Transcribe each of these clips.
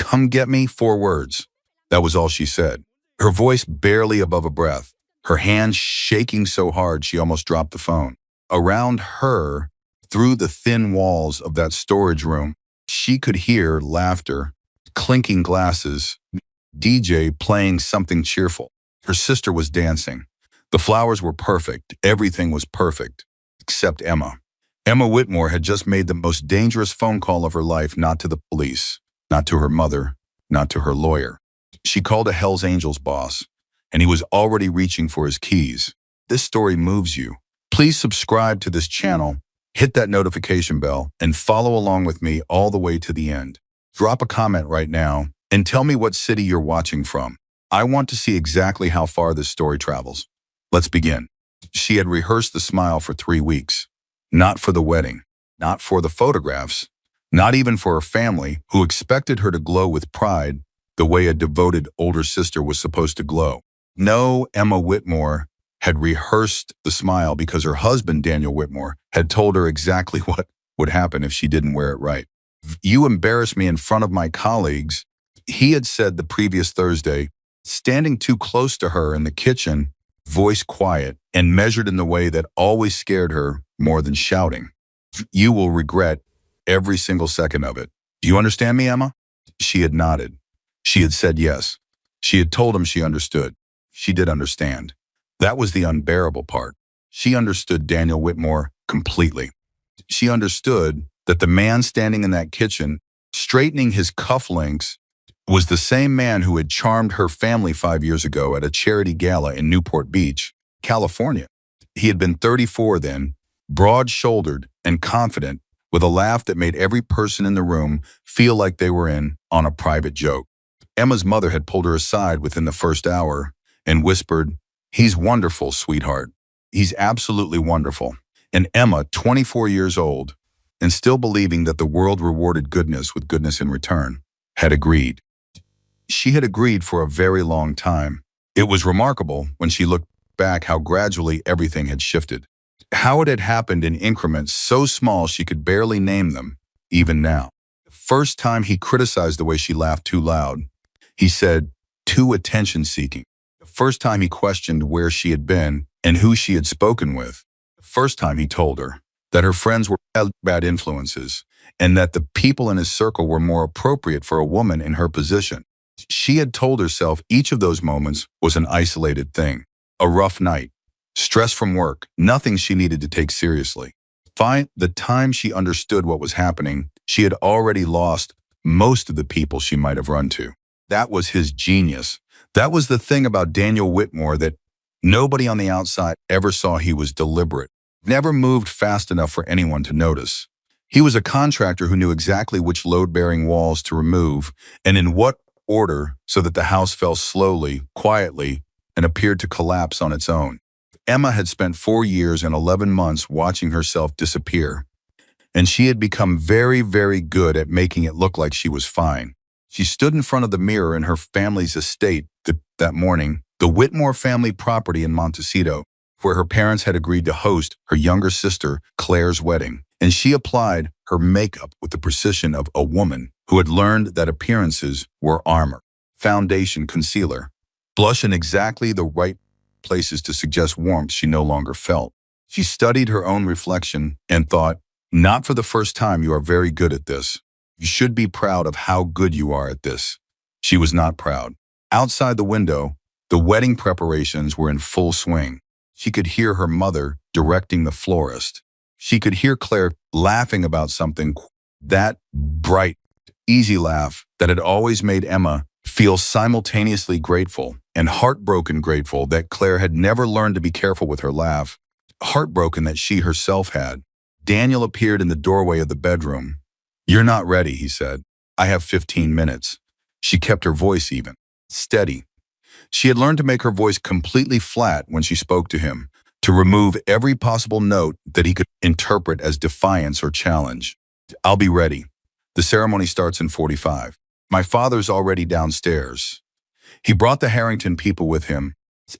"Come get me," 4 words. That was all she said. Her voice barely above a breath, her hands shaking so hard she almost dropped the phone. Around her, through the thin walls of that storage room, she could hear laughter, clinking glasses, DJ playing something cheerful. Her sister was dancing. The flowers were perfect. Everything was perfect, except Emma. Emma Whitmore had just made the most dangerous phone call of her life, not to the police, not to her mother, not to her lawyer. She called a Hell's Angels boss, and he was already reaching for his keys. This story moves you. Please subscribe to this channel, hit that notification bell, and follow along with me all the way to the end. Drop a comment right now and tell me what city you're watching from. I want to see exactly how far this story travels. Let's begin. She had rehearsed the smile for 3 weeks. Not for the wedding, not for the photographs, not even for her family, who expected her to glow with pride the way a devoted older sister was supposed to glow. No, Emma Whitmore had rehearsed the smile because her husband, Daniel Whitmore, had told her exactly what would happen if she didn't wear it right. "You embarrass me in front of my colleagues," he had said the previous Thursday, standing too close to her in the kitchen, voice quiet and measured in the way that always scared her more than shouting. "You will regret every single second of it. Do you understand me, Emma?" She had nodded. She had said yes. She had told him she understood. She did understand. That was the unbearable part. She understood Daniel Whitmore completely. She understood that the man standing in that kitchen, straightening his cufflinks, was the same man who had charmed her family 5 years ago at a charity gala in Newport Beach, California. He had been 34 then, broad-shouldered and confident, with a laugh that made every person in the room feel like they were in on a private joke. Emma's mother had pulled her aside within the first hour and whispered, "He's wonderful, sweetheart. He's absolutely wonderful." And Emma, 24 years old, and still believing that the world rewarded goodness with goodness in return, had agreed. She had agreed for a very long time. It was remarkable when she looked back how gradually everything had shifted. How it had happened in increments so small she could barely name them, even now. The first time he criticized the way she laughed too loud, he said, "Too attention-seeking." The first time he questioned where she had been and who she had spoken with. The first time he told her that her friends were bad influences and that the people in his circle were more appropriate for a woman in her position. She had told herself each of those moments was an isolated thing, a rough night, stress from work, nothing she needed to take seriously. The time she understood what was happening, she had already lost most of the people she might have run to. That was his genius. That was the thing about Daniel Whitmore that nobody on the outside ever saw. He was deliberate, never moved fast enough for anyone to notice. He was a contractor who knew exactly which load-bearing walls to remove and in what order so that the house fell slowly, quietly, and appeared to collapse on its own. Emma had spent 4 years and 11 months watching herself disappear, and she had become very, very good at making it look like she was fine. She stood in front of the mirror in her family's estate that morning, the Whitmore family property in Montecito, where her parents had agreed to host her younger sister Claire's wedding, and she applied her makeup with the precision of a woman who had learned that appearances were armor, foundation, concealer, blush in exactly the right places to suggest warmth she no longer felt. She studied her own reflection and thought, "Not for the first time, you are very good at this. You should be proud of how good you are at this." She was not proud. Outside the window, the wedding preparations were in full swing. She could hear her mother directing the florist. She could hear Claire laughing about something, that bright, easy laugh that had always made Emma feel simultaneously grateful and heartbroken grateful that Claire had never learned to be careful with her laugh, heartbroken that she herself had. Daniel appeared in the doorway of the bedroom. "You're not ready," he said. "I have 15 minutes. She kept her voice even, steady. She had learned to make her voice completely flat when she spoke to him, to remove every possible note that he could interpret as defiance or challenge. "I'll be ready. The ceremony starts in 45. My father's already downstairs." He brought the Harrington people with him.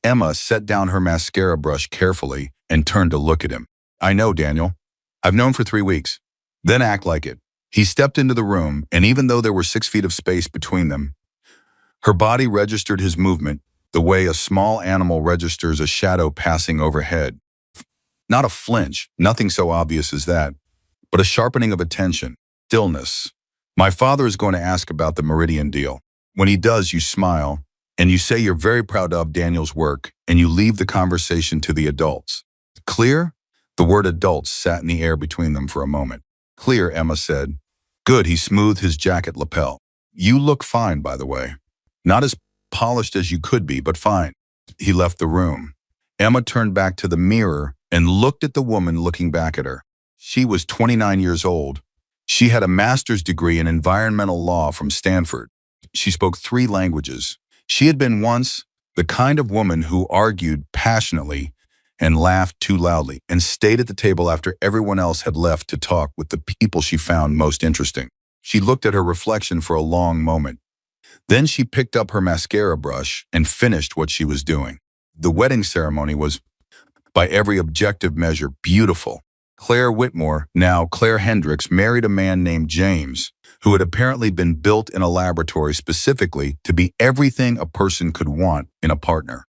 Emma set down her mascara brush carefully and turned to look at him. "I know, Daniel. I've known for 3 weeks." "Then act like it. He stepped into the room, and even though there were 6 feet of space between them, her body registered his movement the way a small animal registers a shadow passing overhead. Not a flinch, nothing so obvious as that, but a sharpening of attention, stillness. My father is going to ask about the Meridian deal. When he does, you smile, and you say you're very proud of Daniel's work, and you leave the conversation to the adults. Clear? The word adults sat in the air between them for a moment. Clear, Emma said. Good, he smoothed his jacket lapel. You look fine, by the way. Not as polished as you could be, but fine. He left the room. Emma turned back to the mirror and looked at the woman looking back at her. She was 29 years old. She had a master's degree in environmental law from Stanford. She spoke 3 languages. She had been once the kind of woman who argued passionately and laughed too loudly and stayed at the table after everyone else had left to talk with the people she found most interesting. She looked at her reflection for a long moment. Then she picked up her mascara brush and finished what she was doing. The wedding ceremony was, by every objective measure, beautiful. Claire Whitmore, now Claire Hendricks, married a man named James, who had apparently been built in a laboratory specifically to be everything a person could want in a partner.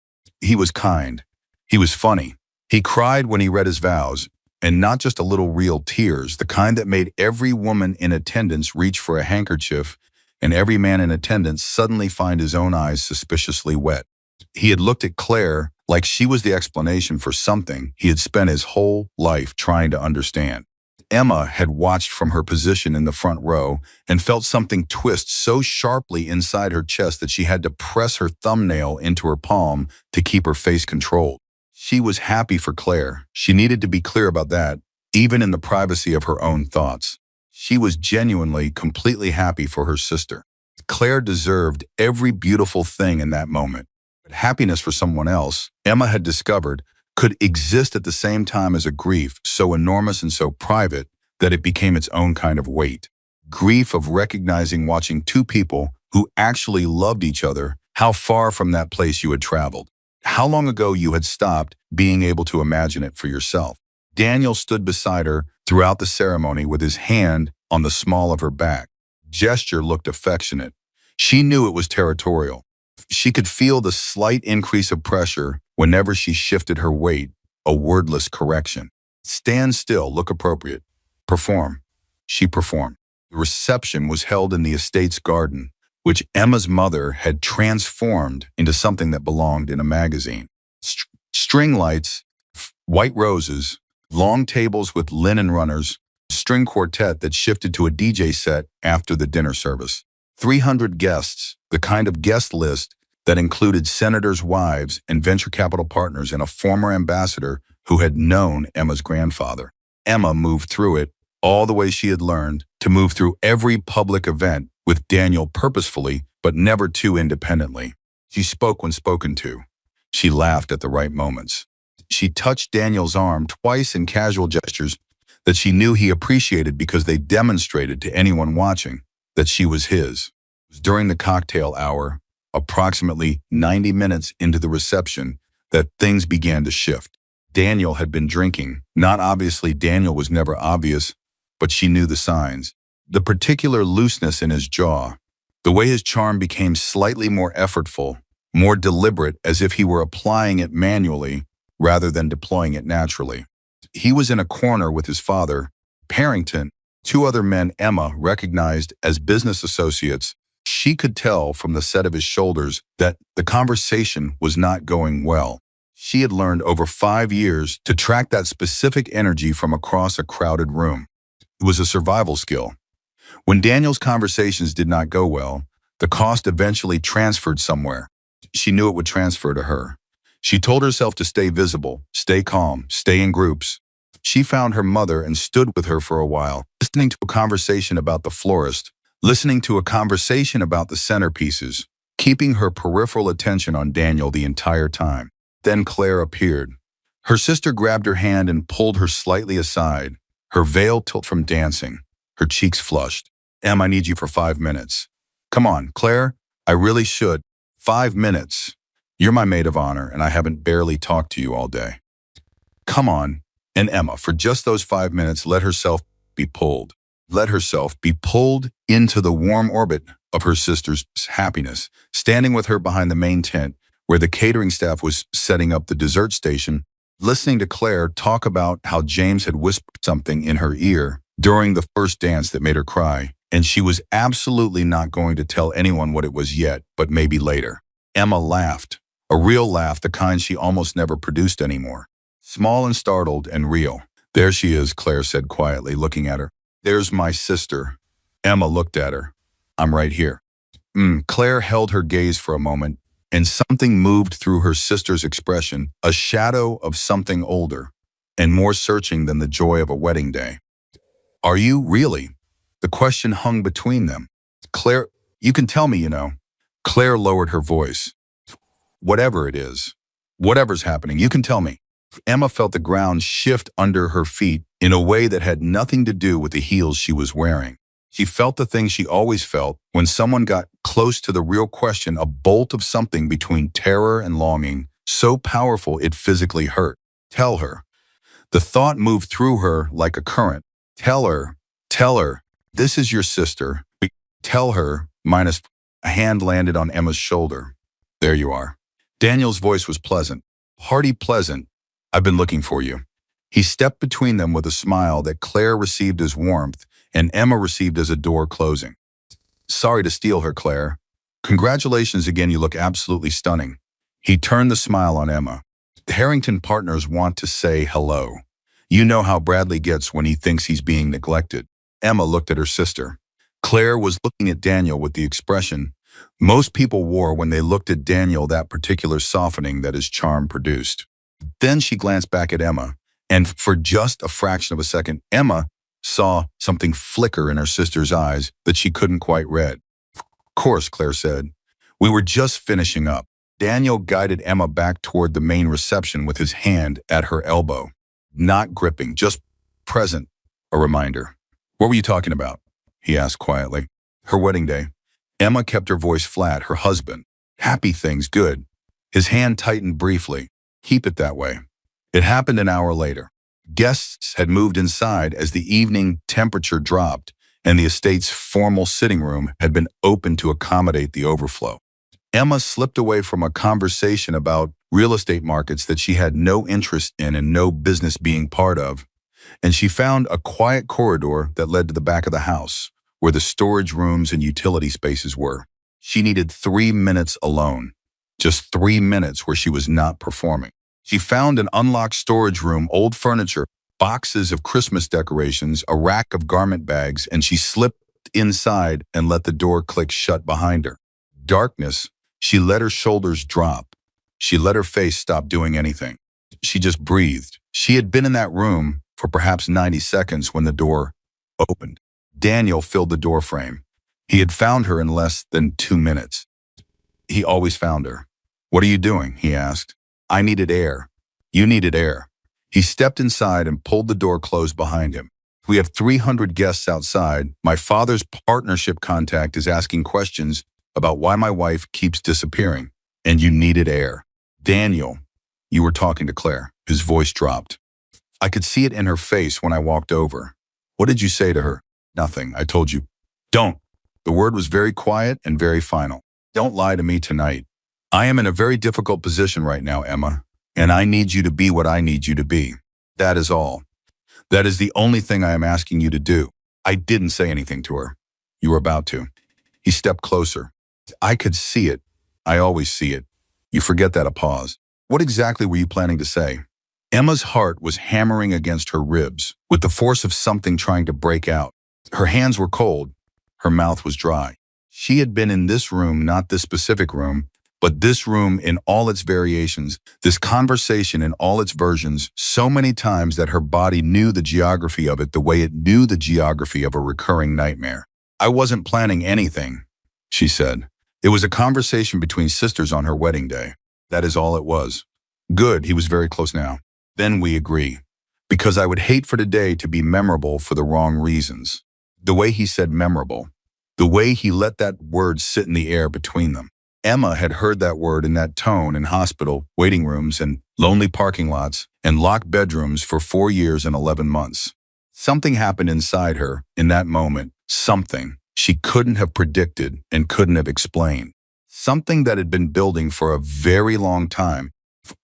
He was kind. He was funny. He cried when he read his vows, and not just a little real tears, the kind that made every woman in attendance reach for a handkerchief and every man in attendance suddenly find his own eyes suspiciously wet. He had looked at Claire like she was the explanation for something he had spent his whole life trying to understand. Emma had watched from her position in the front row and felt something twist so sharply inside her chest that she had to press her thumbnail into her palm to keep her face controlled. She was happy for Claire. She needed to be clear about that, even in the privacy of her own thoughts. She was genuinely, completely happy for her sister. Claire deserved every beautiful thing in that moment. But happiness for someone else, Emma had discovered, could exist at the same time as a grief so enormous and so private that it became its own kind of weight. Grief of recognizing watching 2 people who actually loved each other, how far from that place you had traveled. How long ago you had stopped being able to imagine it for yourself. Daniel stood beside her throughout the ceremony with his hand on the small of her back. Gesture looked affectionate. She knew it was territorial. She could feel the slight increase of pressure whenever she shifted her weight, a wordless correction. Stand still, look appropriate. Perform. She performed. The reception was held in the estate's garden, which Emma's mother had transformed into something that belonged in a magazine. String lights, white roses, long tables with linen runners, string quartet that shifted to a DJ set after the dinner service. 300 guests, the kind of guest list that included senators' wives and venture capital partners and a former ambassador who had known Emma's grandfather. Emma moved through it all the way she had learned to move through every public event with Daniel purposefully, but never too independently. She spoke when spoken to. She laughed at the right moments. She touched Daniel's arm twice in casual gestures that she knew he appreciated because they demonstrated to anyone watching that she was his. It was during the cocktail hour, approximately 90 minutes into the reception, that things began to shift. Daniel had been drinking. Not obviously, Daniel was never obvious, but she knew the signs. The particular looseness in his jaw, the way his charm became slightly more effortful, more deliberate, as if he were applying it manually rather than deploying it naturally. He was in a corner with his father, Parrington, 2 other men Emma recognized as business associates. She could tell from the set of his shoulders that the conversation was not going well. She had learned over 5 years to track that specific energy from across a crowded room. It was a survival skill. When Daniel's conversations did not go well, the cost eventually transferred somewhere. She knew it would transfer to her. She told herself to stay visible, stay calm, stay in groups. She found her mother and stood with her for a while, listening to a conversation about the florist, listening to a conversation about the centerpieces, keeping her peripheral attention on Daniel the entire time. Then Claire appeared. Her sister grabbed her hand and pulled her slightly aside, her veil tilted from dancing, her cheeks flushed. Em, I need you for 5 minutes. Come on, Claire, I really should. 5 minutes. You're my maid of honor, and I haven't barely talked to you all day. Come on. And Emma, for just those 5 minutes, let herself be pulled. let herself be pulled into the warm orbit of her sister's happiness, standing with her behind the main tent where the catering staff was setting up the dessert station, listening to Claire talk about how James had whispered something in her ear during the first dance that made her cry, and she was absolutely not going to tell anyone what it was yet, but maybe later. Emma laughed, a real laugh, the kind she almost never produced anymore. Small and startled and real. There she is, Claire said quietly, looking at her. There's my sister. Emma looked at her. I'm right here. Claire held her gaze for a moment, and something moved through her sister's expression, a shadow of something older and more searching than the joy of a wedding day. Are you really? The question hung between them. Claire, you can tell me, you know. Claire lowered her voice. Whatever it is, whatever's happening, you can tell me. Emma felt the ground shift under her feet in a way that had nothing to do with the heels she was wearing. She felt the thing she always felt when someone got close to the real question, a bolt of something between terror and longing, so powerful it physically hurt. Tell her. The thought moved through her like a current. Tell her, this is your sister. Tell her, minus a hand landed on Emma's shoulder. There you are. Daniel's voice was pleasant, hearty pleasant. I've been looking for you. He stepped between them with a smile that Claire received as warmth and Emma received as a door closing. Sorry to steal her, Claire. Congratulations again, you look absolutely stunning. He turned the smile on Emma. The Harrington partners want to say hello. You know how Bradley gets when he thinks he's being neglected. Emma looked at her sister. Claire was looking at Daniel with the expression most people wore when they looked at Daniel, that particular softening that his charm produced. Then she glanced back at Emma, and for just a fraction of a second, Emma saw something flicker in her sister's eyes that she couldn't quite read. Of course, Claire said. We were just finishing up. Daniel guided Emma back toward the main reception with his hand at her elbow. Not gripping, just present, a reminder. What were you talking about? He asked quietly. Her wedding day. Emma kept her voice flat. Her husband. Happy things, good. His hand tightened briefly. Keep it that way. It happened an hour later. Guests had moved inside as the evening temperature dropped, and the estate's formal sitting room had been opened to accommodate the overflow. Emma slipped away from a conversation about real estate markets that she had no interest in and no business being part of, and she found a quiet corridor that led to the back of the house, where the storage rooms and utility spaces were. She needed 3 minutes alone, just 3 minutes where she was not performing. She found an unlocked storage room, old furniture, boxes of Christmas decorations, a rack of garment bags, and she slipped inside and let the door click shut behind her. Darkness, she let her shoulders drop. She let her face stop doing anything. She just breathed. She had been in that room for perhaps 90 seconds when the door opened. Daniel filled the door frame. He had found her in less than 2 minutes. He always found her. What are you doing? He asked. I needed air. You needed air. He stepped inside and pulled the door closed behind him. We have 300 guests outside. My father's partnership contact is asking questions about why my wife keeps disappearing, and you needed air. Daniel, you were talking to Claire. His voice dropped. I could see it in her face when I walked over. What did you say to her? Nothing. I told you. Don't. The word was very quiet and very final. Don't lie to me tonight. I am in a very difficult position right now, Emma, and I need you to be what I need you to be. That is all. That is the only thing I am asking you to do. I didn't say anything to her. You were about to. He stepped closer. I could see it. I always see it. You forget that. A pause. What exactly were you planning to say? Emma's heart was hammering against her ribs with the force of something trying to break out. Her hands were cold. Her mouth was dry. She had been in this room, not this specific room, but this room in all its variations, this conversation in all its versions, so many times that her body knew the geography of it the way it knew the geography of a recurring nightmare. I wasn't planning anything, she said. It was a conversation between sisters on her wedding day. That is all it was. Good, he was very close now. Then we agree. Because I would hate for today to be memorable for the wrong reasons. The way he said memorable. The way he let that word sit in the air between them. Emma had heard that word in that tone in hospital, waiting rooms, and lonely parking lots, and locked bedrooms for 4 years and 11 months. Something happened inside her in that moment, something she couldn't have predicted and couldn't have explained. Something that had been building for a very long time,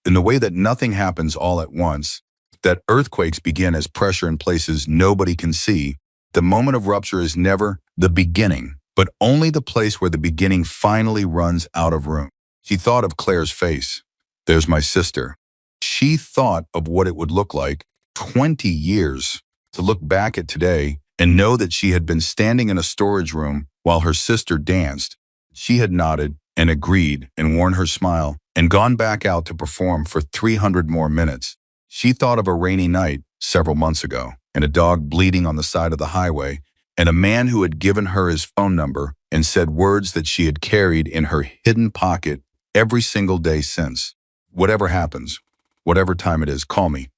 in the way that nothing happens all at once, that earthquakes begin as pressure in places nobody can see. The moment of rupture is never the beginning, but only the place where the beginning finally runs out of room. She thought of Claire's face. There's my sister. She thought of what it would look like 20 years to look back at today and know that she had been standing in a storage room while her sister danced. She had nodded and agreed and worn her smile and gone back out to perform for 300 more minutes. She thought of a rainy night several months ago and a dog bleeding on the side of the highway and a man who had given her his phone number and said words that she had carried in her hidden pocket every single day since. Whatever happens, whatever time it is, call me.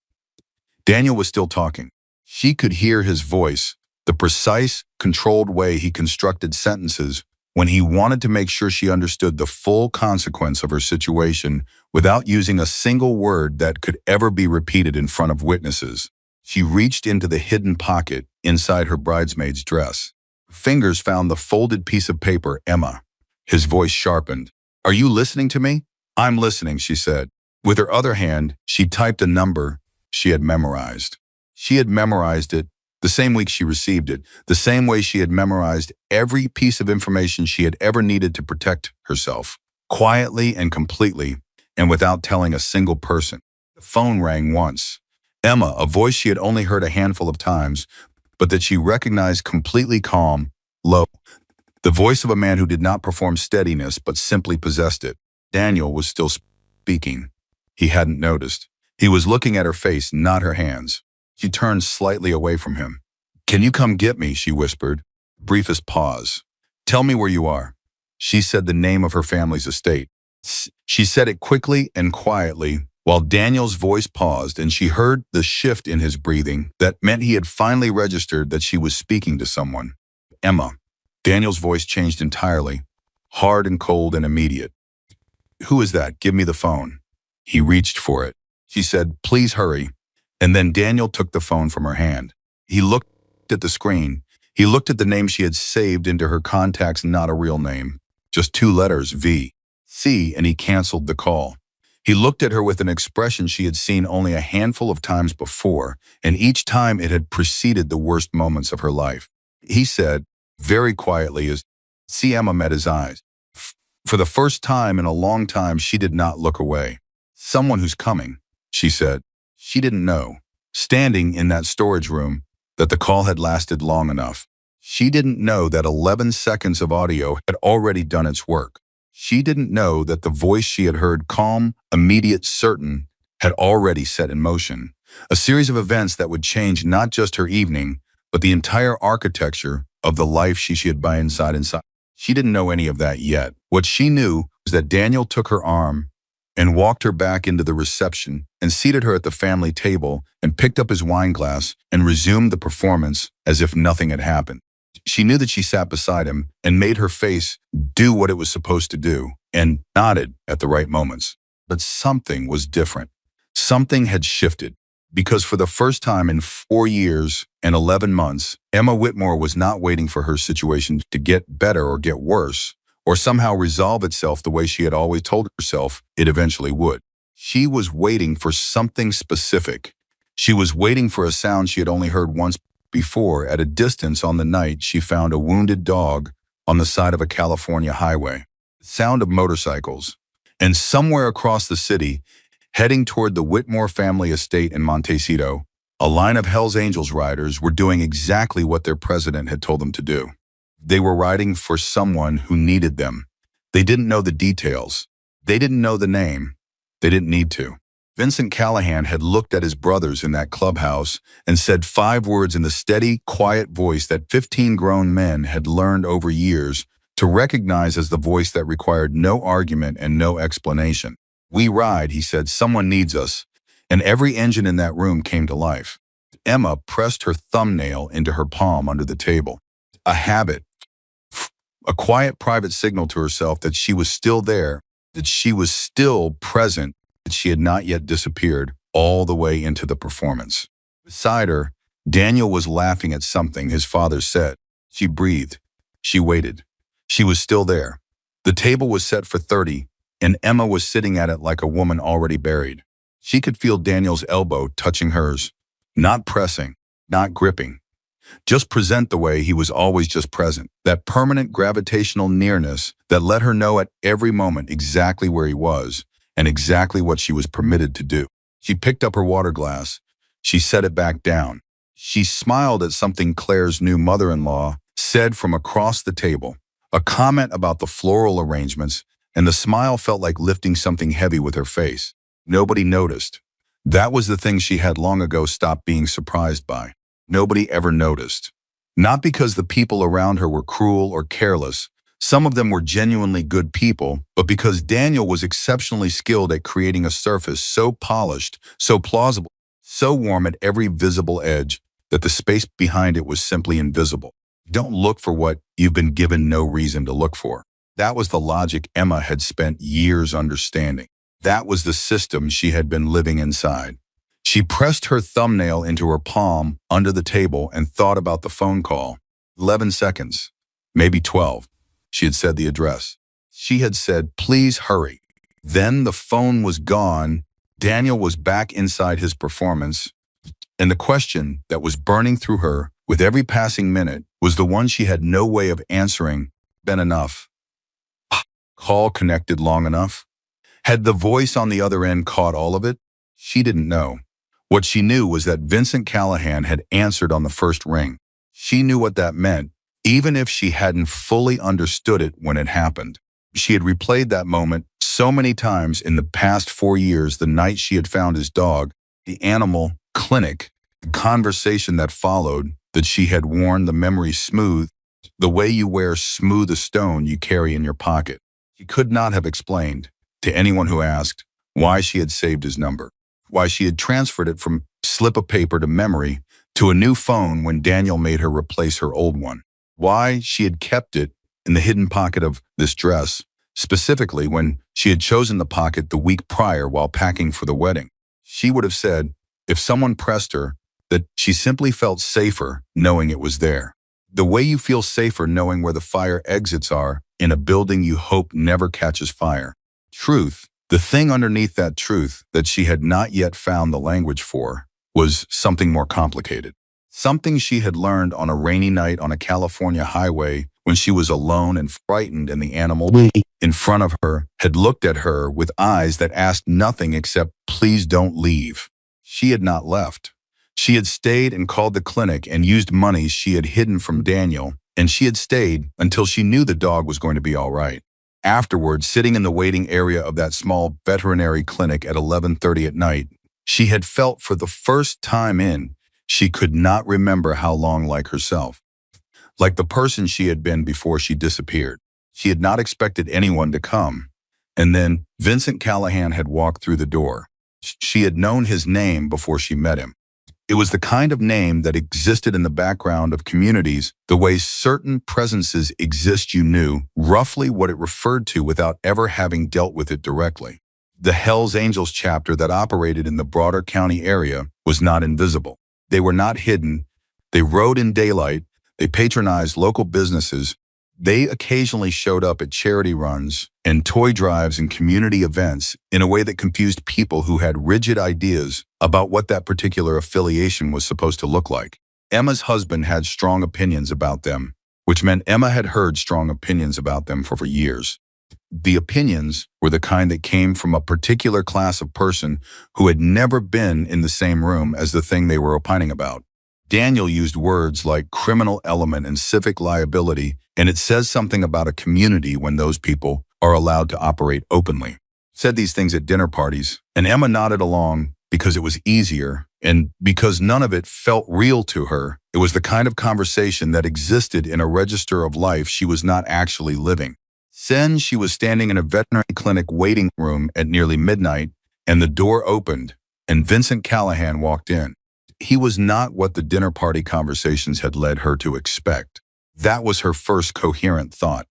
Daniel was still talking. She could hear his voice, the precise, controlled way he constructed sentences when he wanted to make sure she understood the full consequence of her situation without using a single word that could ever be repeated in front of witnesses. She reached into the hidden pocket inside her bridesmaid's dress. Fingers found the folded piece of paper. Emma. His voice sharpened. Are you listening to me? I'm listening, she said. With her other hand, she typed a number she had memorized. She had memorized it the same week she received it, the same way she had memorized every piece of information she had ever needed to protect herself, quietly and completely, and without telling a single person. The phone rang once. Emma, a voice she had only heard a handful of times, but that she recognized completely calm, low. The voice of a man who did not perform steadiness but simply possessed it. Daniel was still speaking. He hadn't noticed. He was looking at her face, not her hands. She turned slightly away from him. Can you come get me? She whispered. Briefest pause. Tell me where you are. She said the name of her family's estate. She said it quickly and quietly, while Daniel's voice paused, and she heard the shift in his breathing that meant he had finally registered that she was speaking to someone. Emma. Daniel's voice changed entirely, hard and cold and immediate. Who is that? Give me the phone. He reached for it. She said, please hurry. And then Daniel took the phone from her hand. He looked at the screen. He looked at the name she had saved into her contacts, not a real name, just 2 letters, V, C, and he canceled the call. He looked at her with an expression she had seen only a handful of times before, and each time it had preceded the worst moments of her life. He said, very quietly, as Emma met his eyes. For the first time in a long time, she did not look away. Someone who's coming, she said. She didn't know, standing in that storage room, that the call had lasted long enough. She didn't know that 11 seconds of audio had already done its work. She didn't know that the voice she had heard, calm, immediate, certain, had already set in motion a series of events that would change not just her evening, but the entire architecture of the life she had by inside. She didn't know any of that yet. What she knew was that Daniel took her arm and walked her back into the reception and seated her at the family table and picked up his wine glass and resumed the performance as if nothing had happened. She knew that she sat beside him and made her face do what it was supposed to do and nodded at the right moments. But something was different. Something had shifted. Because for the first time in 4 years and 11 months, Emma Whitmore was not waiting for her situation to get better or get worse, or somehow resolve itself the way she had always told herself it eventually would. She was waiting for something specific. She was waiting for a sound she had only heard once before at a distance on the night she found a wounded dog on the side of a California highway. The sound of motorcycles. And somewhere across the city, heading toward the Whitmore family estate in Montecito, a line of Hells Angels riders were doing exactly what their president had told them to do. They were riding for someone who needed them. They didn't know the details. They didn't know the name. They didn't need to. Vincent Callahan had looked at his brothers in that clubhouse and said 5 words in the steady, quiet voice that 15 grown men had learned over years to recognize as the voice that required no argument and no explanation. We ride, he said, someone needs us. And every engine in that room came to life. Emma pressed her thumbnail into her palm under the table. A habit. A quiet private signal to herself that she was still there, that she was still present, that she had not yet disappeared all the way into the performance. Beside her, Daniel was laughing at something his father said. She breathed. She waited. She was still there. The table was set for 30, and Emma was sitting at it like a woman already buried. She could feel Daniel's elbow touching hers, not pressing, not gripping. Just present the way he was always just present. That permanent gravitational nearness that let her know at every moment exactly where he was and exactly what she was permitted to do. She picked up her water glass. She set it back down. She smiled at something Claire's new mother-in-law said from across the table, a comment about the floral arrangements, and the smile felt like lifting something heavy with her face. Nobody noticed. That was the thing she had long ago stopped being surprised by. Nobody ever noticed. Not because the people around her were cruel or careless. Some of them were genuinely good people, but because Daniel was exceptionally skilled at creating a surface so polished, so plausible, so warm at every visible edge that the space behind it was simply invisible. Don't look for what you've been given no reason to look for. That was the logic Emma had spent years understanding. That was the system she had been living inside. She pressed her thumbnail into her palm under the table and thought about the phone call. 11 seconds, maybe 12. She had said the address. She had said, "Please hurry." Then the phone was gone. Daniel was back inside his performance. And the question that was burning through her with every passing minute was the one she had no way of answering. Been enough? Call connected long enough? Had the voice on the other end caught all of it? She didn't know. What she knew was that Vincent Callahan had answered on the first ring. She knew what that meant, even if she hadn't fully understood it when it happened. She had replayed that moment so many times in the past 4 years, the night she had found his dog, the animal clinic, the conversation that followed, that she had worn the memory smooth, the way you wear smooth a stone you carry in your pocket. She could not have explained, to anyone who asked, why she had saved his number, why she had transferred it from slip of paper to memory to a new phone when Daniel made her replace her old one, why she had kept it in the hidden pocket of this dress, specifically when she had chosen the pocket the week prior while packing for the wedding. She would have said, if someone pressed her, that she simply felt safer knowing it was there. The way you feel safer knowing where the fire exits are in a building you hope never catches fire. Truth, the thing underneath that truth that she had not yet found the language for, was something more complicated. Something she had learned on a rainy night on a California highway when she was alone and frightened, and the animal in front of her had looked at her with eyes that asked nothing except, "Please don't leave." She had not left. She had stayed and called the clinic and used money she had hidden from Daniel, and she had stayed until she knew the dog was going to be all right. Afterwards, sitting in the waiting area of that small veterinary clinic at 11:30 at night, she had felt for the first time she could not remember how long like herself. Like the person she had been before she disappeared. She had not expected anyone to come. And then Vincent Callahan had walked through the door. She had known his name before she met him. It was the kind of name that existed in the background of communities, the way certain presences exist. You knew roughly what it referred to without ever having dealt with it directly. The Hells Angels chapter that operated in the broader county area was not invisible. They were not hidden. They rode in daylight. They patronized local businesses. They occasionally showed up at charity runs and toy drives and community events in a way that confused people who had rigid ideas about what that particular affiliation was supposed to look like. Emma's husband had strong opinions about them, which meant Emma had heard strong opinions about them for years. The opinions were the kind that came from a particular class of person who had never been in the same room as the thing they were opining about. Daniel used words like criminal element and civic liability, and it says something about a community when those people are allowed to operate openly. Said these things at dinner parties, and Emma nodded along because it was easier and because none of it felt real to her. It was the kind of conversation that existed in a register of life she was not actually living. Then she was standing in a veterinary clinic waiting room at nearly midnight, and the door opened, and Vincent Callahan walked in. He was not what the dinner party conversations had led her to expect. That was her first coherent thought.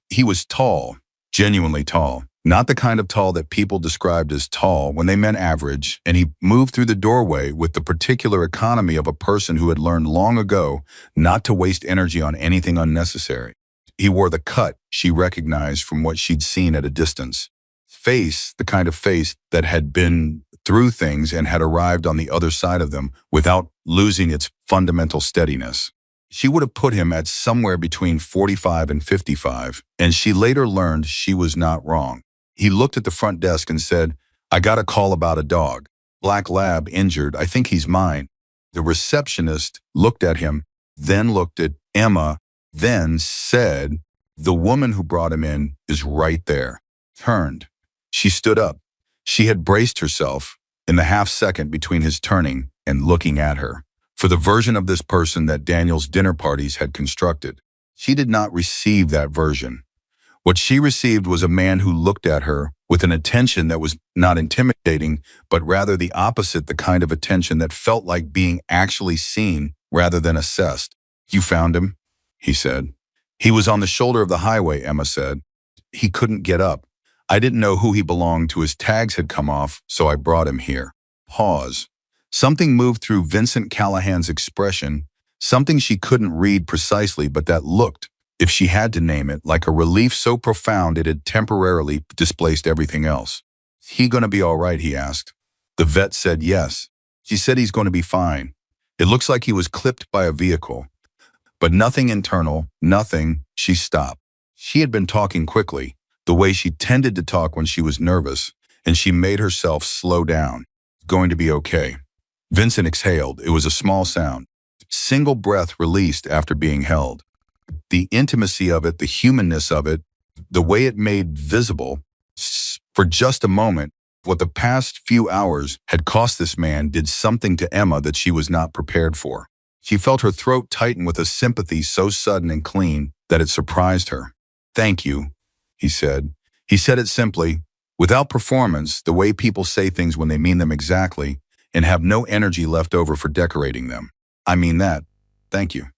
He was tall, genuinely tall, Not the kind of tall that people described as tall when they meant average, and he moved through the doorway with the particular economy of a person who had learned long ago not to waste energy on anything unnecessary. He wore the cut she recognized from what she'd seen at a distance. Face, the kind of face that had been through things and had arrived on the other side of them without losing its fundamental steadiness. She would have put him at somewhere between 45 and 55, and she later learned she was not wrong. He looked at the front desk and said, "I got a call about a dog. Black lab injured. I think he's mine." The receptionist looked at him, then looked at Emma, then said, "The woman who brought him in is right there." Turned. She stood up. She had braced herself in the half second between his turning and looking at her for the version of this person that Daniel's dinner parties had constructed. She did not receive that version. What she received was a man who looked at her with an attention that was not intimidating, but rather the opposite, the kind of attention that felt like being actually seen rather than assessed. "You found him?" he said. "He was on the shoulder of the highway," Emma said. "He couldn't get up. I didn't know who he belonged to. His tags had come off, so I brought him here." Pause. Something moved through Vincent Callahan's expression, something she couldn't read precisely, but that looked, if she had to name it, like a relief so profound it had temporarily displaced everything else. "He gonna be all right?" he asked. The vet said yes. She said he's going to be fine. It looks like he was clipped by a vehicle. But nothing internal, nothing. She stopped. She had been talking quickly, the way she tended to talk when she was nervous, and she made herself slow down. "Going to be okay." Vincent exhaled. It was a small sound. Single breath released after being held. The intimacy of it, the humanness of it, the way it made visible, for just a moment, what the past few hours had cost this man did something to Emma that she was not prepared for. She felt her throat tighten with a sympathy so sudden and clean that it surprised her. "Thank you," he said. He said it simply, without performance, the way people say things when they mean them exactly and have no energy left over for decorating them. "I mean that. Thank you."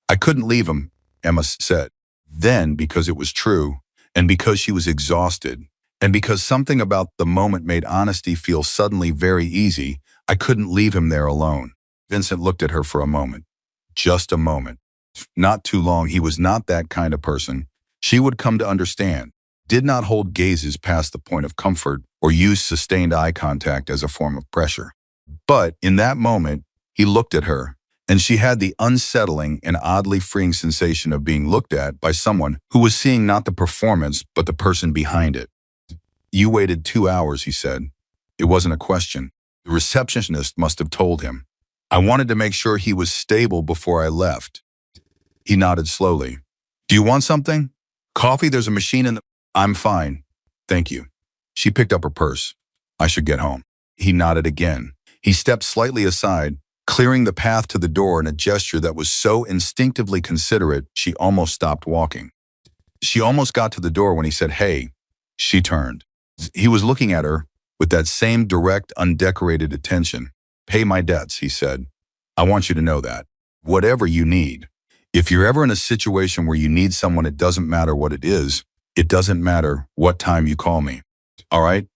"I couldn't leave him," Emma said. Then, because it was true, and because she was exhausted, and because something about the moment made honesty feel suddenly very easy, "I couldn't leave him there alone." Vincent looked at her for a moment. Just a moment. Not too long. He was not that kind of person. She would come to understand. Did not hold gazes past the point of comfort or use sustained eye contact as a form of pressure. But in that moment, he looked at her, and she had the unsettling and oddly freeing sensation of being looked at by someone who was seeing not the performance, but the person behind it. "You waited 2 hours," he said. It wasn't a question. The receptionist must have told him. "I wanted to make sure he was stable before I left." He nodded slowly. "Do you want something? Coffee? There's a machine in the—" "I'm fine. Thank you." She picked up her purse. "I should get home." He nodded again. He stepped slightly aside, clearing the path to the door in a gesture that was so instinctively considerate she almost stopped walking. She almost got to the door when he said, "Hey." She turned. He was looking at her with that same direct, undecorated attention. "Pay my debts," he said. "I want you to know that. Whatever you need. If you're ever in a situation where you need someone, it doesn't matter what it is. It doesn't matter what time you call me. All right?"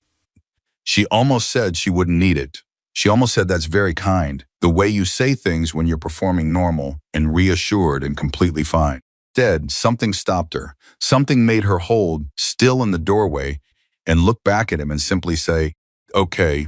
She almost said she wouldn't need it. She almost said, "That's very kind. The way you say things when you're performing normal and reassured and completely fine." Instead, something stopped her. Something made her hold still in the doorway and look back at him and simply say, "Okay."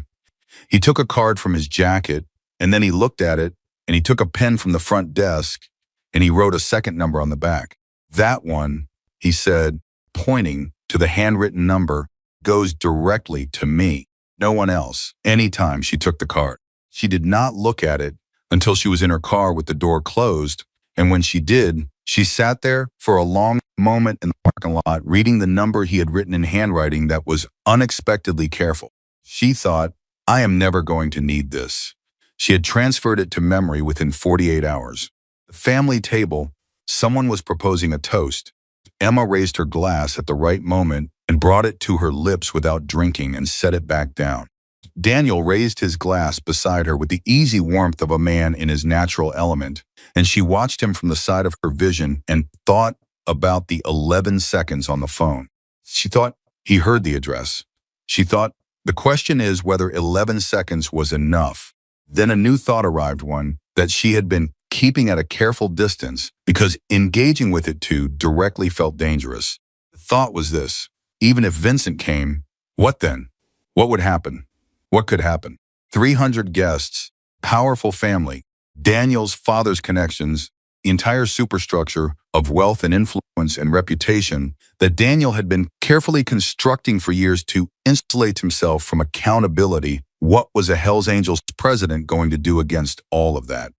He took a card from his jacket, and then he looked at it, and he took a pen from the front desk, and he wrote a second number on the back. "That one," he said, pointing to the handwritten number, "goes directly to me. No one else." Anytime she took the card. She did not look at it until she was in her car with the door closed, and when she did, she sat there for a long moment in the parking lot reading the number he had written in handwriting that was unexpectedly careful. She thought, "I am never going to need this." She had transferred it to memory within 48 hours. The family table, someone was proposing a toast. Emma raised her glass at the right moment and brought it to her lips without drinking and set it back down. Daniel raised his glass beside her with the easy warmth of a man in his natural element, and she watched him from the side of her vision and thought about the 11 seconds on the phone. She thought, He heard the address. She thought, the question is whether 11 seconds was enough. Then a new thought arrived, one that she had been keeping at a careful distance because engaging with it too directly felt dangerous. The thought was this: even if Vincent came, what then? What would happen? What could happen? 300 guests, powerful family, Daniel's father's connections, the entire superstructure of wealth and influence and reputation that Daniel had been carefully constructing for years to insulate himself from accountability. What was a Hells Angels president going to do against all of that?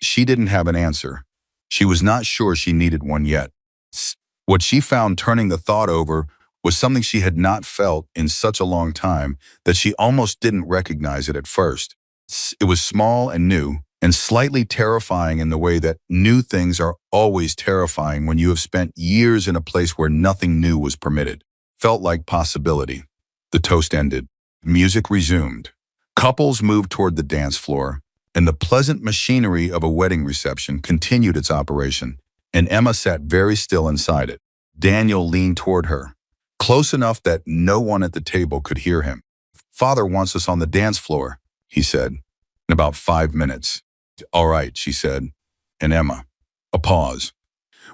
She didn't have an answer. She was not sure she needed one yet. What she found turning the thought over was something she had not felt in such a long time that she almost didn't recognize it at first. It was small and new, and slightly terrifying in the way that new things are always terrifying when you have spent years in a place where nothing new was permitted. Felt like possibility. The toast ended. Music resumed. Couples moved toward the dance floor, and the pleasant machinery of a wedding reception continued its operation, and Emma sat very still inside it. Daniel leaned toward her, close enough that no one at the table could hear him. "Father wants us on the dance floor," he said. "In about 5 minutes. "All right," she said. And Emma. A pause.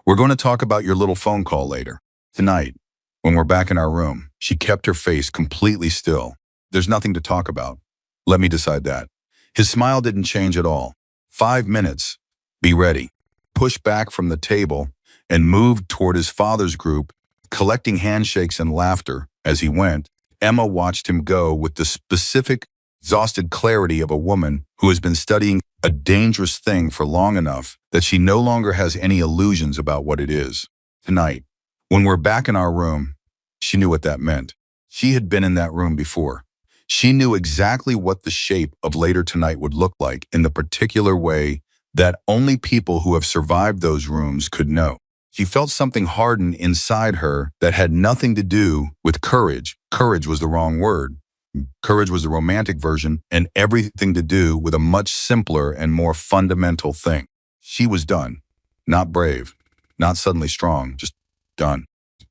"We're going to talk about your little phone call later. Tonight, when we're back in our room." She kept her face completely still. "There's nothing to talk about. Let me decide that." His smile didn't change at all. 5 minutes. Be ready. Pushed back from the table and moved toward his father's group, collecting handshakes and laughter as he went. Emma watched him go with the specific, exhausted clarity of a woman who has been studying a dangerous thing for long enough that she no longer has any illusions about what it is. Tonight, when we're back in our room, she knew what that meant. She had been in that room before. She knew exactly what the shape of later tonight would look like in the particular way that only people who have survived those rooms could know. She felt something harden inside her that had nothing to do with courage. Courage was the wrong word. Courage was the romantic version, and everything to do with a much simpler and more fundamental thing. She was done. Not brave, not suddenly strong, just done.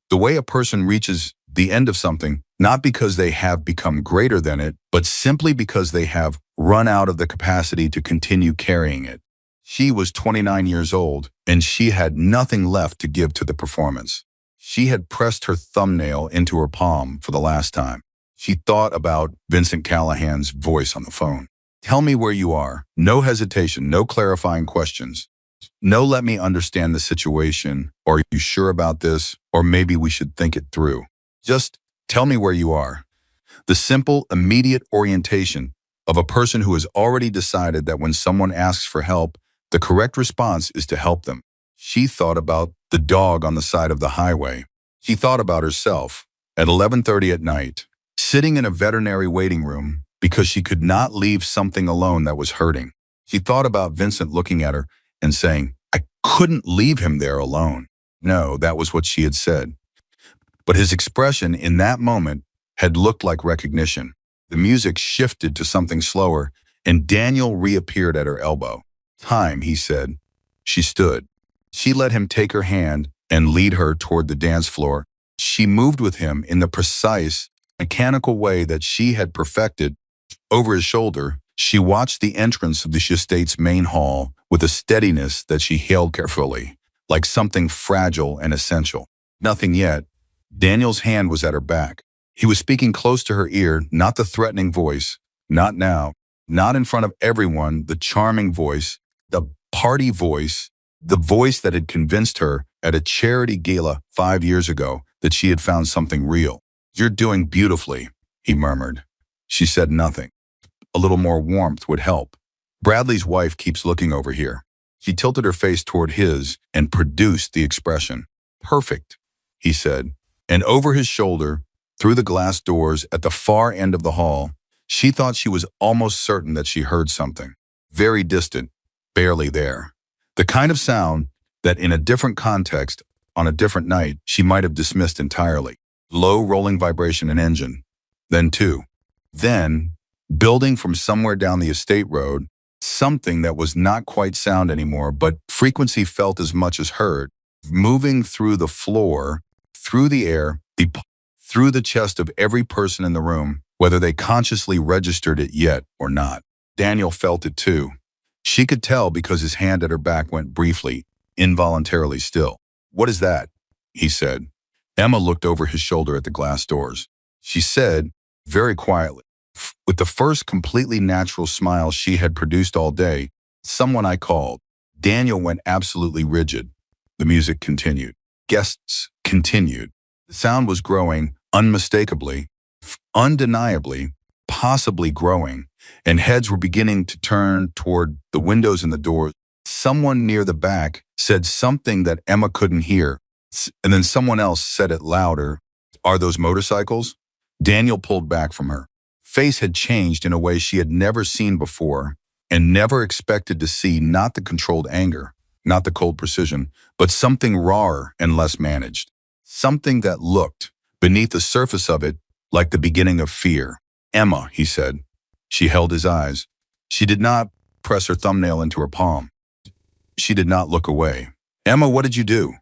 The way a person reaches the end of something, not because they have become greater than it, but simply because they have run out of the capacity to continue carrying it. She was 29 years old, and she had nothing left to give to the performance. She had pressed her thumbnail into her palm for the last time. She thought about Vincent Callahan's voice on the phone. "Tell me where you are. No hesitation, no clarifying questions. No, let me understand the situation. Are you sure about this? Or maybe we should think it through. Just tell me where you are." The simple, immediate orientation of a person who has already decided that when someone asks for help, the correct response is to help them. She thought about the dog on the side of the highway. She thought about herself at 11:30 at night, sitting in a veterinary waiting room because she could not leave something alone that was hurting. She thought about Vincent looking at her and saying, "I couldn't leave him there alone." No, that was what she had said. But his expression in that moment had looked like recognition. The music shifted to something slower, and Daniel reappeared at her elbow. "Time," he said. She stood. She let him take her hand and lead her toward the dance floor. She moved with him in the precise, mechanical way that she had perfected. Over his shoulder, she watched the entrance of the estate's main hall with a steadiness that she held carefully, like something fragile and essential. Nothing yet. Daniel's hand was at her back. He was speaking close to her ear, not the threatening voice, not now, not in front of everyone, the charming voice, the party voice, the voice that had convinced her at a charity gala 5 years ago that she had found something real. "You're doing beautifully," he murmured. She said nothing. A little more warmth would help. "Bradley's wife keeps looking over here." She tilted her face toward his and produced the expression. "Perfect," he said. And over his shoulder, through the glass doors at the far end of the hall, she thought she was almost certain that she heard something. Very distant, barely there. The kind of sound that in a different context, on a different night, she might have dismissed entirely. Low rolling vibration and engine. Then two. Then, building from somewhere down the estate road, something that was not quite sound anymore, but frequency felt as much as heard, moving through the floor, through the air, through the chest of every person in the room, whether they consciously registered it yet or not. Daniel felt it too. She could tell because his hand at her back went briefly, involuntarily still. "What is that?" he said. Emma looked over his shoulder at the glass doors. She said, very quietly, with the first completely natural smile she had produced all day, "Someone I called." Daniel went absolutely rigid. The music continued. Guests continued. The sound was growing, unmistakably, undeniably, possibly growing, and heads were beginning to turn toward the windows and the doors. Someone near the back said something that Emma couldn't hear, and then someone else said it louder. "Are those motorcycles?" Daniel pulled back from her. Face had changed in a way she had never seen before and never expected to see, not the controlled anger, not the cold precision, but something rawer and less managed. Something that looked, beneath the surface of it, like the beginning of fear. "Emma," he said. She held his eyes. She did not press her thumbnail into her palm. She did not look away. "Emma, what did you do?"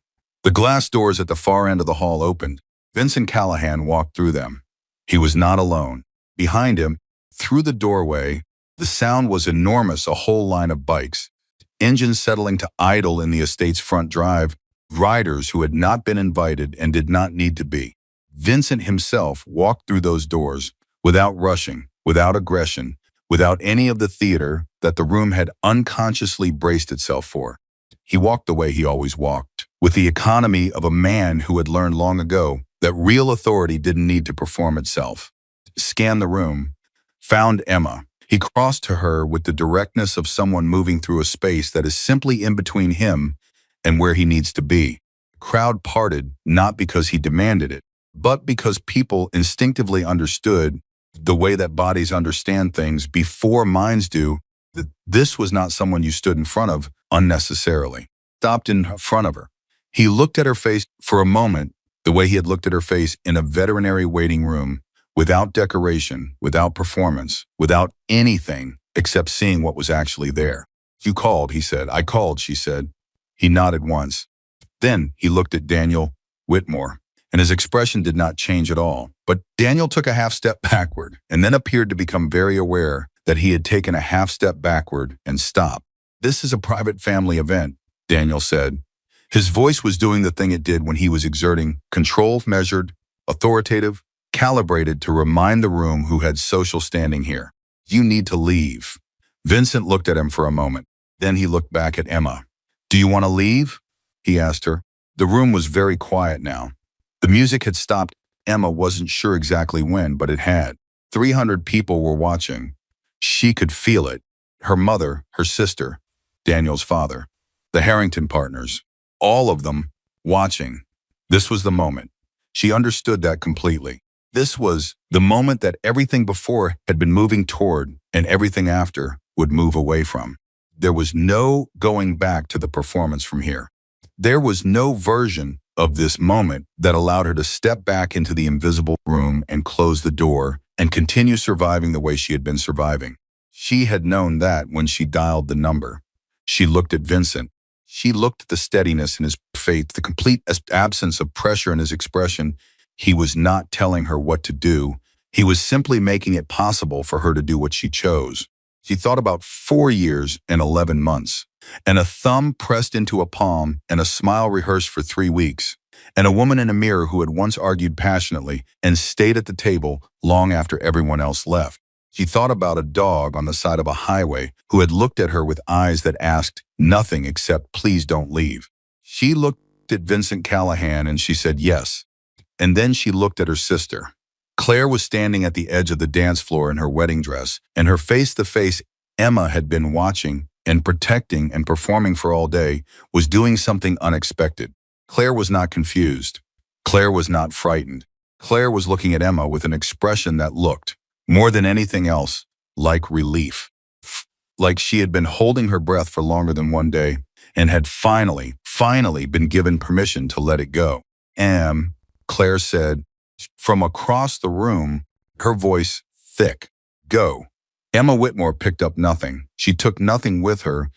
The glass doors at the far end of the hall opened. Vincent Callahan walked through them. He was not alone. Behind him, through the doorway, the sound was enormous, a whole line of bikes. Engines settling to idle in the estate's front drive, riders who had not been invited and did not need to be. Vincent himself walked through those doors, without rushing, without aggression, without any of the theater that the room had unconsciously braced itself for. He walked the way he always walked, with the economy of a man who had learned long ago that real authority didn't need to perform itself. Scanned the room, found Emma. He crossed to her with the directness of someone moving through a space that is simply in between him and where he needs to be. The crowd parted not because he demanded it, but because people instinctively understood, the way that bodies understand things before minds do, that this was not someone you stood in front of unnecessarily. Stopped in front of her. He looked at her face for a moment, the way he had looked at her face in a veterinary waiting room, without decoration, without performance, without anything except seeing what was actually there. "You called," he said. "I called," she said. He nodded once. Then he looked at Daniel Whitmore, and his expression did not change at all. But Daniel took a half step backward and then appeared to become very aware that he had taken a half step backward and stopped. "This is a private family event," Daniel said. His voice was doing the thing it did when he was exerting control, measured, authoritative, calibrated to remind the room who had social standing here. "You need to leave." Vincent looked at him for a moment. Then he looked back at Emma. "Do you want to leave?" he asked her. The room was very quiet now. The music had stopped. Emma wasn't sure exactly when, but it had. 300 people were watching. She could feel it. Her mother, her sister, Daniel's father, the Harrington partners, all of them watching. This was the moment. She understood that completely. This was the moment that everything before had been moving toward and everything after would move away from. There was no going back to the performance from here. There was no version of this moment that allowed her to step back into the invisible room and close the door and continue surviving the way she had been surviving. She had known that when she dialed the number. She looked at Vincent. She looked at the steadiness in his face, the complete absence of pressure in his expression. He was not telling her what to do. He was simply making it possible for her to do what she chose. She thought about 4 years and 11 months, and a thumb pressed into a palm and a smile rehearsed for 3 weeks, and a woman in a mirror who had once argued passionately and stayed at the table long after everyone else left. She thought about a dog on the side of a highway who had looked at her with eyes that asked nothing except, "Please don't leave." She looked at Vincent Callahan and she said yes. And then she looked at her sister. Claire was standing at the edge of the dance floor in her wedding dress, and her face, the face Emma had been watching and protecting and performing for all day, was doing something unexpected. Claire was not confused. Claire was not frightened. Claire was looking at Emma with an expression that looked, more than anything else, like relief. Like she had been holding her breath for longer than one day and had finally been given permission to let it go. Claire said, from across the room, her voice thick, "Go." Emma Whitmore picked up nothing. She took nothing with her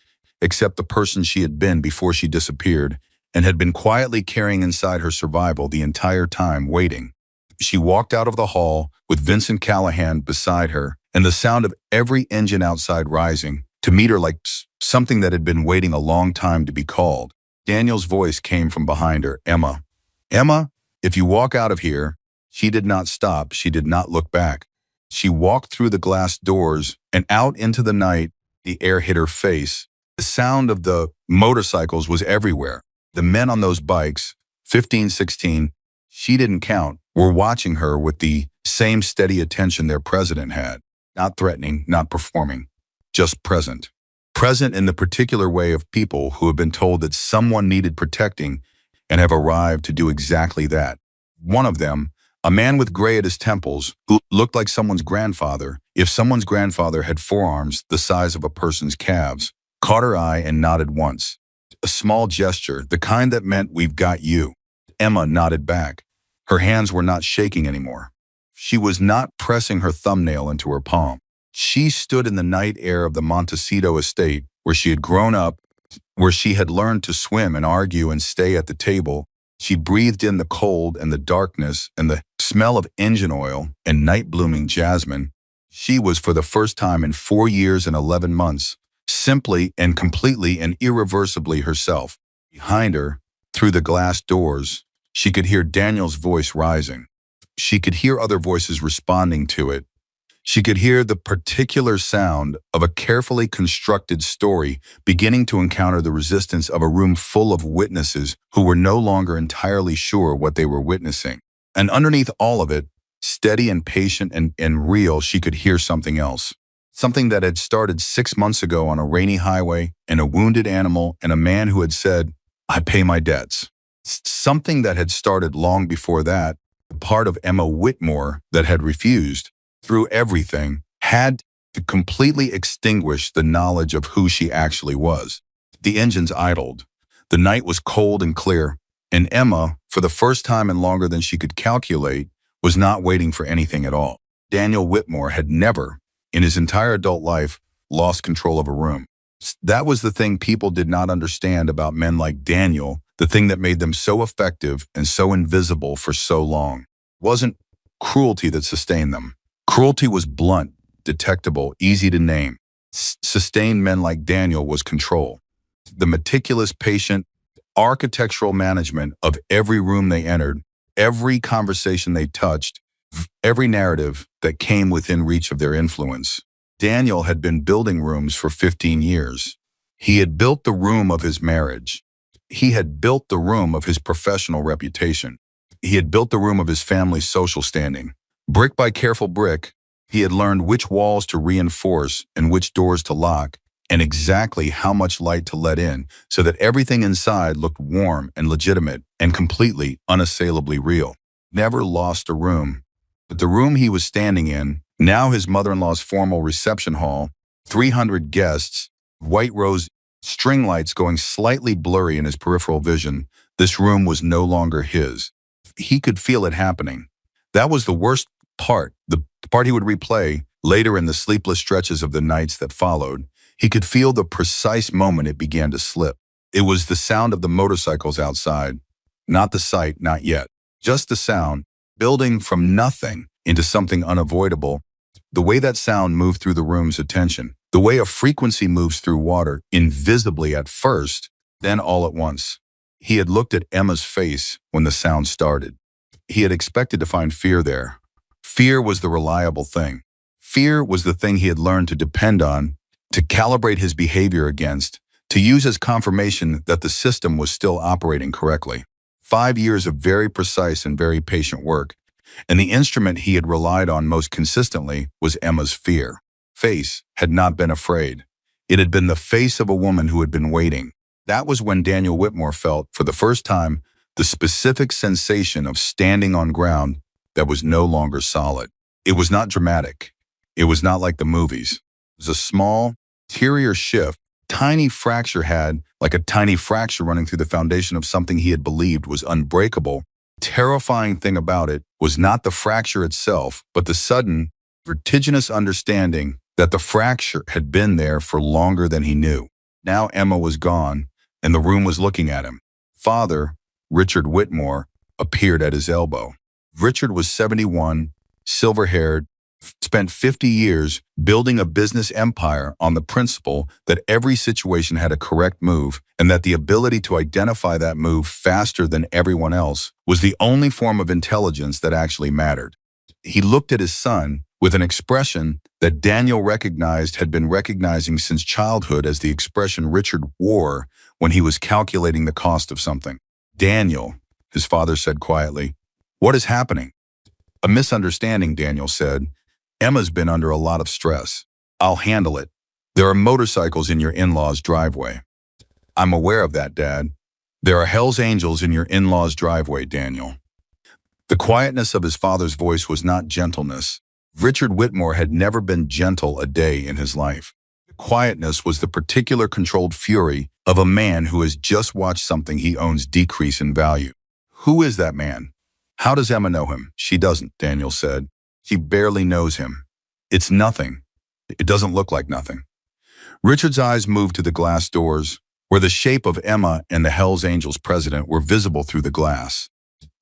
except the person she had been before she disappeared and had been quietly carrying inside her survival the entire time, waiting. She walked out of the hall with Vincent Callahan beside her and the sound of every engine outside rising to meet her like something that had been waiting a long time to be called. Daniel's voice came from behind her. Emma. Emma, if you walk out of here. She did not stop. She did not look back. She walked through the glass doors and out into the night. The air hit her face. The sound of the motorcycles was everywhere. The men on those bikes, 15, 16, she didn't count, were watching her with the same steady attention their president had. Not threatening, not performing, just present. Present in the particular way of people who have been told that someone needed protecting and have arrived to do exactly that. One of them, a man with gray at his temples, who looked like someone's grandfather, if someone's grandfather had forearms the size of a person's calves, caught her eye and nodded once. A small gesture, the kind that meant we've got you. Emma nodded back. Her hands were not shaking anymore. She was not pressing her thumbnail into her palm. She stood in the night air of the Montecito estate where she had grown up, where she had learned to swim and argue and stay at the table. She breathed in the cold and the darkness and the smell of engine oil and night-blooming jasmine. She was, for the first time in 4 years and 11 months, simply and completely and irreversibly herself. Behind her, through the glass doors, she could hear Daniel's voice rising. She could hear other voices responding to it. She could hear the particular sound of a carefully constructed story beginning to encounter the resistance of a room full of witnesses who were no longer entirely sure what they were witnessing. And underneath all of it, steady and patient and real, she could hear something else. Something that had started 6 months ago on a rainy highway, and a wounded animal, and a man who had said, "I pay my debts." Something that had started long before that, the part of Emma Whitmore that had refused, through everything, had to completely extinguish the knowledge of who she actually was. The engines idled. The night was cold and clear, and Emma, for the first time and longer than she could calculate, was not waiting for anything at all. Daniel Whitmore had never, in his entire adult life, lost control of a room. That was the thing people did not understand about men like Daniel, the thing that made them so effective and so invisible for so long. It wasn't cruelty that sustained them. Cruelty was blunt, detectable, easy to name. Sustained men like Daniel was control. The meticulous, patient, architectural management of every room they entered, every conversation they touched, every narrative that came within reach of their influence. Daniel had been building rooms for 15 years. He had built the room of his marriage. He had built the room of his professional reputation. He had built the room of his family's social standing. Brick by careful brick, he had learned which walls to reinforce and which doors to lock, and exactly how much light to let in so that everything inside looked warm and legitimate and completely, unassailably real. Never lost a room. But the room he was standing in, now his mother-in-law's formal reception hall, 300 guests, white rose string lights going slightly blurry in his peripheral vision, this room was no longer his. He could feel it happening. That was the worst part, the part he would replay later in the sleepless stretches of the nights that followed. He could feel the precise moment it began to slip. It was the sound of the motorcycles outside. Not the sight, not yet. Just the sound, building from nothing into something unavoidable. The way that sound moved through the room's attention. The way a frequency moves through water, invisibly at first, then all at once. He had looked at Emma's face when the sound started. He had expected to find fear there. Fear was the reliable thing. Fear was the thing he had learned to depend on, to calibrate his behavior against, to use as confirmation that the system was still operating correctly. 5 years of very precise and very patient work, and the instrument he had relied on most consistently was Emma's fear. Face had not been afraid. It had been the face of a woman who had been waiting. That was when Daniel Whitmore felt, for the first time, the specific sensation of standing on ground that was no longer solid. It was not dramatic. It was not like the movies. It was a small, interior shift, tiny fracture had, like a tiny fracture running through the foundation of something he had believed was unbreakable. Terrifying thing about it was not the fracture itself, but the sudden, vertiginous understanding that the fracture had been there for longer than he knew. Now Emma was gone, and the room was looking at him. Father, Richard Whitmore, appeared at his elbow. Richard was 71, silver-haired, spent 50 years building a business empire on the principle that every situation had a correct move and that the ability to identify that move faster than everyone else was the only form of intelligence that actually mattered. He looked at his son with an expression that Daniel recognized had been recognizing since childhood as the expression Richard wore when he was calculating the cost of something. "Daniel," his father said quietly, "what is happening?" "A misunderstanding," Daniel said. "Emma's been under a lot of stress. I'll handle it. There are motorcycles in your in-laws' driveway." "I'm aware of that, Dad. There are Hell's Angels in your in-laws' driveway, Daniel." The quietness of his father's voice was not gentleness. Richard Whitmore had never been gentle a day in his life. The quietness was the particular controlled fury of a man who has just watched something he owns decrease in value. "Who is that man? How does Emma know him?" "She doesn't," Daniel said. "She barely knows him. It's nothing. It doesn't look like nothing." Richard's eyes moved to the glass doors, where the shape of Emma and the Hells Angels president were visible through the glass.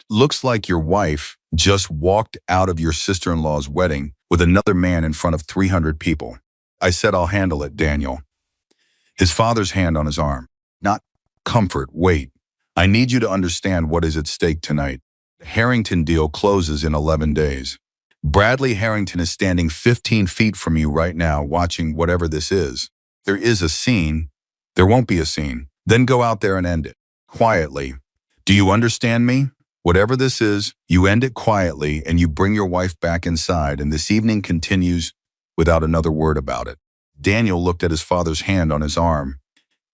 "Looks like your wife just walked out of your sister-in-law's wedding with another man in front of 300 people. I said I'll handle it, Daniel." His father's hand on his arm. "Not comfort, wait. I need you to understand what is at stake tonight. The Harrington deal closes in 11 days. Bradley Harrington is standing 15 feet from you right now watching whatever this is. There is a scene. There won't be a scene. Then go out there and end it. Quietly. Do you understand me? Whatever this is, you end it quietly and you bring your wife back inside, and this evening continues without another word about it." Daniel looked at his father's hand on his arm.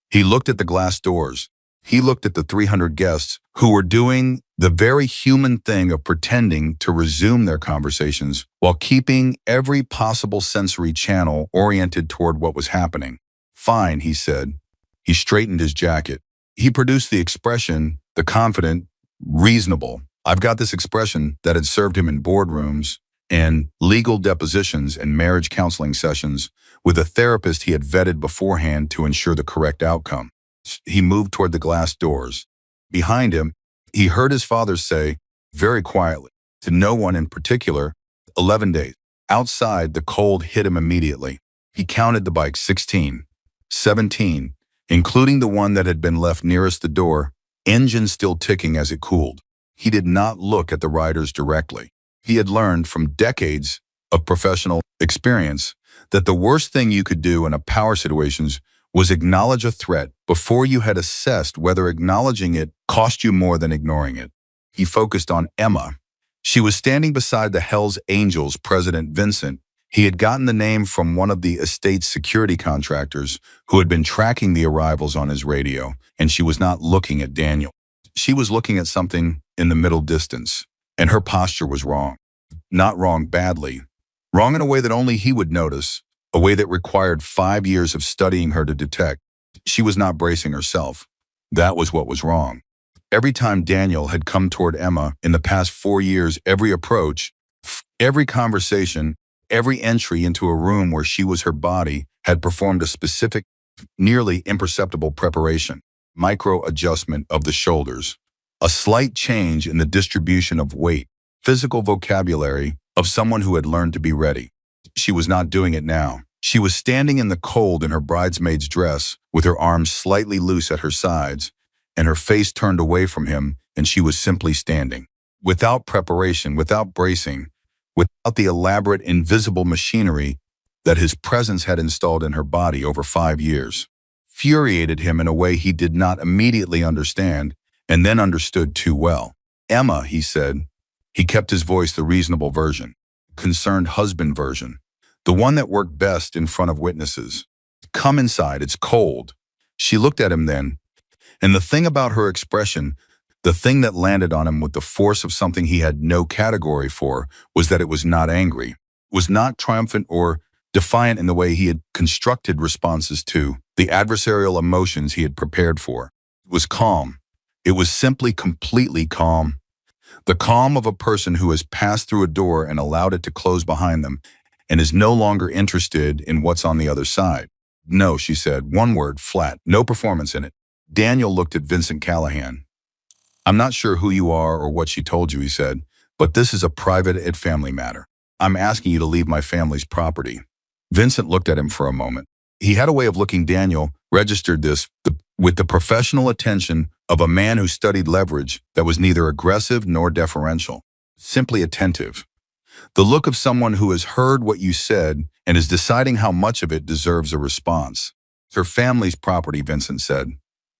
He looked at the glass doors. He looked at the 300 guests who were doing the very human thing of pretending to resume their conversations while keeping every possible sensory channel oriented toward what was happening. "Fine," he said. He straightened his jacket. He produced the expression, the confident, reasonable. I've got this expression that had served him in boardrooms and legal depositions and marriage counseling sessions with a therapist he had vetted beforehand to ensure the correct outcome. He moved toward the glass doors. Behind him, he heard his father say, very quietly, to no one in particular, 11 days. Outside, the cold hit him immediately. He counted the bikes, 16, 17, including the one that had been left nearest the door, engine still ticking as it cooled. He did not look at the riders directly. He had learned from decades of professional experience that the worst thing you could do in a power situations was acknowledge a threat before you had assessed whether acknowledging it cost you more than ignoring it. He focused on Emma. She was standing beside the Hells Angels president Vincent. He had gotten the name from one of the estate's security contractors who had been tracking the arrivals on his radio, and she was not looking at Daniel. She was looking at something in the middle distance, and her posture was wrong. Not wrong badly. Wrong in a way that only he would notice, a way that required 5 years of studying her to detect. She was not bracing herself. That was what was wrong. Every time Daniel had come toward Emma in the past 4 years, every approach, every conversation, every entry into a room where she was her body had performed a specific, nearly imperceptible preparation, micro-adjustment of the shoulders, a slight change in the distribution of weight, physical vocabulary of someone who had learned to be ready. She was not doing it now. She was standing in the cold in her bridesmaid's dress with her arms slightly loose at her sides and her face turned away from him, and she was simply standing. Without preparation, without bracing, without the elaborate invisible machinery that his presence had installed in her body over 5 years. Infuriated him in a way he did not immediately understand and then understood too well. "Emma," he said. He kept his voice the reasonable version, concerned husband version, the one that worked best in front of witnesses. "Come inside, it's cold." She looked at him then, and the thing about her expression, the thing that landed on him with the force of something he had no category for, was that it was not angry, was not triumphant or defiant in the way he had constructed responses to the adversarial emotions he had prepared for. It was calm. It was simply completely calm. The calm of a person who has passed through a door and allowed it to close behind them and is no longer interested in what's on the other side. "No," she said, one word, flat, no performance in it. Daniel looked at Vincent Callahan. "I'm not sure who you are or what she told you," he said, But this is a private and family matter. I'm asking you to leave my family's property." Vincent looked at him for a moment. He had a way of looking. Daniel registered this with the professional attention of a man who studied leverage that was neither aggressive nor deferential, simply attentive. The look of someone who has heard what you said and is deciding how much of it deserves a response. "Her family's property," Vincent said.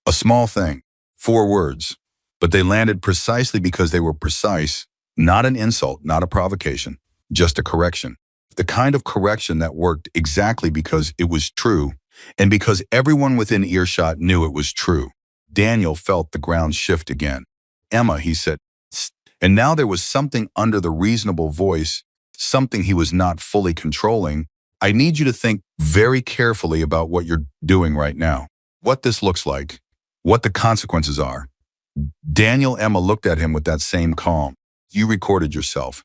A small thing. 4 words. But they landed precisely because they were precise. Not an insult, not a provocation, just a correction. The kind of correction that worked exactly because it was true, and because everyone within earshot knew it was true. Daniel felt the ground shift again. "Emma," he said. And now there was something under the reasonable voice, something he was not fully controlling. "I need you to think very carefully about what you're doing right now. What this looks like. What the consequences are." Emma looked at him with that same calm. "You recorded yourself."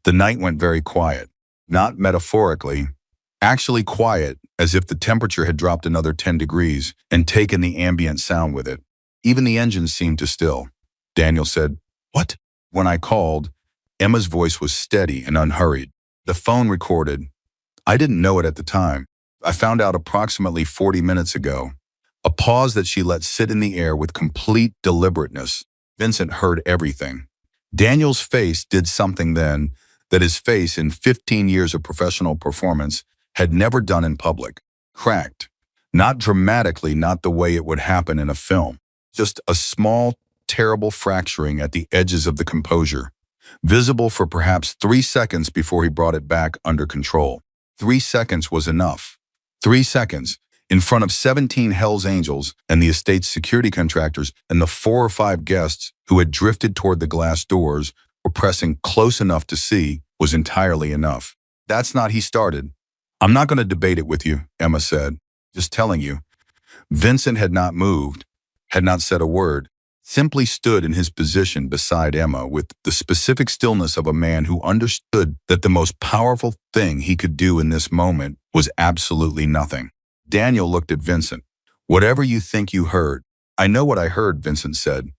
The night went very quiet. Not metaphorically, actually quiet, as if the temperature had dropped another 10 degrees and taken the ambient sound with it. Even the engines seemed to still. Daniel said, "What?" When I called, Emma's voice was steady and unhurried. "The phone recorded. I didn't know it at the time. I found out approximately 40 minutes ago." A pause that she let sit in the air with complete deliberateness. Vincent heard everything. Daniel's face did something then that his face in 15 years of professional performance had never done in public. Cracked. Not dramatically, not the way it would happen in a film. Just a small, terrible fracturing at the edges of the composure, visible for perhaps 3 seconds before he brought it back under control. 3 seconds was enough. 3 seconds. In front of 17 Hells Angels and the estate's security contractors and the 4 or 5 guests who had drifted toward the glass doors or pressing close enough to see was entirely enough. "That's not," he started. "I'm not going to debate it with you," Emma said. "Just telling you." Vincent had not moved, had not said a word, simply stood in his position beside Emma with the specific stillness of a man who understood that the most powerful thing he could do in this moment was absolutely nothing. Daniel looked at Vincent. "Whatever you think you heard." "I know what I heard," Vincent said.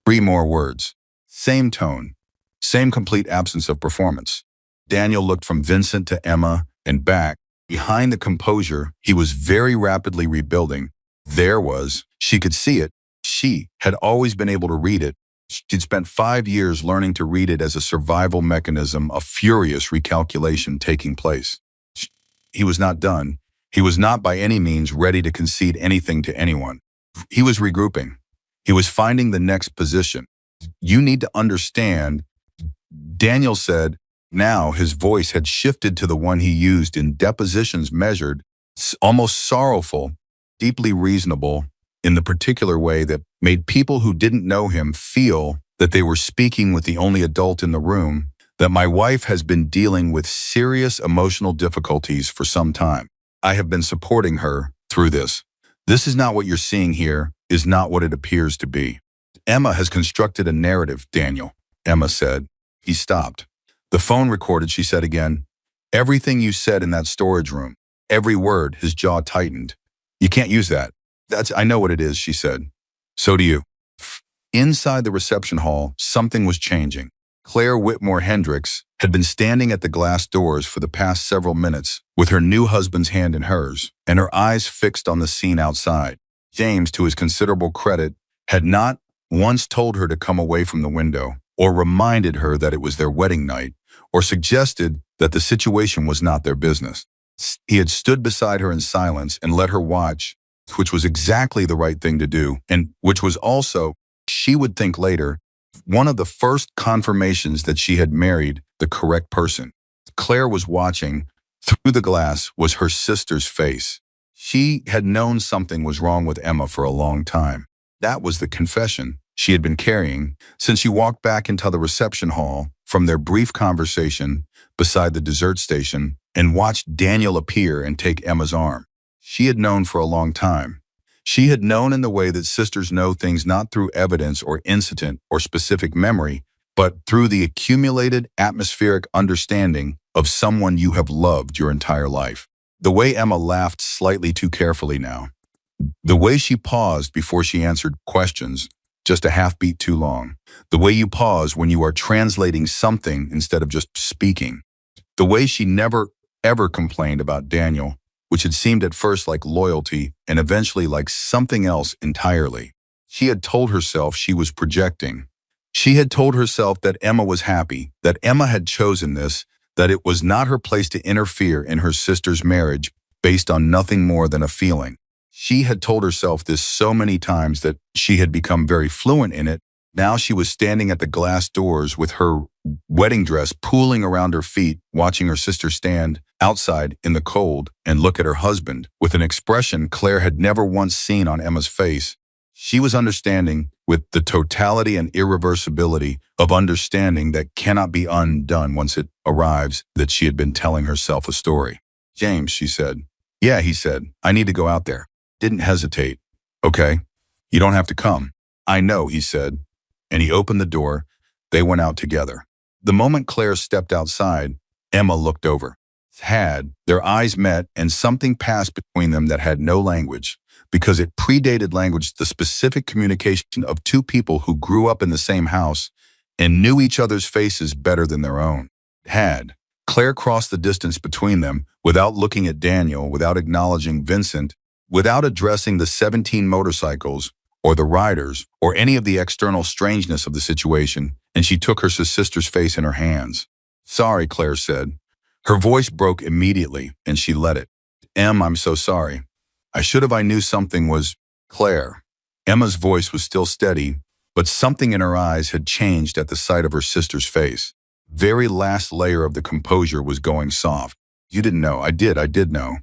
3 more words. Same tone. Same complete absence of performance. Daniel looked from Vincent to Emma and back. Behind the composure he was very rapidly rebuilding, there was, she could see it, she had always been able to read it. She'd spent 5 years learning to read it as a survival mechanism, a furious recalculation taking place. He was not done. He was not by any means ready to concede anything to anyone. He was regrouping. He was finding the next position. "You need to understand," Daniel said. Now his voice had shifted to the one he used in depositions, measured, almost sorrowful, deeply reasonable, in the particular way that made people who didn't know him feel that they were speaking with the only adult in the room, "that my wife has been dealing with serious emotional difficulties for some time. I have been supporting her through this. This is not what you're seeing here, is not what it appears to be. Emma has constructed a narrative, Daniel," Emma said. He stopped. "The phone recorded," she said again. "Everything you said in that storage room. Every word." His jaw tightened. "You can't use that." I know what it is," she said. "So do you." Inside the reception hall, something was changing. Claire Whitmore Hendricks had been standing at the glass doors for the past several minutes with her new husband's hand in hers and her eyes fixed on the scene outside. James, to his considerable credit, had not once told her to come away from the window or reminded her that it was their wedding night or suggested that the situation was not their business. He had stood beside her in silence and let her watch, which was exactly the right thing to do, and which was also, she would think later, one of the first confirmations that she had married the correct person. Claire was watching. Through the glass was her sister's face. She had known something was wrong with Emma for a long time. That was the confession she had been carrying since she walked back into the reception hall from their brief conversation beside the dessert station and watched Daniel appear and take Emma's arm. She had known for a long time. She had known in the way that sisters know things not through evidence or incident or specific memory, but through the accumulated atmospheric understanding of someone you have loved your entire life. The way Emma laughed slightly too carefully now. The way she paused before she answered questions, just a half beat too long. The way you pause when you are translating something instead of just speaking. The way she never, ever complained about Daniel, which had seemed at first like loyalty and eventually like something else entirely. She had told herself she was projecting. She had told herself that Emma was happy, that Emma had chosen this, that it was not her place to interfere in her sister's marriage based on nothing more than a feeling. She had told herself this so many times that she had become very fluent in it. Now she was standing at the glass doors with her wedding dress pooling around her feet, watching her sister stand outside in the cold and look at her husband with an expression Claire had never once seen on Emma's face. She was understanding with the totality and irreversibility of understanding that cannot be undone once it arrives that she had been telling herself a story. "James," she said. "Yeah," he said. "I need to go out there." Didn't hesitate. "Okay, you don't have to come." "I know," he said, and he opened the door. They went out together. The moment Claire stepped outside, Emma looked over. Their eyes met, and something passed between them that had no language, because it predated language, the specific communication of two people who grew up in the same house and knew each other's faces better than their own. Claire crossed the distance between them without looking at Daniel, without acknowledging Vincent, without addressing the 17 motorcycles or the riders or any of the external strangeness of the situation, and she took her sister's face in her hands. "Sorry," Claire said. Her voice broke immediately, and she let it. "Em, I'm so sorry. I knew something was..." "Claire." Emma's voice was still steady, but something in her eyes had changed at the sight of her sister's face. Very last layer of the composure was going soft. "You didn't know." I did know.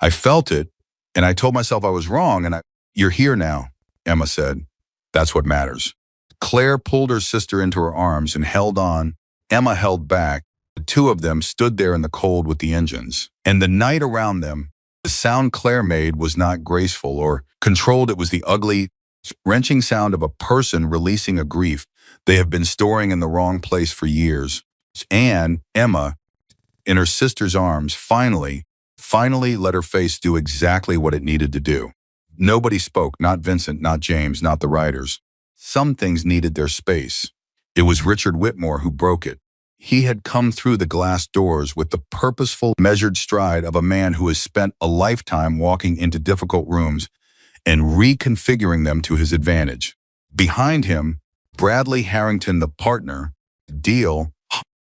I felt it, and I told myself I was wrong, and You're here now," Emma said. "That's what matters." Claire pulled her sister into her arms and held on. Emma held back. The two of them stood there in the cold with the engines. And the night around them, the sound Claire made was not graceful or controlled. It was the ugly, wrenching sound of a person releasing a grief they have been storing in the wrong place for years. And Emma, in her sister's arms, finally let her face do exactly what it needed to do. Nobody spoke, not Vincent, not James, not the writers. Some things needed their space. It was Richard Whitmore who broke it. He had come through the glass doors with the purposeful, measured stride of a man who has spent a lifetime walking into difficult rooms and reconfiguring them to his advantage. Behind him, Bradley Harrington, the partner, Deal,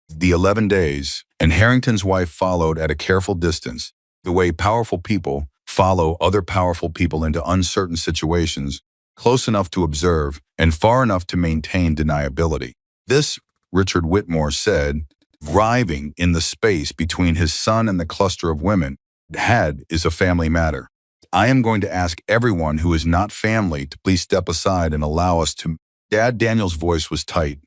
the 11 days, and Harrington's wife followed at a careful distance, the way powerful people follow other powerful people into uncertain situations, close enough to observe and far enough to maintain deniability. This, Richard Whitmore said, driving in the space between his son and the cluster of women, is a family matter. I am going to ask everyone who is not family to please step aside and allow us to... Dad Daniel's voice was tight.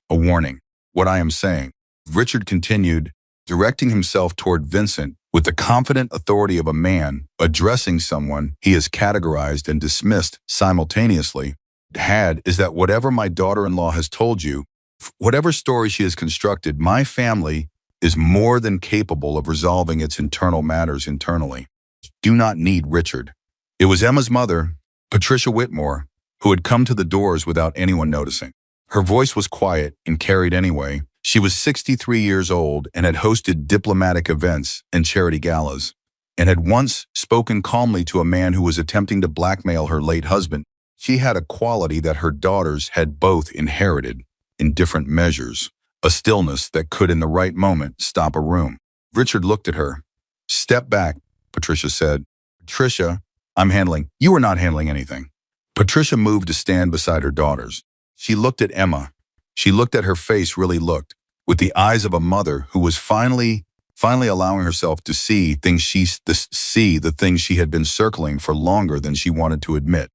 A warning. What I am saying. Richard continued, directing himself toward Vincent with the confident authority of a man addressing someone he has categorized and dismissed simultaneously. Is that whatever my daughter-in-law has told you, whatever story she has constructed, my family is more than capable of resolving its internal matters internally. Do not need Richard. It was Emma's mother, Patricia Whitmore, who had come to the doors without anyone noticing. Her voice was quiet and carried anyway. She was 63 years old and had hosted diplomatic events and charity galas, and had once spoken calmly to a man who was attempting to blackmail her late husband. She had a quality that her daughters had both inherited in different measures, a stillness that could in the right moment stop a room. Richard looked at her. "Step back," Patricia said. "Patricia, You are not handling anything." Patricia moved to stand beside her daughters. She looked at Emma. She looked at her face, really looked, with the eyes of a mother who was finally allowing herself to see the things she had been circling for longer than she wanted to admit.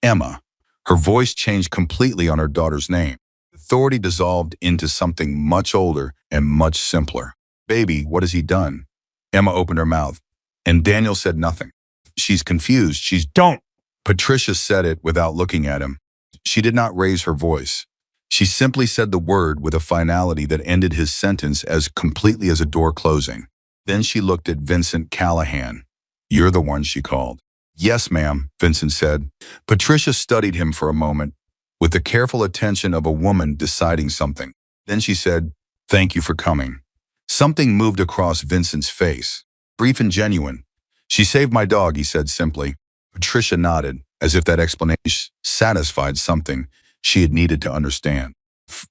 Emma. Her voice changed completely on her daughter's name. Authority dissolved into something much older and much simpler. "Baby, what has he done?" Emma opened her mouth, and Daniel said nothing. "She's confused. Don't!" Patricia said it without looking at him. She did not raise her voice. She simply said the word with a finality that ended his sentence as completely as a door closing. Then she looked at Vincent Callahan. "You're the one," she called. "Yes, ma'am," Vincent said. Patricia studied him for a moment. with the careful attention of a woman deciding something. Then she said, "Thank you for coming." Something moved across Vincent's face, brief and genuine. "She saved my dog," he said simply. Patricia nodded, as if that explanation satisfied something she had needed to understand.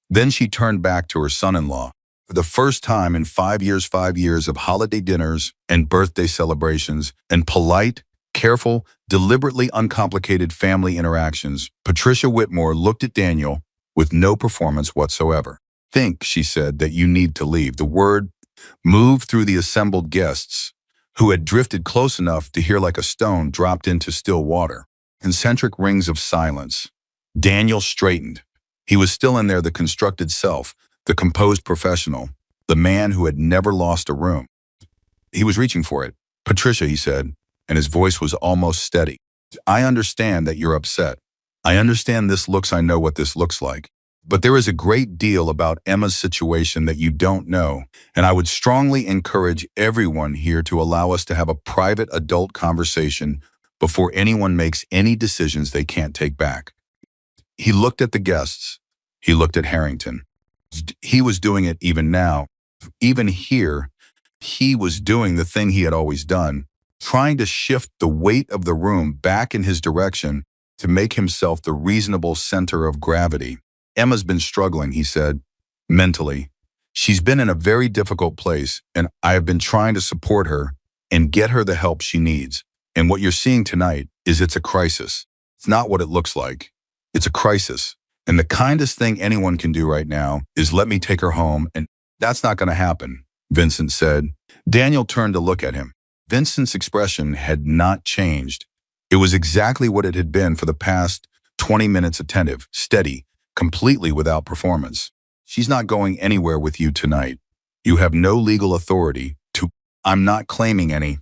Then she turned back to her son-in-law. For the first time in 5 years of holiday dinners and birthday celebrations and polite, careful, deliberately uncomplicated family interactions, Patricia Whitmore looked at Daniel with no performance whatsoever. "Think," she said, "that you need to leave." The word moved through the assembled guests, who had drifted close enough to hear like a stone dropped into still water. Concentric rings of silence. Daniel straightened. He was still in there, the constructed self, the composed professional, the man who had never lost a room. He was reaching for it. "Patricia," he said, and his voice was almost steady. "I understand that you're upset. I understand I know what this looks like. But there is a great deal about Emma's situation that you don't know, and I would strongly encourage everyone here to allow us to have a private adult conversation before anyone makes any decisions they can't take back." He looked at the guests. He looked at Harrington. He was doing it even now. Even here, he was doing the thing he had always done, trying to shift the weight of the room back in his direction to make himself the reasonable center of gravity. "Emma's been struggling," he said, "mentally. She's been in a very difficult place, and I have been trying to support her and get her the help she needs. And what you're seeing tonight it's a crisis. It's not what it looks like. It's a crisis. And the kindest thing anyone can do right now is let me take her home, and that's not going to happen," Vincent said. Daniel turned to look at him. Vincent's expression had not changed. It was exactly what it had been for the past 20 minutes, attentive, steady, completely without performance. "She's not going anywhere with you tonight. You have no legal authority to." "I'm not claiming any."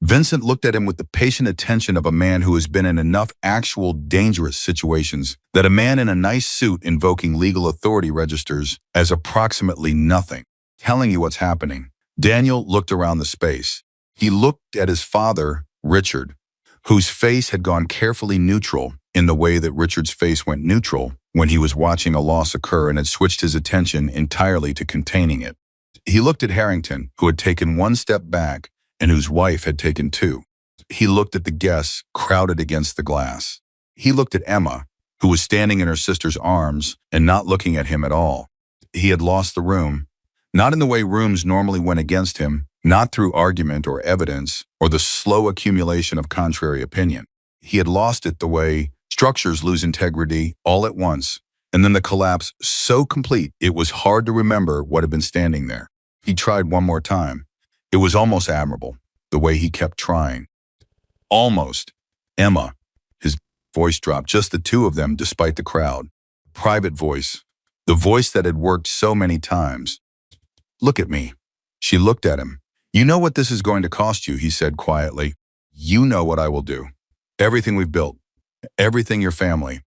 Vincent looked at him with the patient attention of a man who has been in enough actual dangerous situations that a man in a nice suit invoking legal authority registers as approximately nothing. "Telling you what's happening." Daniel looked around the space. He looked at his father, Richard, whose face had gone carefully neutral in the way that Richard's face went neutral when he was watching a loss occur and had switched his attention entirely to containing it. He looked at Harrington, who had taken one step back and whose wife had taken two. He looked at the guests crowded against the glass. He looked at Emma, who was standing in her sister's arms and not looking at him at all. He had lost the room, not in the way rooms normally went against him, not through argument or evidence or the slow accumulation of contrary opinion. He had lost it the way structures lose integrity all at once, and then the collapse so complete it was hard to remember what had been standing there. He tried one more time. It was almost admirable, the way he kept trying. "Almost. Emma." His voice dropped, just the two of them despite the crowd. Private voice, the voice that had worked so many times. "Look at me." She looked at him. "You know what this is going to cost you," he said quietly. "You know what I will do. Everything we've built. Everything your family."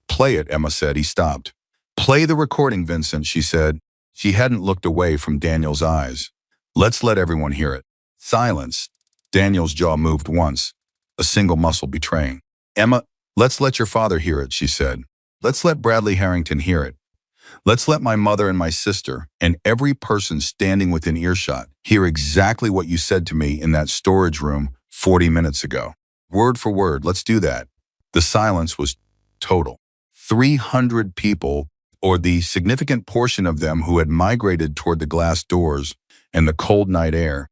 "Play it," Emma said. He stopped. "Play the recording, Vincent," she said. She hadn't looked away from Daniel's eyes. "Let's let everyone hear it." Silence. Daniel's jaw moved once, a single muscle betraying. "Emma, let's let your father hear it," she said. "Let's let Bradley Harrington hear it. Let's let my mother and my sister and every person standing within earshot hear exactly what you said to me in that storage room 40 minutes ago. Word for word, let's do that." The silence was total. 300 people, or the significant portion of them who had migrated toward the glass doors and the cold night air,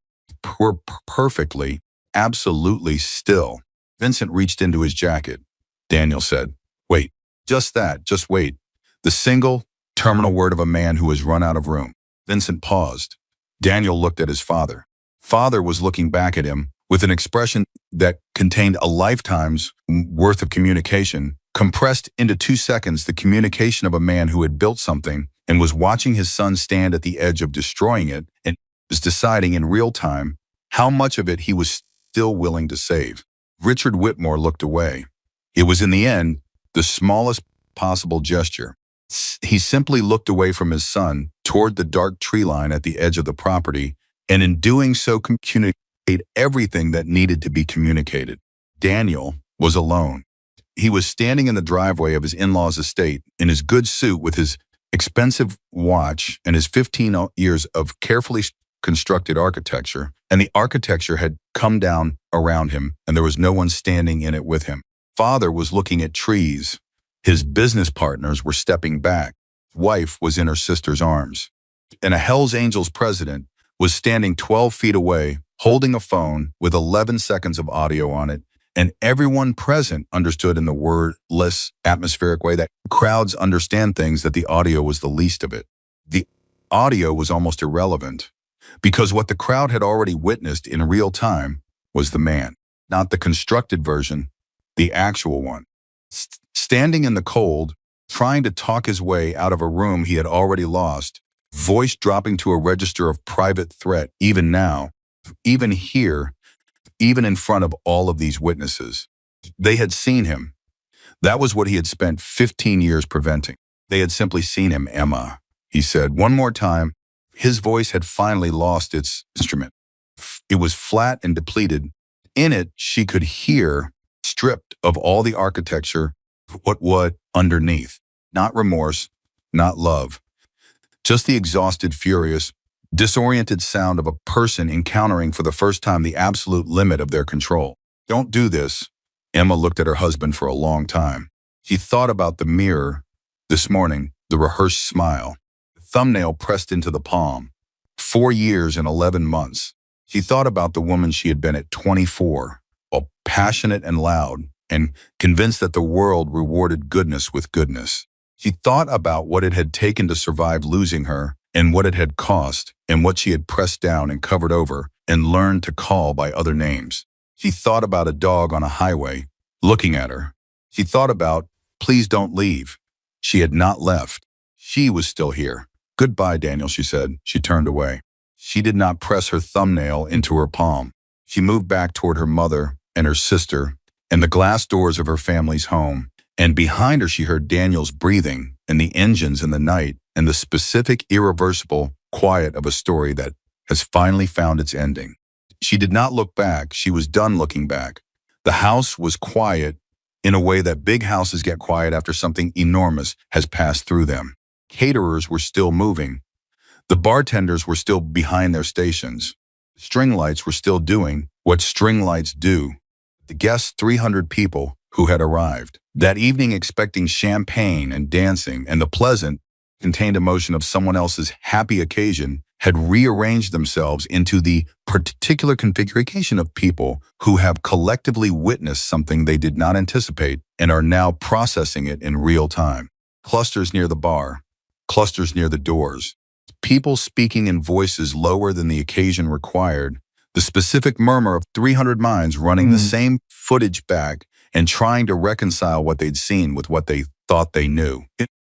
were perfectly, absolutely still. Vincent reached into his jacket. Daniel said, "Wait, just that, just wait." The single, terminal word of a man who has run out of room. Vincent paused. Daniel looked at his father. Father was looking back at him with an expression that contained a lifetime's worth of communication, compressed into 2 seconds, the communication of a man who had built something and was watching his son stand at the edge of destroying it and was deciding in real time how much of it he was still willing to save. Richard Whitmore looked away. It was in the end the smallest possible gesture. He simply looked away from his son toward the dark tree line at the edge of the property, and in doing so communicate everything that needed to be communicated. Daniel was alone. He was standing in the driveway of his in-laws' estate in his good suit with his expensive watch and his 15 years of carefully constructed architecture, and the architecture had come down around him, and there was no one standing in it with him. Father was looking at trees. His business partners were stepping back. Wife was in her sister's arms. And a Hells Angels president was standing 12 feet away, holding a phone with 11 seconds of audio on it, and everyone present understood in the wordless, atmospheric way that crowds understand things that the audio was the least of it. The audio was almost irrelevant, because what the crowd had already witnessed in real time was the man, not the constructed version, the actual one. Standing in the cold, trying to talk his way out of a room he had already lost, voice dropping to a register of private threat, even now, even here, even in front of all of these witnesses. They had seen him. That was what he had spent 15 years preventing. They had simply seen him, Emma, he said. One more time, his voice had finally lost its instrument. It was flat and depleted. In it, she could hear, stripped of all the architecture, what underneath. Not remorse, not love. Just the exhausted, furious, disoriented sound of a person encountering for the first time the absolute limit of their control. Don't do this. Emma looked at her husband for a long time. She thought about the mirror this morning, the rehearsed smile, the thumbnail pressed into the palm. 4 years and 11 months. She thought about the woman she had been at 24, while passionate and loud, and convinced that the world rewarded goodness with goodness. She thought about what it had taken to survive losing her, and what it had cost, and what she had pressed down and covered over and learned to call by other names. She thought about a dog on a highway, looking at her. She thought about, please don't leave. She had not left. She was still here. Goodbye, Daniel, she said. She turned away. She did not press her thumbnail into her palm. She moved back toward her mother and her sister and the glass doors of her family's home. And behind her she heard Daniel's breathing and the engines in the night and the specific, irreversible quiet of a story that has finally found its ending. She did not look back. She was done looking back. The house was quiet in a way that big houses get quiet after something enormous has passed through them. Caterers were still moving. The bartenders were still behind their stations. String lights were still doing what string lights do. The guests, 300 people who had arrived that evening expecting champagne and dancing, and the pleasant, contained emotion of someone else's happy occasion, had rearranged themselves into the particular configuration of people who have collectively witnessed something they did not anticipate and are now processing it in real time. Clusters near the bar, clusters near the doors, people speaking in voices lower than the occasion required, the specific murmur of 300 minds running the same footage back and trying to reconcile what they'd seen with what they thought they knew.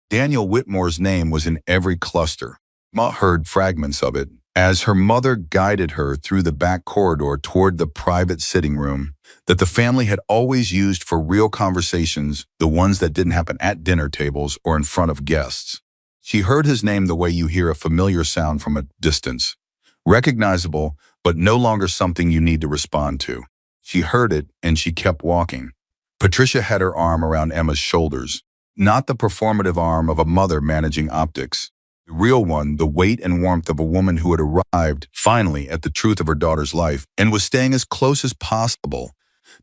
Daniel Whitmore's name was in every cluster. Ma heard fragments of it as her mother guided her through the back corridor toward the private sitting room that the family had always used for real conversations, the ones that didn't happen at dinner tables or in front of guests. She heard his name the way you hear a familiar sound from a distance, recognizable, but no longer something you need to respond to. She heard it, and she kept walking. Patricia had her arm around Emma's shoulders, not the performative arm of a mother managing optics. The real one, the weight and warmth of a woman who had arrived, finally, at the truth of her daughter's life and was staying as close as possible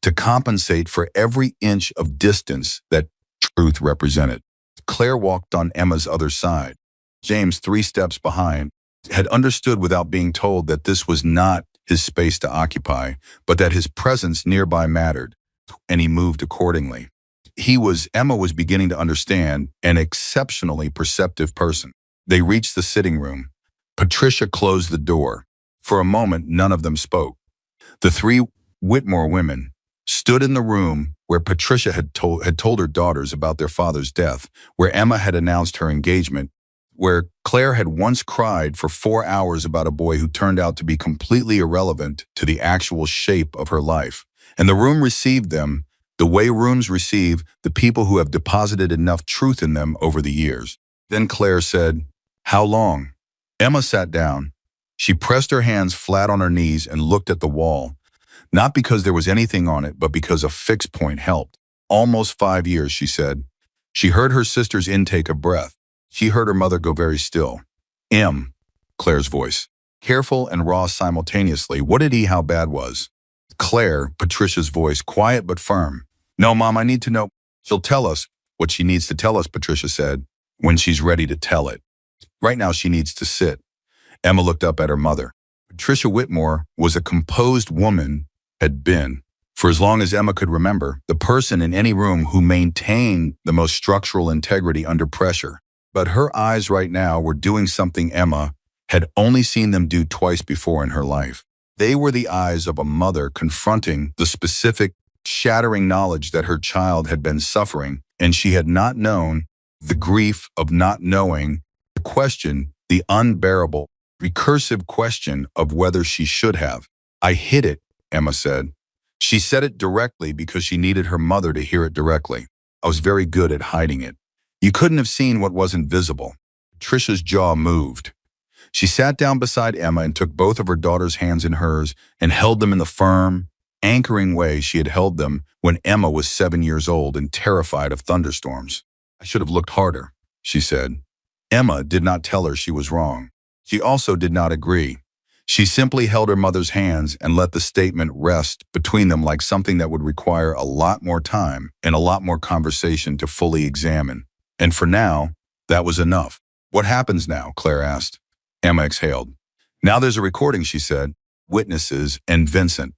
to compensate for every inch of distance that truth represented. Claire walked on Emma's other side. James, 3 steps behind, had understood without being told that this was not his space to occupy, but that his presence nearby mattered, and he moved accordingly. Emma was beginning to understand, an exceptionally perceptive person. They reached the sitting room. Patricia closed the door. For a moment, none of them spoke. The 3 Whitmore women stood in the room where Patricia had told her daughters about their father's death, where Emma had announced her engagement, where Claire had once cried for 4 hours about a boy who turned out to be completely irrelevant to the actual shape of her life. And the room received them the way rooms receive the people who have deposited enough truth in them over the years. Then Claire said, "How long?" Emma sat down. She pressed her hands flat on her knees and looked at the wall, not because there was anything on it, but because a fixed point helped. Almost 5 years, she said. She heard her sister's intake of breath. She heard her mother go very still. Claire's voice. Careful and raw simultaneously. What did he, how bad was? Claire, Patricia's voice, quiet but firm. No, Mom, I need to know. She'll tell us what she needs to tell us, Patricia said, when she's ready to tell it. Right now she needs to sit. Emma looked up at her mother. Patricia Whitmore was a composed woman, had been, for as long as Emma could remember, the person in any room who maintained the most structural integrity under pressure. But her eyes right now were doing something Emma had only seen them do twice before in her life. They were the eyes of a mother confronting the specific, shattering knowledge that her child had been suffering, and she had not known the grief of not knowing, the question, the unbearable, recursive question of whether she should have. I hid it, Emma said. She said it directly because she needed her mother to hear it directly. I was very good at hiding it. You couldn't have seen what wasn't visible. Tricia's jaw moved. She sat down beside Emma and took both of her daughter's hands in hers and held them in the firm, anchoring way she had held them when Emma was 7 years old and terrified of thunderstorms. I should have looked harder, she said. Emma did not tell her she was wrong. She also did not agree. She simply held her mother's hands and let the statement rest between them like something that would require a lot more time and a lot more conversation to fully examine. And for now, that was enough. What happens now? Claire asked. Emma exhaled. Now there's a recording, she said. Witnesses and Vincent.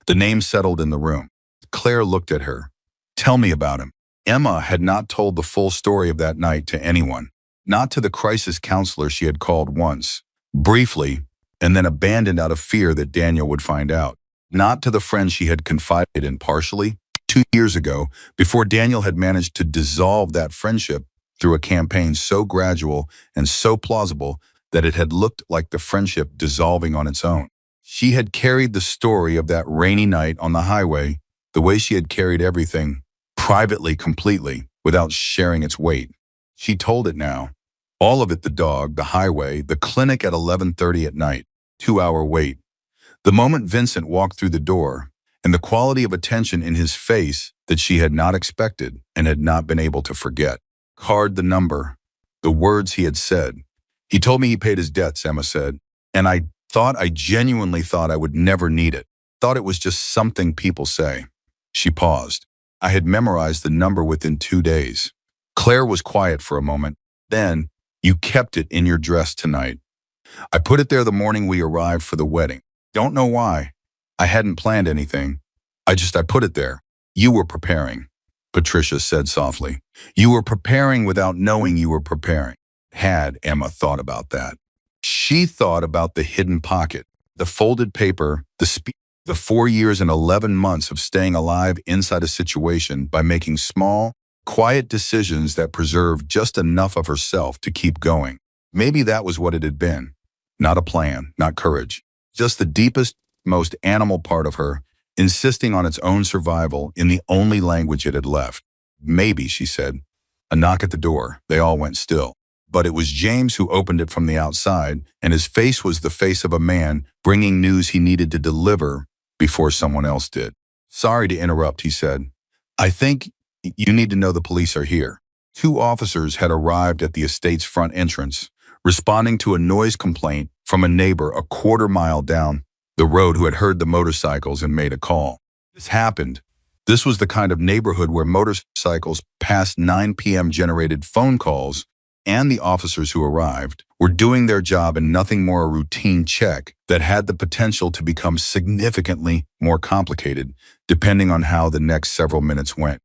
The name settled in the room. Claire looked at her. Tell me about him. Emma had not told the full story of that night to anyone. Not to the crisis counselor she had called once, briefly, and then abandoned out of fear that Daniel would find out. Not to the friend she had confided in partially 2 years ago, before Daniel had managed to dissolve that friendship through a campaign so gradual and so plausible that it had looked like the friendship dissolving on its own. She had carried the story of that rainy night on the highway the way she had carried everything, privately, completely, without sharing its weight. She told it now. All of it, the dog, the highway, the clinic at 11:30 at night, 2-hour wait. The moment Vincent walked through the door, and the quality of attention in his face that she had not expected and had not been able to forget. Card the number, the words he had said. He told me he paid his debts, Emma said, and I genuinely thought I would never need it. Thought it was just something people say. She paused. I had memorized the number within 2 days. Claire was quiet for a moment. Then, you kept it in your dress tonight. I put it there the morning we arrived for the wedding. Don't know why. I hadn't planned anything. I put it there. You were preparing, Patricia said softly. You were preparing without knowing you were preparing. Had Emma thought about that? She thought about the hidden pocket, the folded paper, the 4 years and 11 months of staying alive inside a situation by making small, quiet decisions that preserved just enough of herself to keep going. Maybe that was what it had been. Not a plan, not courage. Just the deepest, most animal part of her, insisting on its own survival in the only language it had left. Maybe, she said. A knock at the door. They all went still. But it was James who opened it from the outside, and his face was the face of a man bringing news he needed to deliver before someone else did. Sorry to interrupt, he said. I think you need to know the police are here. 2 officers had arrived at the estate's front entrance, responding to a noise complaint from a neighbor a quarter-mile down the road who had heard the motorcycles and made a call. This happened. This was the kind of neighborhood where motorcycles past 9 p.m. generated phone calls, and the officers who arrived were doing their job and nothing more a routine check that had the potential to become significantly more complicated, depending on how the next several minutes went.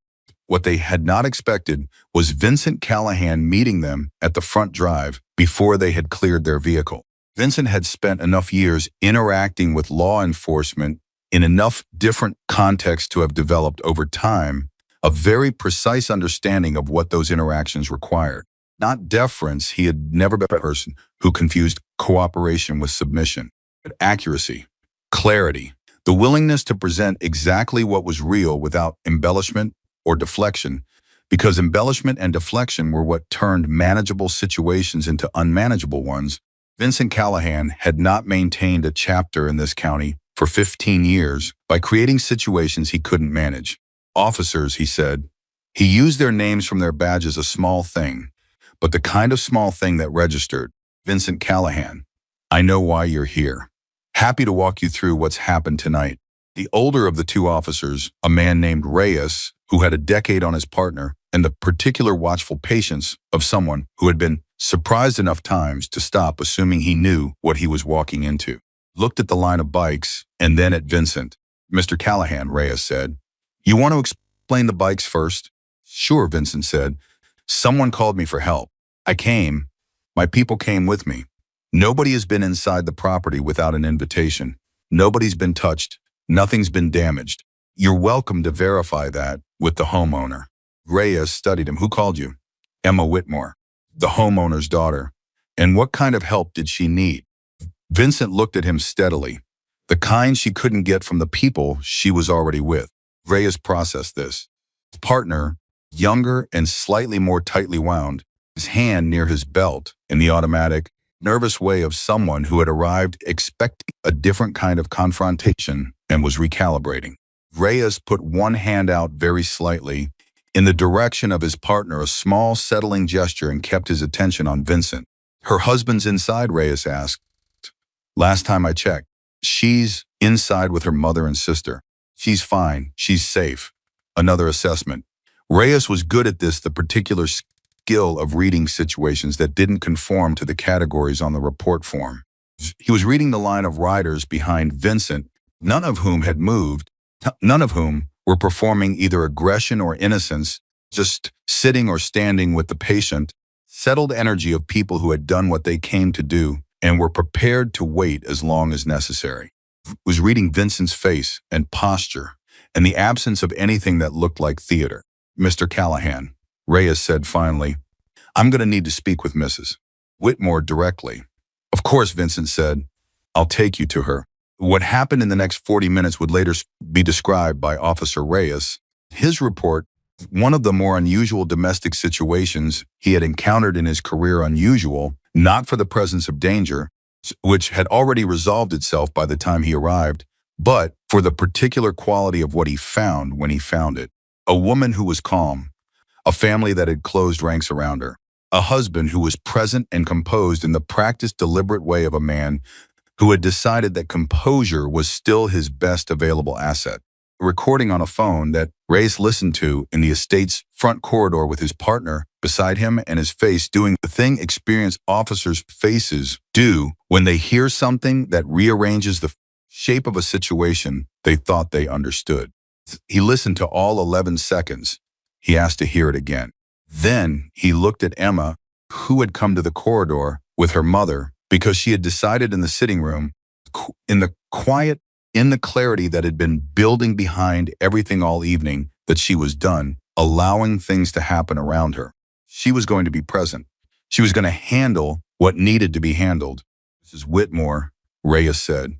What they had not expected was Vincent Callahan meeting them at the front drive before they had cleared their vehicle. Vincent had spent enough years interacting with law enforcement in enough different contexts to have developed over time a very precise understanding of what those interactions required. Not deference, he had never been a person who confused cooperation with submission, but accuracy, clarity, the willingness to present exactly what was real without embellishment or deflection, because embellishment and deflection were what turned manageable situations into unmanageable ones. Vincent Callahan had not maintained a chapter in this county for 15 years by creating situations he couldn't manage. Officers, he said. He used their names from their badges, a small thing, but the kind of small thing that registered. Vincent Callahan. I know why you're here. Happy to walk you through what's happened tonight. The older of the two officers, a man named Reyes, who had a decade on his partner, and the particular watchful patience of someone who had been surprised enough times to stop assuming he knew what he was walking into, looked at the line of bikes and then at Vincent. Mr. Callahan, Reyes said, you want to explain the bikes first? Sure, Vincent said. Someone called me for help. I came. My people came with me. Nobody has been inside the property without an invitation. Nobody's been touched. Nothing's been damaged. You're welcome to verify that with the homeowner. Reyes studied him. Who called you? Emma Whitmore, the homeowner's daughter. And what kind of help did she need? Vincent looked at him steadily, the kind she couldn't get from the people she was already with. Reyes processed this. His partner, younger and slightly more tightly wound, his hand near his belt in the automatic, nervous way of someone who had arrived expecting a different kind of confrontation and was recalibrating. Reyes put one hand out very slightly in the direction of his partner, a small settling gesture, and kept his attention on Vincent. Her husband's inside, Reyes asked. Last time I checked, she's inside with her mother and sister. She's fine. She's safe. Another assessment. Reyes was good at this, the particular skill of reading situations that didn't conform to the categories on the report form. He was reading the line of riders behind Vincent, none of whom had moved, none of whom were performing either aggression or innocence, just sitting or standing with the patient, settled energy of people who had done what they came to do and were prepared to wait as long as necessary. Was reading Vincent's face and posture and the absence of anything that looked like theater. Mr. Callahan, Reyes said finally, I'm going to need to speak with Mrs. Whitmore directly. Of course, Vincent said. I'll take you to her. What happened in the next 40 minutes would later be described by Officer Reyes. His report, one of the more unusual domestic situations he had encountered in his career, unusual, not for the presence of danger, which had already resolved itself by the time he arrived, but for the particular quality of what he found when he found it. A woman who was calm, a family that had closed ranks around her, a husband who was present and composed in the practiced, deliberate way of a man who had decided that composure was still his best available asset. A recording on a phone that Reyes listened to in the estate's front corridor with his partner beside him and his face doing the thing experienced officers' faces do when they hear something that rearranges the shape of a situation they thought they understood. He listened to all 11 seconds. He asked to hear it again. Then he looked at Emma, who had come to the corridor with her mother because she had decided in the sitting room, in the quiet, in the clarity that had been building behind everything all evening, that she was done, allowing things to happen around her. She was going to be present. She was going to handle what needed to be handled. Mrs. Whitmore, Reyes said,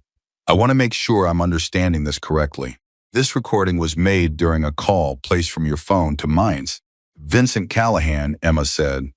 I want to make sure I'm understanding this correctly. This recording was made during a call placed from your phone to mine. Vincent Callahan, Emma said.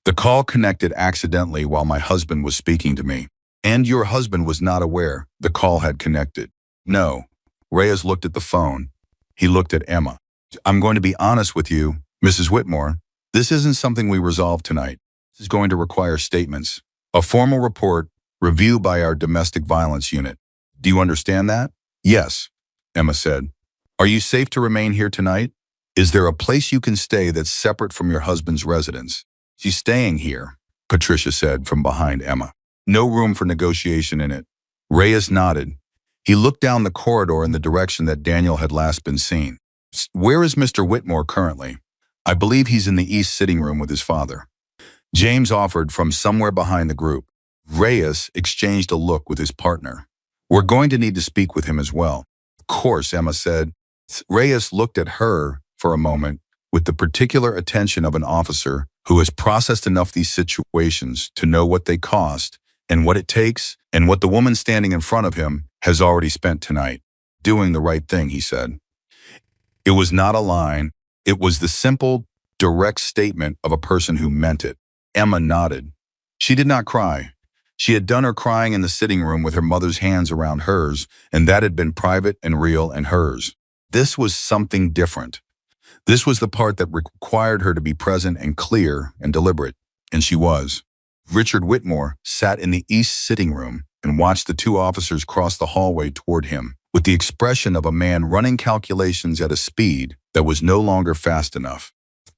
The call connected accidentally while my husband was speaking to me. And your husband was not aware the call had connected. No. Reyes looked at the phone. He looked at Emma. I'm going to be honest with you, Mrs. Whitmore. This isn't something we resolve tonight. This is going to require statements. A formal report, review by our domestic violence unit. Do you understand that? Yes, Emma said. Are you safe to remain here tonight? Is there a place you can stay that's separate from your husband's residence? She's staying here, Patricia said from behind Emma. No room for negotiation in it. Reyes nodded. He looked down the corridor in the direction that Daniel had last been seen. Where is Mr. Whitmore currently? I believe he's in the east sitting room with his father. James offered from somewhere behind the group. Reyes exchanged a look with his partner. We're going to need to speak with him as well. Of course, Emma said. Reyes looked at her for a moment with the particular attention of an officer who has processed enough these situations to know what they cost and what it takes and what the woman standing in front of him has already spent tonight. Doing the right thing, he said. It was not a line. It was the simple, direct statement of a person who meant it. Emma nodded. She did not cry. She had done her crying in the sitting room with her mother's hands around hers, and that had been private and real and hers. This was something different. This was the part that required her to be present and clear and deliberate, and she was. Richard Whitmore sat in the east sitting room and watched the two officers cross the hallway toward him with the expression of a man running calculations at a speed that was no longer fast enough.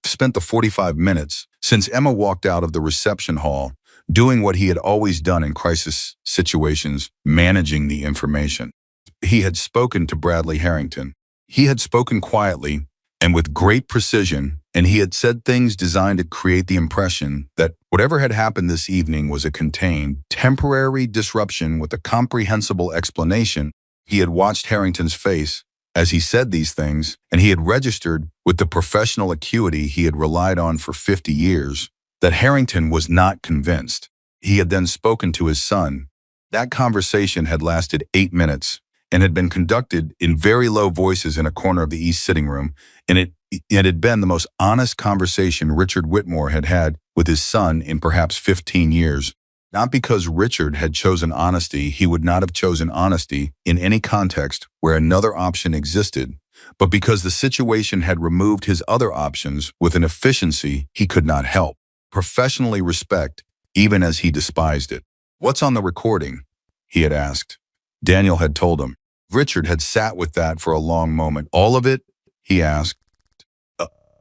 Spent the 45 minutes since Emma walked out of the reception hall doing what he had always done in crisis situations, managing the information. He had spoken to Bradley Harrington. He had spoken quietly and with great precision, and he had said things designed to create the impression that whatever had happened this evening was a contained, temporary disruption with a comprehensible explanation. He had watched Harrington's face as he said these things, and he had registered with the professional acuity he had relied on for 50 years that Harrington was not convinced. He had then spoken to his son. That conversation had lasted 8 minutes and had been conducted in very low voices in a corner of the east sitting room, and it had been the most honest conversation Richard Whitmore had had with his son in perhaps 15 years. Not because Richard had chosen honesty, he would not have chosen honesty in any context where another option existed, but because the situation had removed his other options with an efficiency he could not help professionally respect, even as he despised it. "What's on the recording?" he had asked. Daniel had told him. Richard had sat with that for a long moment. "All of it?" he asked.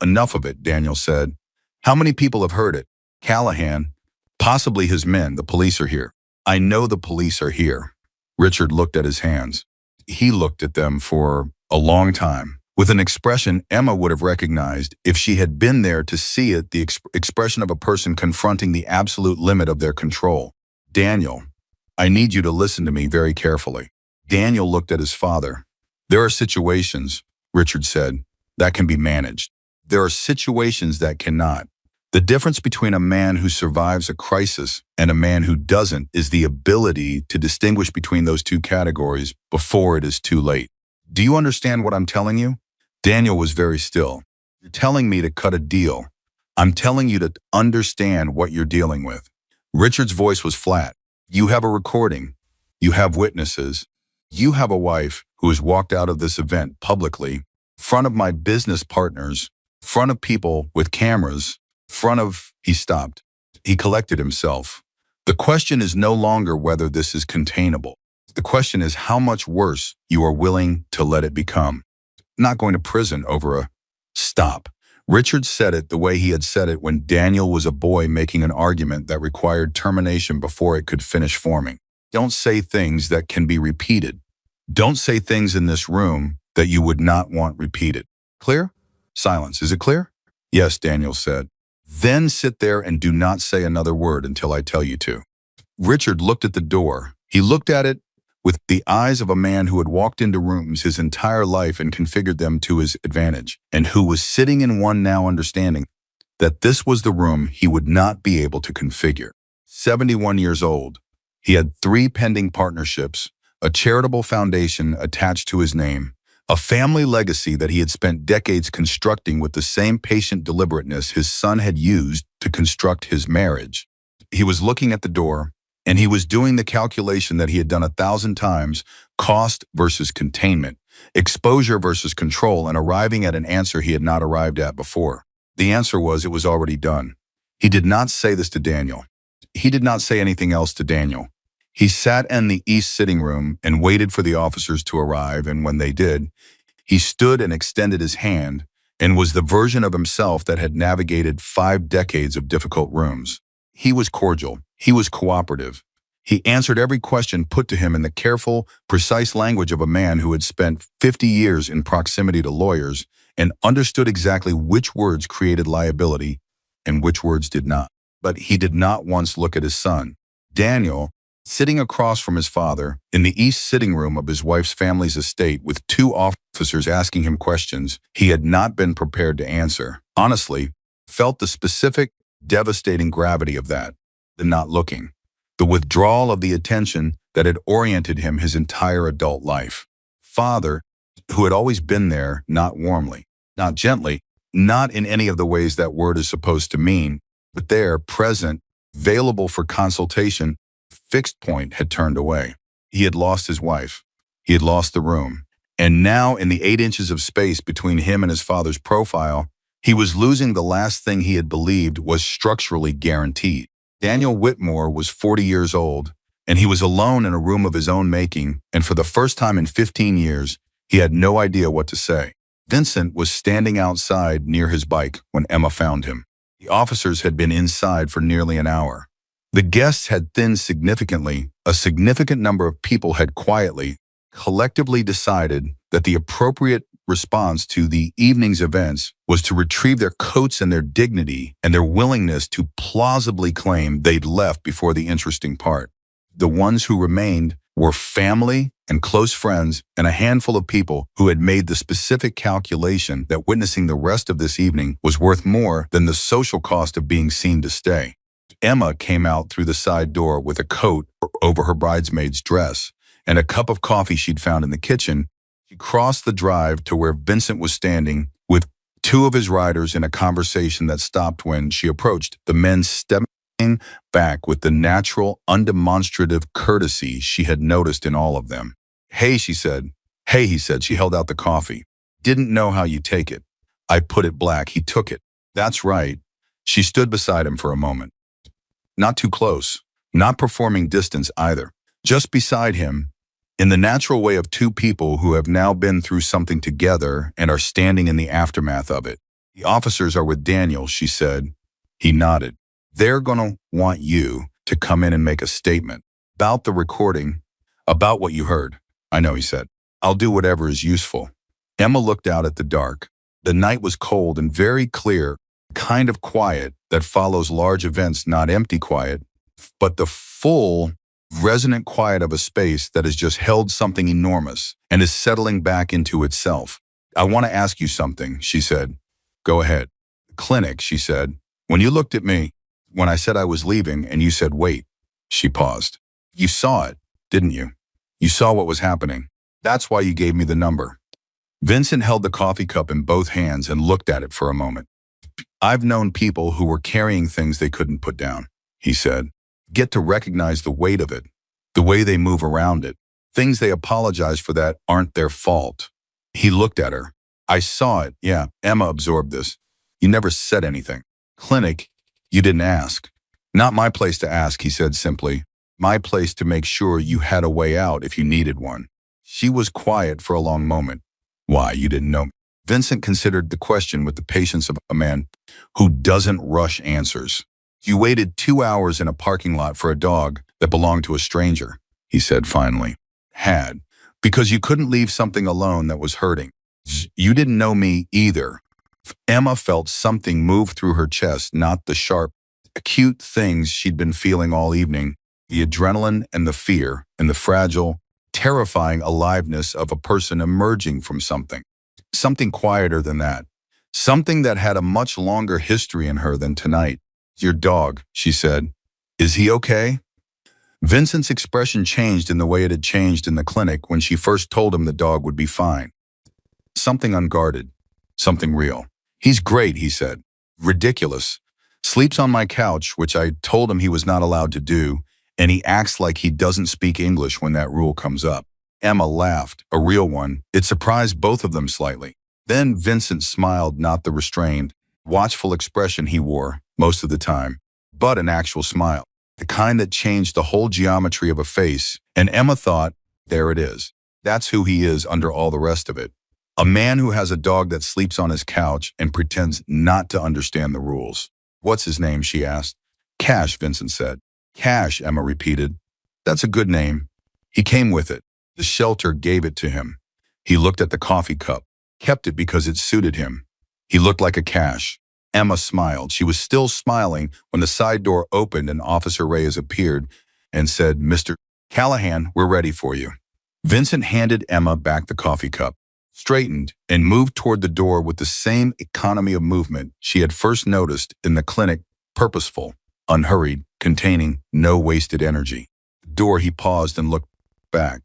Enough of it," Daniel said. "How many people have heard it?" "Callahan. Possibly his men. The police are here." "I know the police are here." Richard looked at his hands. He looked at them for a long time, with an expression Emma would have recognized if she had been there to see it, the expression of a person confronting the absolute limit of their control. "Daniel, I need you to listen to me very carefully." Daniel looked at his father. "There are situations," Richard said, "that can be managed. There are situations that cannot. The difference between a man who survives a crisis and a man who doesn't is the ability to distinguish between those two categories before it is too late. Do you understand what I'm telling you?" Daniel was very still. "You're telling me to cut a deal. I'm telling you to understand what you're dealing with." Richard's voice was flat. "You have a recording. You have witnesses. You have a wife who has walked out of this event publicly, in front of my business partners, in front of people with cameras, front of—" He stopped. He collected himself. "The question is no longer whether this is containable. The question is how much worse you are willing to let it become. Not going to prison over a—" "Stop." Richard said it the way he had said it when Daniel was a boy making an argument that required termination before it could finish forming. "Don't say things that can be repeated. Don't say things in this room that you would not want repeated. Clear?" Silence. "Is it clear?" "Yes," Daniel said. "Then sit there and do not say another word until I tell you to." Richard looked at the door. He looked at it with the eyes of a man who had walked into rooms his entire life and configured them to his advantage, and who was sitting in one now understanding that this was the room he would not be able to configure. 71 years old. He had 3 pending partnerships, a charitable foundation attached to his name, a family legacy that he had spent decades constructing with the same patient deliberateness his son had used to construct his marriage. He was looking at the door, and he was doing the calculation that he had done 1,000 times, cost versus containment, exposure versus control, and arriving at an answer he had not arrived at before. The answer was it was already done. He did not say this to Daniel. He did not say anything else to Daniel. He sat in the east sitting room and waited for the officers to arrive, and when they did, he stood and extended his hand and was the version of himself that had navigated 5 decades of difficult rooms. He was cordial. He was cooperative. He answered every question put to him in the careful, precise language of a man who had spent 50 years in proximity to lawyers and understood exactly which words created liability and which words did not. But he did not once look at his son. Daniel, sitting across from his father in the east sitting room of his wife's family's estate with 2 officers asking him questions he had not been prepared to answer, honestly, felt the specific, devastating gravity of that, the not looking, the withdrawal of the attention that had oriented him his entire adult life. Father, who had always been there, not warmly, not gently, not in any of the ways that word is supposed to mean, but there, present, available for consultation, fixed point had turned away. He had lost his wife. He had lost the room. And now, in the 8 inches of space between him and his father's profile, he was losing the last thing he had believed was structurally guaranteed. Daniel Whitmore was 40 years old, and he was alone in a room of his own making, and for the first time in 15 years, he had no idea what to say. Vincent was standing outside near his bike when Emma found him. The officers had been inside for nearly an hour. The guests had thinned significantly. A significant number of people had quietly, collectively decided that the appropriate response to the evening's events was to retrieve their coats and their dignity and their willingness to plausibly claim they'd left before the interesting part. The ones who remained were family and close friends and a handful of people who had made the specific calculation that witnessing the rest of this evening was worth more than the social cost of being seen to stay. Emma came out through the side door with a coat over her bridesmaid's dress and a cup of coffee she'd found in the kitchen. She crossed the drive to where Vincent was standing with 2 of his riders in a conversation that stopped when she approached, the men stepping back with the natural, undemonstrative courtesy she had noticed in all of them. "Hey," she said. "Hey," he said. She held out the coffee. "Didn't know how you take it." I put it black. He took it. "That's right." She stood beside him for a moment. Not too close, not performing distance either. Just beside him, in the natural way of 2 people who have now been through something together and are standing in the aftermath of it. "The officers are with Daniel," she said. He nodded. "They're gonna want you to come in and make a statement about the recording, about what you heard." "I know," he said. "I'll do whatever is useful." Emma looked out at the dark. The night was cold and very clear, kind of quiet that follows large events, not empty quiet, but the full, resonant quiet of a space that has just held something enormous and is settling back into itself. "I want to ask you something," she said. "Go ahead." "The clinic," she said. "When you looked at me, when I said I was leaving and you said wait," she paused. "You saw it, didn't you? You saw what was happening. That's why you gave me the number." Vincent held the coffee cup in both hands and looked at it for a moment. "I've known people who were carrying things they couldn't put down," he said. "Get to recognize the weight of it, the way they move around it. Things they apologize for that aren't their fault." He looked at her. "I saw it, yeah." Emma absorbed this. "You never said anything." "Clinic, you didn't ask." "Not my place to ask," he said simply. "My place to make sure you had a way out if you needed one." She was quiet for a long moment. "Why, you didn't know?" Vincent considered the question with the patience of a man who doesn't rush answers. "You waited 2 hours in a parking lot for a dog that belonged to a stranger," he said finally. "Had. Because you couldn't leave something alone that was hurting. You didn't know me either." Emma felt something move through her chest, not the sharp, acute things she'd been feeling all evening, the adrenaline and the fear and the fragile, terrifying aliveness of a person emerging from something. Something quieter than that. Something that had a much longer history in her than tonight. "Your dog," she said. "Is he okay?" Vincent's expression changed in the way it had changed in the clinic when she first told him the dog would be fine. Something unguarded. Something real. "He's great," he said. "Ridiculous. Sleeps on my couch," which I told him he was not allowed to do, and he acts like he doesn't speak English when that rule comes up. Emma laughed, a real one. It surprised both of them slightly. Then Vincent smiled, not the restrained, watchful expression he wore most of the time, but an actual smile, the kind that changed the whole geometry of a face, and Emma thought, there it is. That's who he is under all the rest of it. A man who has a dog that sleeps on his couch and pretends not to understand the rules. "What's his name?" she asked. "Cash," Vincent said. "Cash," Emma repeated. "That's a good name." He came with it. The shelter gave it to him. He looked at the coffee cup, kept it because it suited him. He looked like a Cash. Emma smiled. She was still smiling when the side door opened and Officer Reyes appeared and said, "Mr. Callahan, we're ready for you." Vincent handed Emma back the coffee cup, straightened, and moved toward the door with the same economy of movement she had first noticed in the clinic, purposeful, unhurried, containing no wasted energy. The door, he paused and looked back.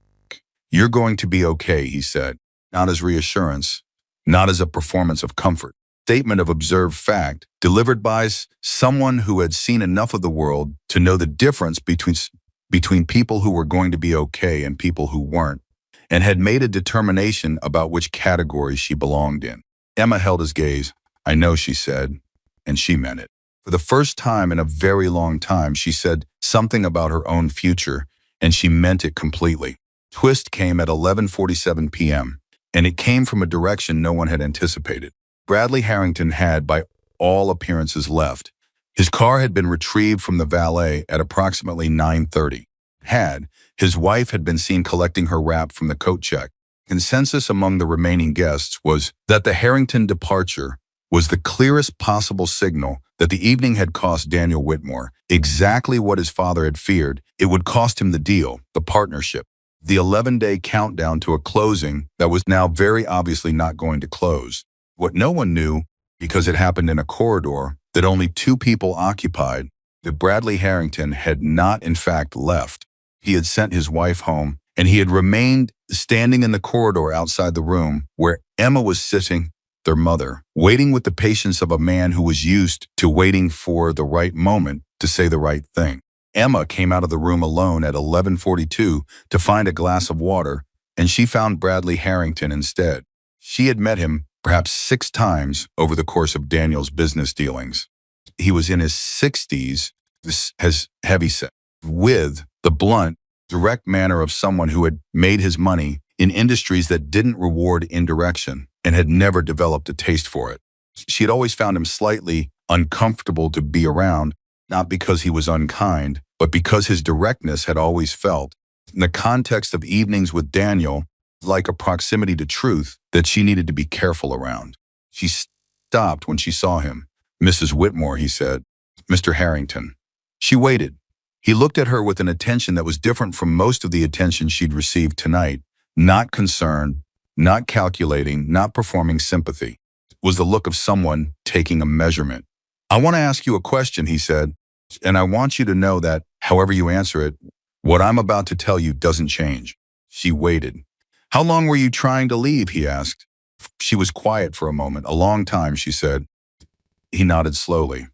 "You're going to be okay," he said, not as reassurance, not as a performance of comfort. Statement of observed fact, delivered by someone who had seen enough of the world to know the difference between people who were going to be okay and people who weren't. and had made a determination about which category she belonged in. Emma held his gaze. "I know," she said, and she meant it. For the first time in a very long time, she said something about her own future, and she meant it completely. Twist came at 11:47 p.m., and it came from a direction no one had anticipated. Bradley Harrington had, by all appearances, left. His car had been retrieved from the valet at approximately 9:30. His wife had been seen collecting her wrap from the coat check. Consensus among the remaining guests was that the Harrington departure was the clearest possible signal that the evening had cost Daniel Whitmore exactly what his father had feared. It would cost him the deal, the partnership, the 11-day countdown to a closing that was now very obviously not going to close. What no one knew, because it happened in a corridor that only two people occupied, that Bradley Harrington had not in fact left. He had sent his wife home, and he had remained standing in the corridor outside the room where Emma was sitting, their mother, waiting with the patience of a man who was used to waiting for the right moment to say the right thing. Emma came out of the room alone at 11:42 to find a glass of water, and she found Bradley Harrington instead. She had met him perhaps 6 times over the course of Daniel's business dealings. He was in his 60s, as heavy set, with the blunt, direct manner of someone who had made his money in industries that didn't reward indirection and had never developed a taste for it. She had always found him slightly uncomfortable to be around, not because he was unkind, but because his directness had always felt, in the context of evenings with Daniel, like a proximity to truth that she needed to be careful around. She stopped when she saw him. "Mrs. Whitmore," he said. "Mr. Harrington." She waited. He looked at her with an attention that was different from most of the attention she'd received tonight. Not concerned, not calculating, not performing sympathy. It was the look of someone taking a measurement. "I want to ask you a question," he said, "and I want you to know that, however you answer it, what I'm about to tell you doesn't change." She waited. "How long were you trying to leave?" he asked. She was quiet for a moment. "A long time," she said. He nodded slowly.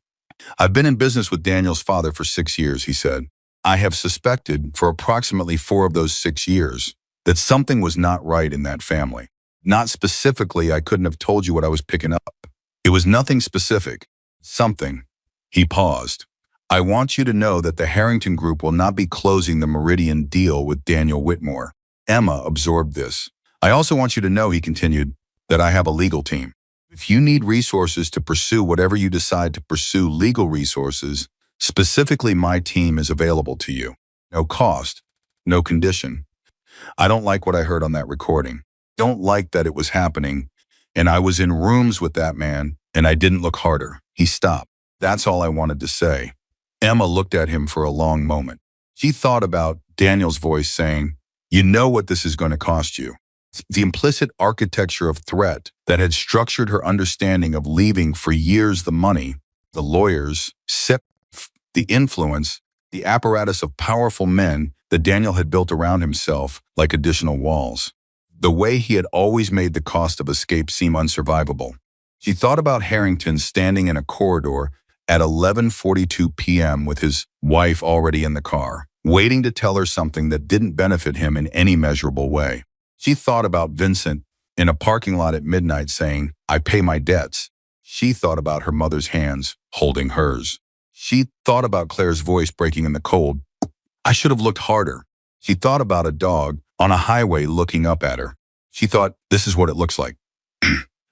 "I've been in business with Daniel's father for 6 years," he said. "I have suspected for approximately 4 of those 6 years that something was not right in that family. Not specifically, I couldn't have told you what I was picking up. It was nothing specific. Something." He paused. "I want you to know that the Harrington Group will not be closing the Meridian deal with Daniel Whitmore." Emma absorbed this. "I also want you to know," he continued, "that I have a legal team. If you need resources to pursue whatever you decide to pursue, legal resources, specifically my team is available to you. No cost, no condition. I don't like what I heard on that recording. Don't like that it was happening, and I was in rooms with that man, and I didn't look harder." He stopped. "That's all I wanted to say." Emma looked at him for a long moment. She thought about Daniel's voice saying, "You know what this is going to cost you." The implicit architecture of threat that had structured her understanding of leaving for years, the money, the lawyers, the influence, the apparatus of powerful men that Daniel had built around himself like additional walls. The way he had always made the cost of escape seem unsurvivable. She thought about Harrington standing in a corridor at 11:42 p.m. with his wife already in the car, waiting to tell her something that didn't benefit him in any measurable way. She thought about Vincent in a parking lot at midnight saying, "I pay my debts." She thought about her mother's hands holding hers. She thought about Claire's voice breaking in the cold, "I should have looked harder." She thought about a dog on a highway looking up at her. She thought, this is what it looks like.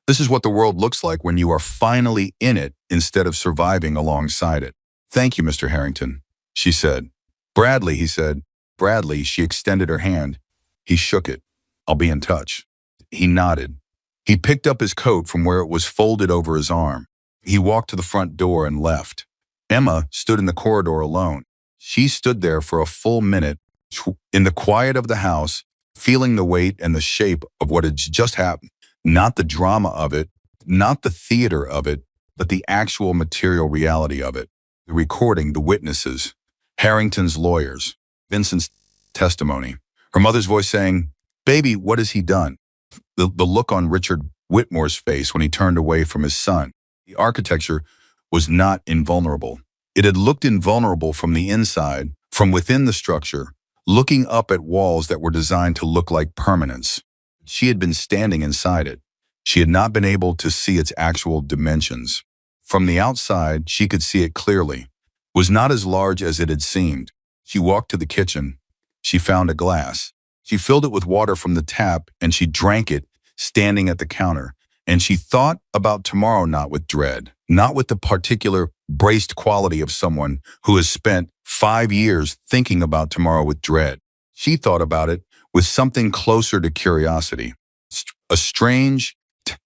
This is what the world looks like when you are finally in it instead of surviving alongside it. "Thank you, Mr. Harrington," she said. "Bradley," he said. "Bradley," she extended her hand. He shook it. "I'll be in touch." He nodded. He picked up his coat from where it was folded over his arm. He walked to the front door and left. Emma stood in the corridor alone. She stood there for a full minute, in the quiet of the house, feeling the weight and the shape of what had just happened. Not the drama of it, not the theater of it, but the actual material reality of it. The recording, the witnesses, Harrington's lawyers, Vincent's testimony, her mother's voice saying, "Baby, what has he done?" The look on Richard Whitmore's face when he turned away from his son. The architecture was not invulnerable. It had looked invulnerable from the inside, from within the structure, looking up at walls that were designed to look like permanence. She had been standing inside it. She had not been able to see its actual dimensions. From the outside, she could see it clearly. It was not as large as it had seemed. She walked to the kitchen. She found a glass. She filled it with water from the tap, and she drank it, standing at the counter. And she thought about tomorrow not with dread, not with the particular braced quality of someone who has spent 5 years thinking about tomorrow with dread. She thought about it with something closer to curiosity, a strange,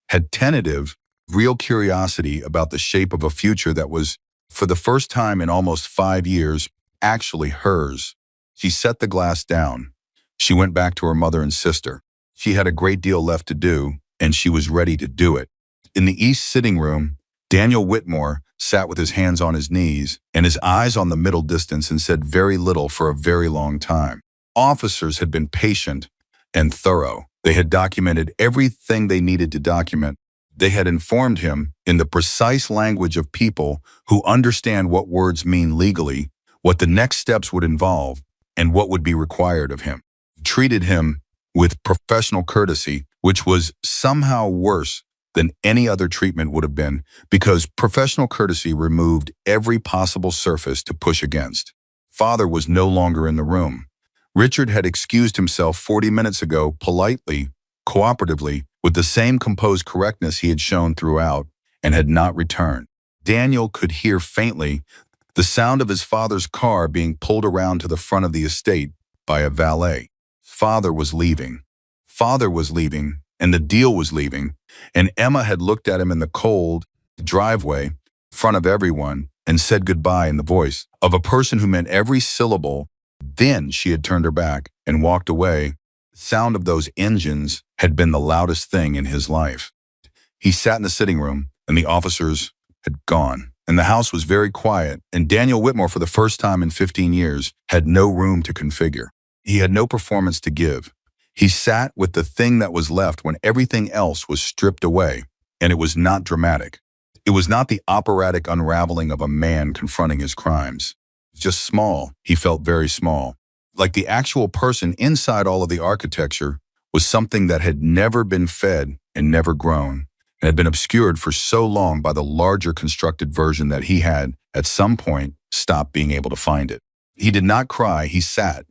had tentative, real curiosity about the shape of a future that was, for the first time in almost 5 years, actually hers. She set the glass down. She went back to her mother and sister. She had a great deal left to do, and she was ready to do it. In the east sitting room, Daniel Whitmore sat with his hands on his knees and his eyes on the middle distance and said very little for a very long time. Officers had been patient and thorough. They had documented everything they needed to document. They had informed him in the precise language of people who understand what words mean legally, what the next steps would involve, and what would be required of him. Treated him with professional courtesy, which was somehow worse than any other treatment would have been, because professional courtesy removed every possible surface to push against. Father was no longer in the room. Richard had excused himself 40 minutes ago, politely, cooperatively, with the same composed correctness he had shown throughout, and had not returned. Daniel could hear faintly the sound of his father's car being pulled around to the front of the estate by a valet. Father was leaving. Father was leaving, and the deal was leaving, and Emma had looked at him in the cold driveway, in front of everyone, and said goodbye in the voice of a person who meant every syllable. Then she had turned her back and walked away. The sound of those engines had been the loudest thing in his life. He sat in the sitting room, and the officers had gone, and the house was very quiet, and Daniel Whitmore, for the first time in 15 years, had no room to configure. He had no performance to give. He sat with the thing that was left when everything else was stripped away, and it was not dramatic. It was not the operatic unraveling of a man confronting his crimes. Just small. He felt very small. Like the actual person inside all of the architecture was something that had never been fed and never grown, and had been obscured for so long by the larger constructed version that he had, at some point, stopped being able to find it. He did not cry. He sat.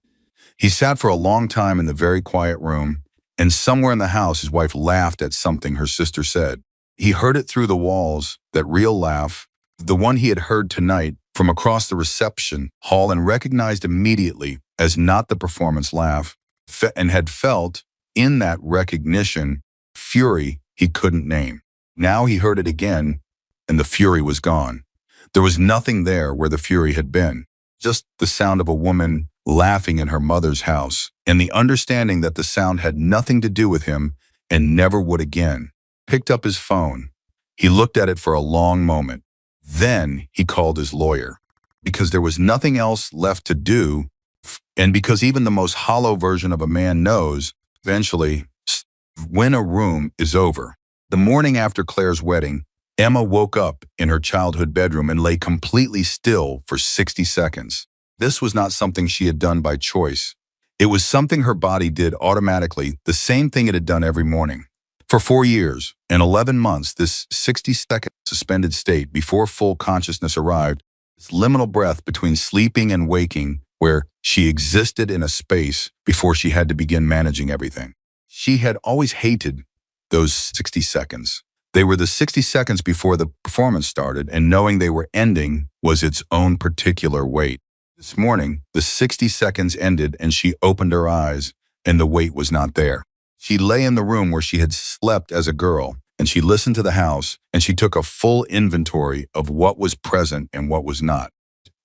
He sat for a long time in the very quiet room, and somewhere in the house his wife laughed at something her sister said. He heard it through the walls, that real laugh, the one he had heard tonight from across the reception hall, and recognized immediately as not the performance laugh, and had felt, in that recognition, fury he couldn't name. Now he heard it again, and the fury was gone. There was nothing there where the fury had been, just the sound of a woman laughing in her mother's house, and the understanding that the sound had nothing to do with him and never would again. Picked up his phone. He looked at it for a long moment. Then he called his lawyer, because there was nothing else left to do, and because even the most hollow version of a man knows, eventually, when a room is over. The morning after Claire's wedding, Emma woke up in her childhood bedroom and lay completely still for 60 seconds. This was not something she had done by choice. It was something her body did automatically, the same thing it had done every morning. For 4 years and 11 months, this 60-second suspended state before full consciousness arrived, this liminal breath between sleeping and waking, where she existed in a space before she had to begin managing everything. She had always hated those 60 seconds. They were the 60 seconds before the performance started, and knowing they were ending was its own particular weight. This morning, the 60 seconds ended and she opened her eyes, and the weight was not there. She lay in the room where she had slept as a girl, and she listened to the house, and she took a full inventory of what was present and what was not.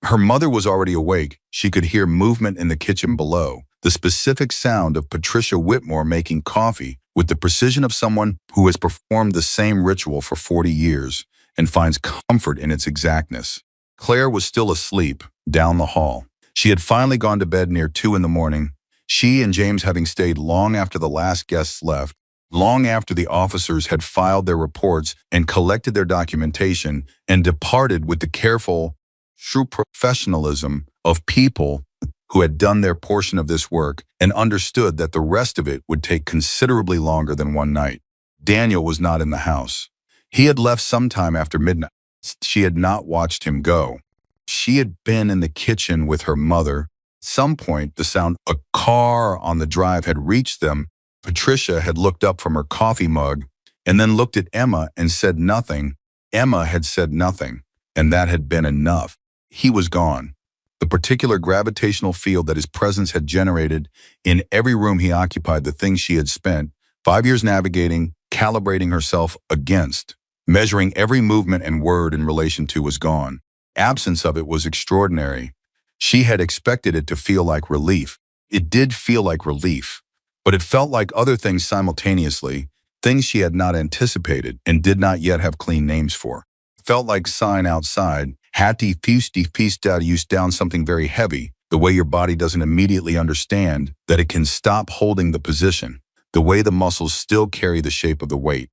Her mother was already awake. She could hear movement in the kitchen below, the specific sound of Patricia Whitmore making coffee with the precision of someone who has performed the same ritual for 40 years and finds comfort in its exactness. Claire was still asleep down the hall. She had finally gone to bed near 2 in the morning, she and James having stayed long after the last guests left, long after the officers had filed their reports and collected their documentation and departed with the careful, true professionalism of people who had done their portion of this work and understood that the rest of it would take considerably longer than one night. Daniel was not in the house. He had left sometime after midnight. She had not watched him go. She had been in the kitchen with her mother. At some point, the sound of a car on the drive had reached them. Patricia had looked up from her coffee mug and then looked at Emma and said nothing. Emma had said nothing, and that had been enough. He was gone. The particular gravitational field that his presence had generated in every room he occupied, the thing she had spent 5 years navigating, calibrating herself against, measuring every movement and word in relation to, was gone. Absence of it was extraordinary. She had expected it to feel like relief. It did feel like relief, but it felt like other things simultaneously, things she had not anticipated and did not yet have clean names for. It felt like sign outside, Hattie feast down something very heavy, the way your body doesn't immediately understand that it can stop holding the position, the way the muscles still carry the shape of the weight.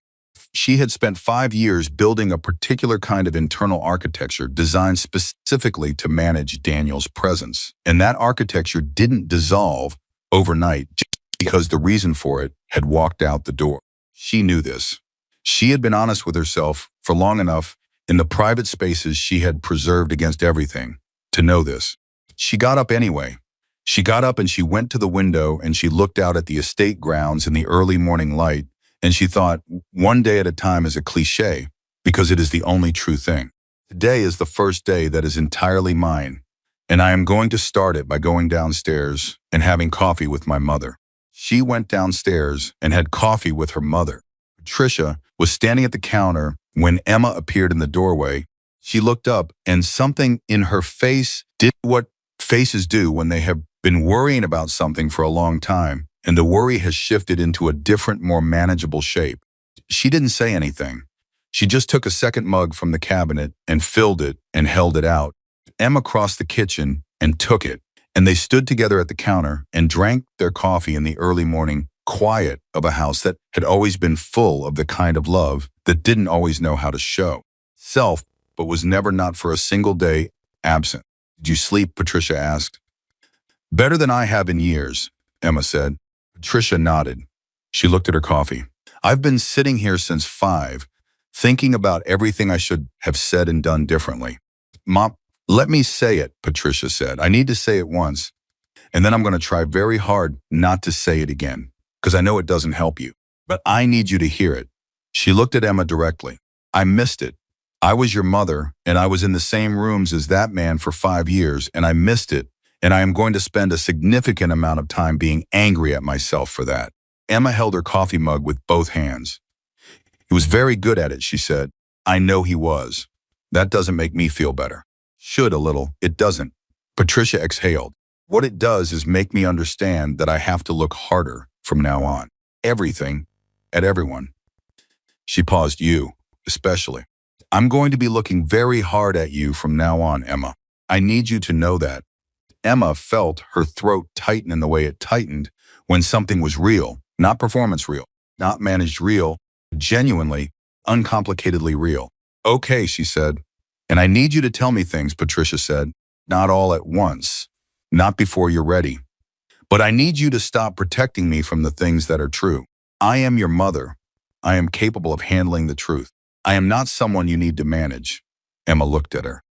She had spent 5 years building a particular kind of internal architecture designed specifically to manage Daniel's presence. And that architecture didn't dissolve overnight just because the reason for it had walked out the door. She knew this. She had been honest with herself for long enough in the private spaces she had preserved against everything to know this. She got up anyway. She got up and she went to the window and she looked out at the estate grounds in the early morning light. And she thought, one day at a time is a cliche because it is the only true thing. Today is the first day that is entirely mine, and I am going to start it by going downstairs and having coffee with my mother. She went downstairs and had coffee with her mother. Patricia was standing at the counter when Emma appeared in the doorway. She looked up and something in her face did what faces do when they have been worrying about something for a long time, and the worry has shifted into a different, more manageable shape. She didn't say anything. She just took a second mug from the cabinet and filled it and held it out. Emma crossed the kitchen and took it, and they stood together at the counter and drank their coffee in the early morning quiet of a house that had always been full of the kind of love that didn't always know how to show self, but was never, not for a single day, absent. "Did you sleep?" Patricia asked. "Better than I have in years," Emma said. Patricia nodded. She looked at her coffee. "I've been sitting here since 5, thinking about everything I should have said and done differently." "Mom, let me say it," Patricia said. "I need to say it once, and then I'm going to try very hard not to say it again, because I know it doesn't help you. But I need you to hear it." She looked at Emma directly. "I missed it. I was your mother, and I was in the same rooms as that man for 5 years, and I missed it. And I am going to spend a significant amount of time being angry at myself for that." Emma held her coffee mug with both hands. "He was very good at it," she said. "I know he was. That doesn't make me feel better." "Should a little. It doesn't." Patricia exhaled. "What it does is make me understand that I have to look harder from now on. Everything, at everyone." She paused. "You, especially. I'm going to be looking very hard at you from now on, Emma. I need you to know that." Emma felt her throat tighten in the way it tightened when something was real, not performance real, not managed real, genuinely, uncomplicatedly real. "Okay," she said. "And I need you to tell me things," Patricia said. "Not all at once, not before you're ready. But I need you to stop protecting me from the things that are true. I am your mother. I am capable of handling the truth. I am not someone you need to manage." Emma looked at her.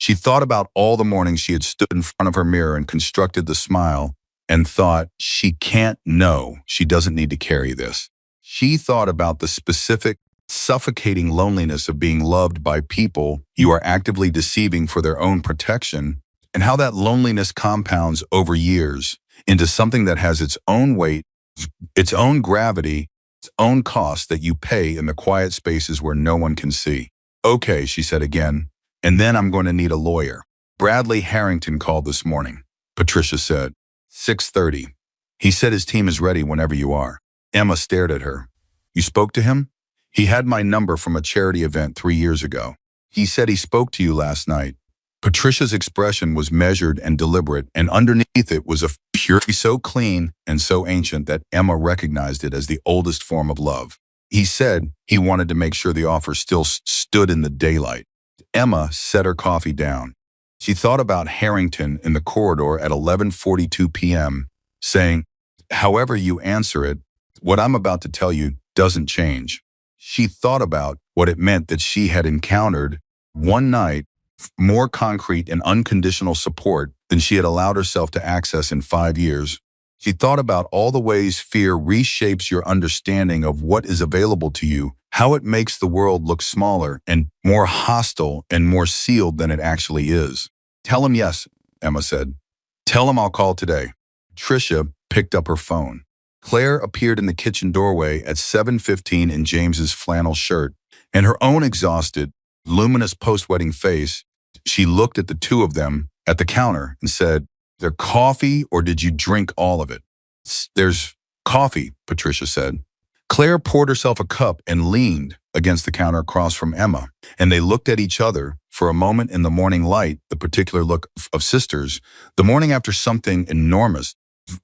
She thought about all the mornings she had stood in front of her mirror and constructed the smile and thought, she can't know, she doesn't need to carry this. She thought about the specific, suffocating loneliness of being loved by people you are actively deceiving for their own protection, and how that loneliness compounds over years into something that has its own weight, its own gravity, its own cost that you pay in the quiet spaces where no one can see. "Okay," she said again. "And then I'm going to need a lawyer." "Bradley Harrington called this morning," Patricia said. 6:30. "He said his team is ready whenever you are." Emma stared at her. "You spoke to him?" "He had my number from a charity event 3 years ago. He said he spoke to you last night." Patricia's expression was measured and deliberate, and underneath it was a purity so clean and so ancient that Emma recognized it as the oldest form of love. "He said he wanted to make sure the offer still stood in the daylight." Emma set her coffee down. She thought about Harrington in the corridor at 11:42 p.m., saying, "However you answer it, what I'm about to tell you doesn't change." She thought about what it meant that she had encountered one night more concrete and unconditional support than she had allowed herself to access in 5 years. She thought about all the ways fear reshapes your understanding of what is available to you, how it makes the world look smaller and more hostile and more sealed than it actually is. "Tell him yes," Emma said. "Tell him I'll call today." Tricia picked up her phone. Claire appeared in the kitchen doorway at 7:15 in James's flannel shirt, and her own exhausted, luminous post-wedding face. She looked at the two of them at the counter and said, "There coffee or did you drink all of it?" "There's coffee," Patricia said. Claire poured herself a cup and leaned against the counter across from Emma, and they looked at each other for a moment in the morning light, the particular look of sisters, the morning after something enormous,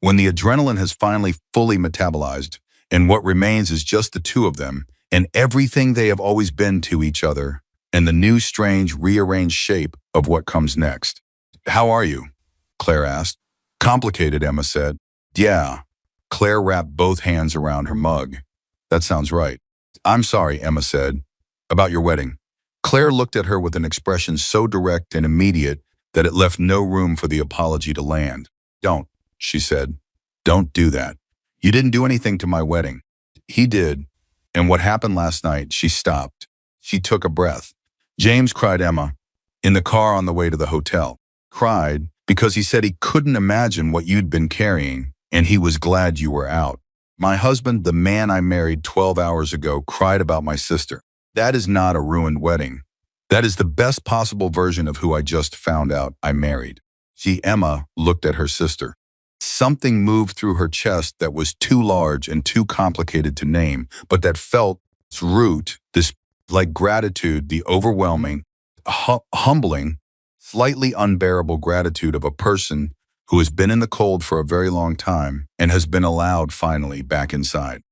when the adrenaline has finally fully metabolized, and what remains is just the two of them, and everything they have always been to each other, and the new strange rearranged shape of what comes next. "How are you?" Claire asked. "Complicated," Emma said. "Yeah." Claire wrapped both hands around her mug. "That sounds right." "I'm sorry," Emma said. "About your wedding." Claire looked at her with an expression so direct and immediate that it left no room for the apology to land. "Don't," she said. "Don't do that. You didn't do anything to my wedding." "He did. And what happened last night," she stopped. She took a breath. "James," cried Emma, "in the car on the way to the hotel. Cried because he said he couldn't imagine what you'd been carrying, and he was glad you were out. My husband, the man I married 12 hours ago, cried about my sister. That is not a ruined wedding. That is the best possible version of who I just found out I married." Emma looked at her sister. Something moved through her chest that was too large and too complicated to name, but that felt its root, this like gratitude, the overwhelming, humbling, slightly unbearable gratitude of a person who has been in the cold for a very long time and has been allowed finally back inside.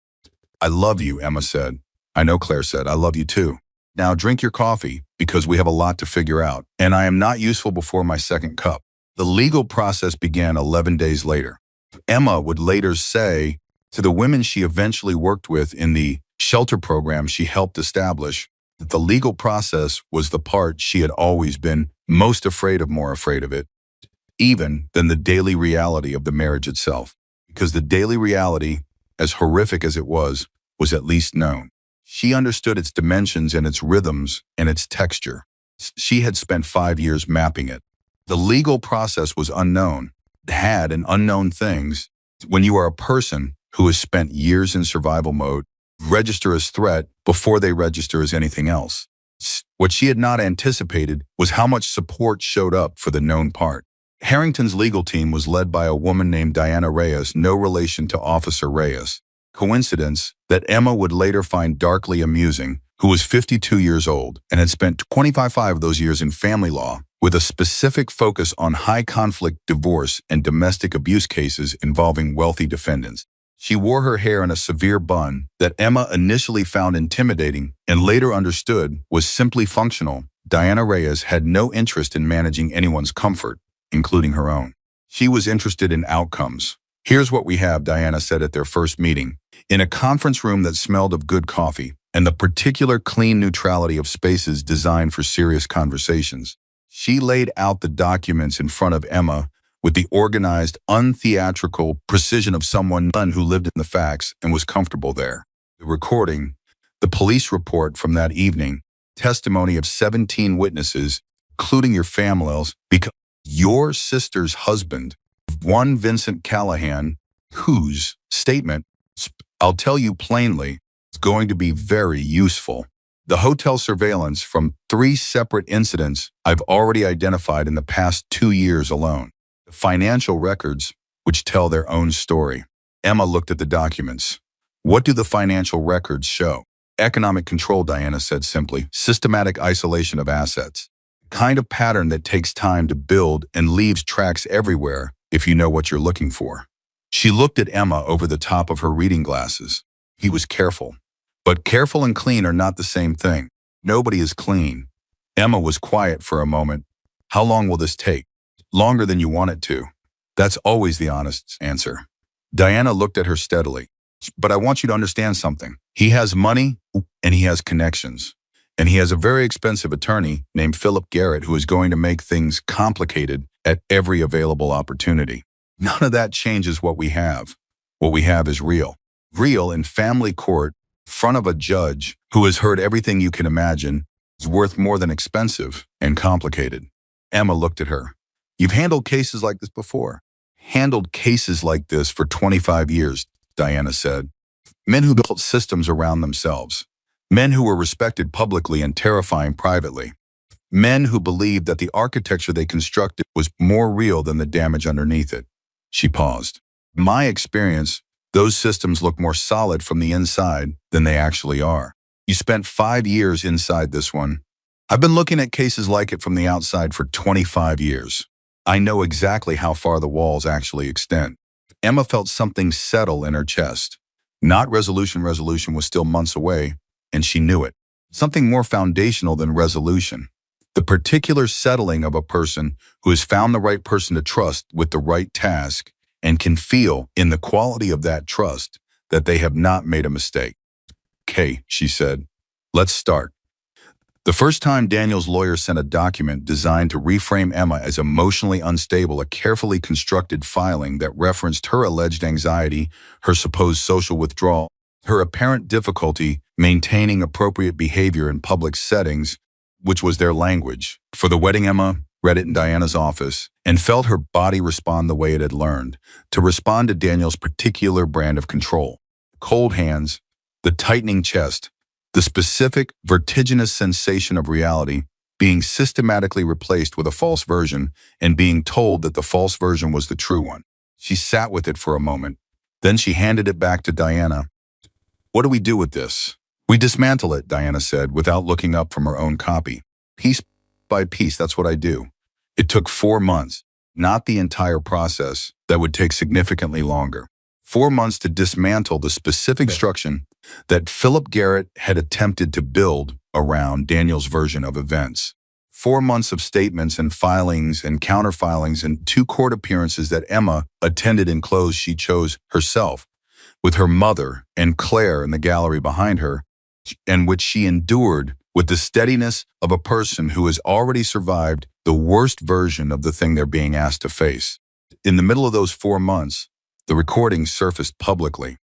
"I love you," Emma said. "I know," Claire said. "I love you too. Now drink your coffee because we have a lot to figure out, and I am not useful before my second cup." The legal process began 11 days later. Emma would later say to the women she eventually worked with in the shelter program she helped establish that the legal process was the part she had always been most afraid of, more afraid of it, even than the daily reality of the marriage itself. Because the daily reality, as horrific as it was at least known. She understood its dimensions and its rhythms and its texture. She had spent 5 years mapping it. The legal process was unknown, had and unknown things. When you are a person who has spent years in survival mode, register as threat before they register as anything else. What she had not anticipated was how much support showed up for the known part. Harrington's legal team was led by a woman named Diana Reyes, no relation to Officer Reyes. Coincidence that Emma would later find darkly amusing, who was 52 years old and had spent 25 of those years in family law, with a specific focus on high-conflict divorce and domestic abuse cases involving wealthy defendants. She wore her hair in a severe bun that Emma initially found intimidating and later understood was simply functional. Diana Reyes had no interest in managing anyone's comfort, including her own. She was interested in outcomes. "Here's what we have," Diana said at their first meeting. In a conference room that smelled of good coffee and the particular clean neutrality of spaces designed for serious conversations, she laid out the documents in front of Emma with the organized, untheatrical precision of someone who lived in the facts and was comfortable there. The recording, the police report from that evening, testimony of 17 witnesses, including your families, because your sister's husband, one Vincent Callahan, whose statement, I'll tell you plainly, is going to be very useful. The hotel surveillance from 3 separate incidents I've already identified in the past 2 years alone. The financial records, which tell their own story. Emma looked at the documents. "What do the financial records show?" "Economic control," Diana said simply. "Systematic isolation of assets. The kind of pattern that takes time to build and leaves tracks everywhere if you know what you're looking for." She looked at Emma over the top of her reading glasses. He was careful. But careful and clean are not the same thing. Nobody is clean. Emma was quiet for a moment. How long will this take? Longer than you want it to. That's always the honest answer. Diana looked at her steadily. But I want you to understand something. He has money and he has connections. And he has a very expensive attorney named Philip Garrett who is going to make things complicated at every available opportunity. None of that changes what we have. What we have is real. Real in family court, front of a judge who has heard everything you can imagine, is worth more than expensive and complicated. Emma looked at her. You've handled cases like this before. Handled cases like this for 25 years, Diana said. Men who built systems around themselves. Men who were respected publicly and terrifying privately. Men who believed that the architecture they constructed was more real than the damage underneath it. She paused. In my experience, those systems look more solid from the inside than they actually are. You spent 5 years inside this one. I've been looking at cases like it from the outside for 25 years. I know exactly how far the walls actually extend. Emma felt something settle in her chest. Not resolution was still months away, and she knew it. Something more foundational than resolution. The particular settling of a person who has found the right person to trust with the right task and can feel in the quality of that trust that they have not made a mistake. Okay, she said. Let's start. The first time Daniel's lawyer sent a document designed to reframe Emma as emotionally unstable, a carefully constructed filing that referenced her alleged anxiety, her supposed social withdrawal, her apparent difficulty maintaining appropriate behavior in public settings, which was their language. For the wedding, Emma read it in Diana's office and felt her body respond the way it had learned, to respond to Daniel's particular brand of control. Cold hands, the tightening chest, the specific vertiginous sensation of reality being systematically replaced with a false version and being told that the false version was the true one. She sat with it for a moment. Then she handed it back to Diana. What do we do with this? We dismantle it, Diana said, without looking up from her own copy. Piece by piece, that's what I do. It took 4 months, not the entire process that would take significantly longer. 4 months to dismantle the specific structure that Philip Garrett had attempted to build around Daniel's version of events. 4 months of statements and filings and counterfilings and 2 court appearances that Emma attended in clothes she chose herself, with her mother and Claire in the gallery behind her, and which she endured with the steadiness of a person who has already survived the worst version of the thing they're being asked to face. In the middle of those 4 months, the recording surfaced publicly.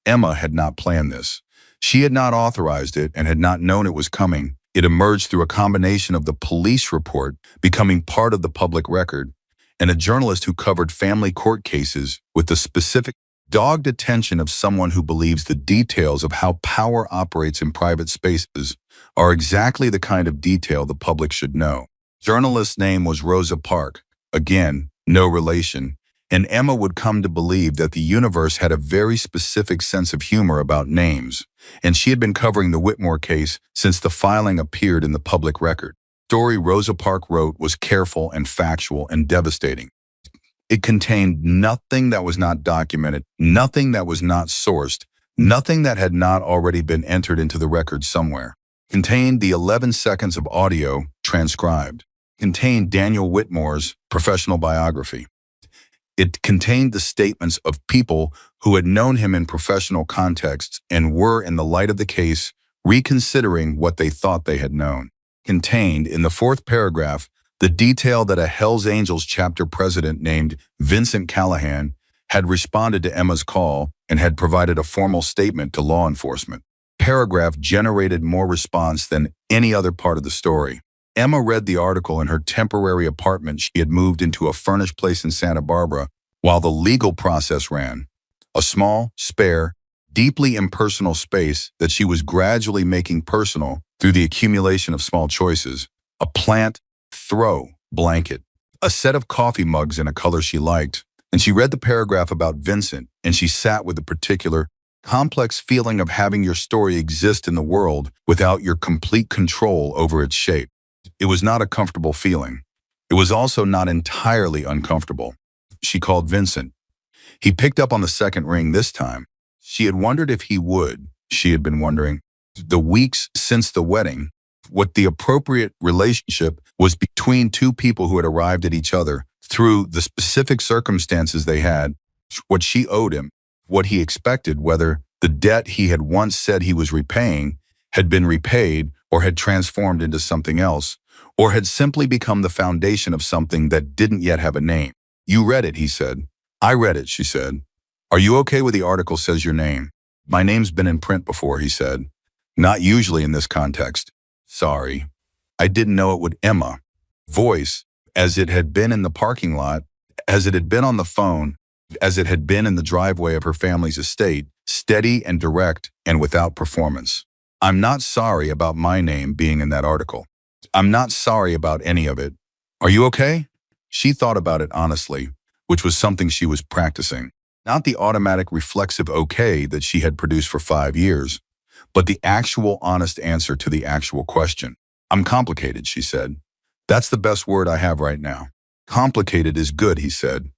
Emma had not planned this. She had not authorized it and had not known it was coming. It emerged through a combination of the police report becoming part of the public record and a journalist who covered family court cases with the specific dogged attention of someone who believes the details of how power operates in private spaces are exactly the kind of detail the public should know. Journalist's name was Rosa Parks. Again, no relation. And Emma would come to believe that the universe had a very specific sense of humor about names, and she had been covering the Whitmore case since the filing appeared in the public record. The story Rosa Parks wrote was careful and factual and devastating. It contained nothing that was not documented, nothing that was not sourced, nothing that had not already been entered into the record somewhere. It contained the 11 seconds of audio transcribed. It contained Daniel Whitmore's professional biography. It contained the statements of people who had known him in professional contexts and were, in the light of the case, reconsidering what they thought they had known. Contained, in the 4th paragraph, the detail that a Hells Angels chapter president named Vincent Callahan had responded to Emma's call and had provided a formal statement to law enforcement. The paragraph generated more response than any other part of the story. Emma read the article in her temporary apartment she had moved into a furnished place in Santa Barbara while the legal process ran. A small, spare, deeply impersonal space that she was gradually making personal through the accumulation of small choices. A plant throw blanket, a set of coffee mugs in a color she liked, and she read the paragraph about Vincent, and she sat with the particular complex feeling of having your story exist in the world without your complete control over its shape. It was not a comfortable feeling. It was also not entirely uncomfortable. She called Vincent. He picked up on the second ring this time. She had wondered if he would. She had been wondering, the weeks since the wedding, what the appropriate relationship was between two people who had arrived at each other through the specific circumstances they had, what she owed him, what he expected, whether the debt he had once said he was repaying had been repaid or had transformed into something else, or had simply become the foundation of something that didn't yet have a name. You read it, he said. I read it, she said. Are you okay with the article says your name? My name's been in print before, he said. Not usually in this context. Sorry. I didn't know it would. Emma. Voice, as it had been in the parking lot, as it had been on the phone, as it had been in the driveway of her family's estate, steady and direct and without performance. I'm not sorry about my name being in that article. I'm not sorry about any of it. Are you okay? She thought about it honestly, which was something she was practicing. Not the automatic reflexive okay that she had produced for 5 years, but the actual honest answer to the actual question. I'm complicated, she said. That's the best word I have right now. Complicated is good, he said.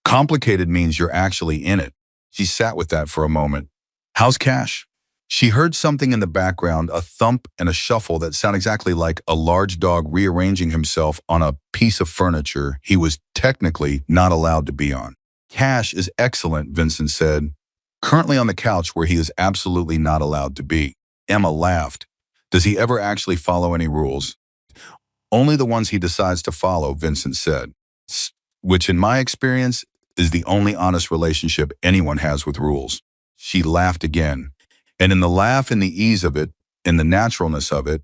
Complicated means you're actually in it. She sat with that for a moment. How's Cash? She heard something in the background, a thump and a shuffle that sound exactly like a large dog rearranging himself on a piece of furniture he was technically not allowed to be on. Cash is excellent, Vincent said, currently on the couch where he is absolutely not allowed to be. Emma laughed. Does he ever actually follow any rules? Only the ones he decides to follow, Vincent said, which in my experience is the only honest relationship anyone has with rules. She laughed again. And in the laugh and the ease of it, in the naturalness of it,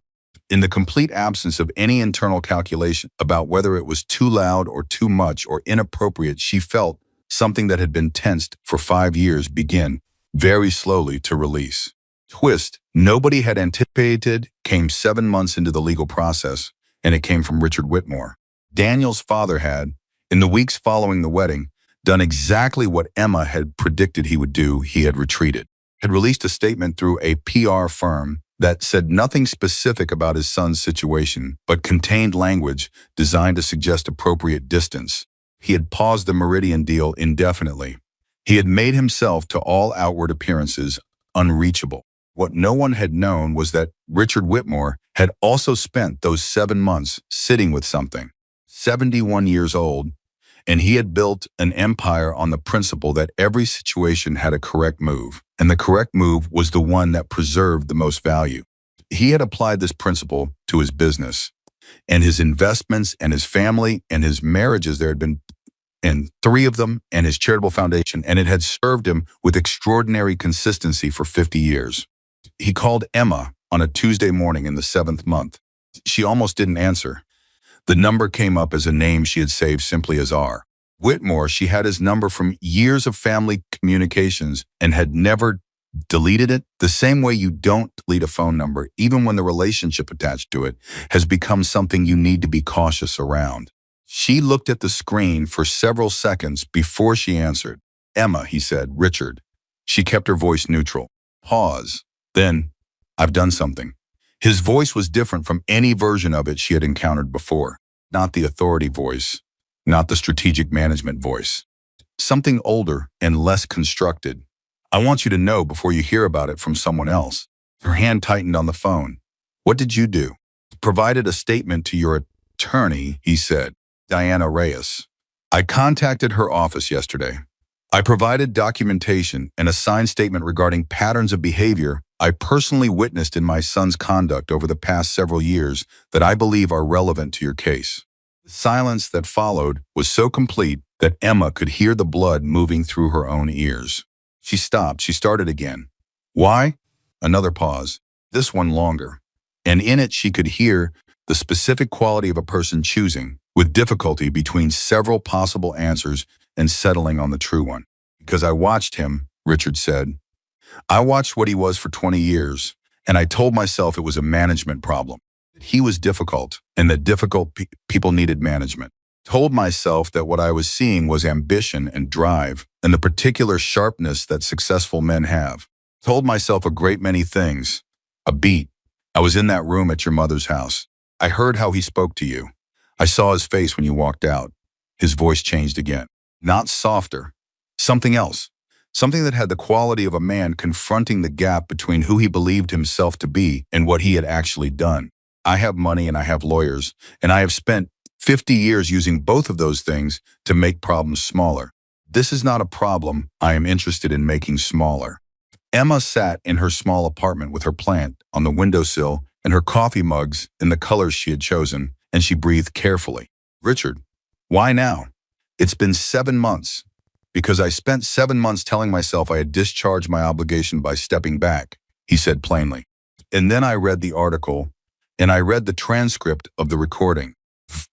in the complete absence of any internal calculation about whether it was too loud or too much or inappropriate, she felt something that had been tensed for 5 years begin, very slowly, to release. Twist nobody had anticipated came 7 months into the legal process, and it came from Richard Whitmore. Daniel's father had, in the weeks following the wedding, done exactly what Emma had predicted he would do. He had retreated, had released a statement through a PR firm that said nothing specific about his son's situation, but contained language designed to suggest appropriate distance. He had paused the Meridian deal indefinitely. He had made himself, to all outward appearances, unreachable. What no one had known was that Richard Whitmore had also spent those 7 months sitting with something, 71 years old, and he had built an empire on the principle that every situation had a correct move, and the correct move was the one that preserved the most value. He had applied this principle to his business and his investments and his family and his marriages. There had been 3 of them, and his charitable foundation, and it had served him with extraordinary consistency for 50 years. He called Emma on a Tuesday morning in the 7th month. She almost didn't answer. The number came up as a name she had saved simply as R. Whitmore. She had his number from years of family communications and had never deleted it. The same way you don't delete a phone number, even when the relationship attached to it has become something you need to be cautious around. She looked at the screen for several seconds before she answered. Emma, he said. Richard. She kept her voice neutral. Pause. Then, I've done something. His voice was different from any version of it she had encountered before. Not the authority voice, not the strategic management voice. Something older and less constructed. I want you to know before you hear about it from someone else. Her hand tightened on the phone. What did you do? Provided a statement to your attorney, he said. Diana Reyes. I contacted her office yesterday. I provided documentation and a signed statement regarding patterns of behavior I personally witnessed in my son's conduct over the past several years that I believe are relevant to your case. The silence that followed was so complete that Emma could hear the blood moving through her own ears. She stopped. She started again. Why? Another pause. This one longer. And in it she could hear the specific quality of a person choosing, with difficulty, between several possible answers and settling on the true one. Because I watched him, Richard said. I watched what he was for 20 years, and I told myself it was a management problem. He was difficult, and that difficult people needed management. Told myself that what I was seeing was ambition and drive, and the particular sharpness that successful men have. Told myself a great many things. A beat. I was in that room at your mother's house. I heard how he spoke to you. I saw his face when you walked out. His voice changed again. Not softer. Something else. Something that had the quality of a man confronting the gap between who he believed himself to be and what he had actually done. I have money and I have lawyers, and I have spent 50 years using both of those things to make problems smaller. This is not a problem I am interested in making smaller. Emma sat in her small apartment with her plant on the windowsill and her coffee mugs in the colors she had chosen, and she breathed carefully. Richard, why now? It's been 7 months. Because I spent 7 months telling myself I had discharged my obligation by stepping back, he said plainly. And then I read the article, and I read the transcript of the recording.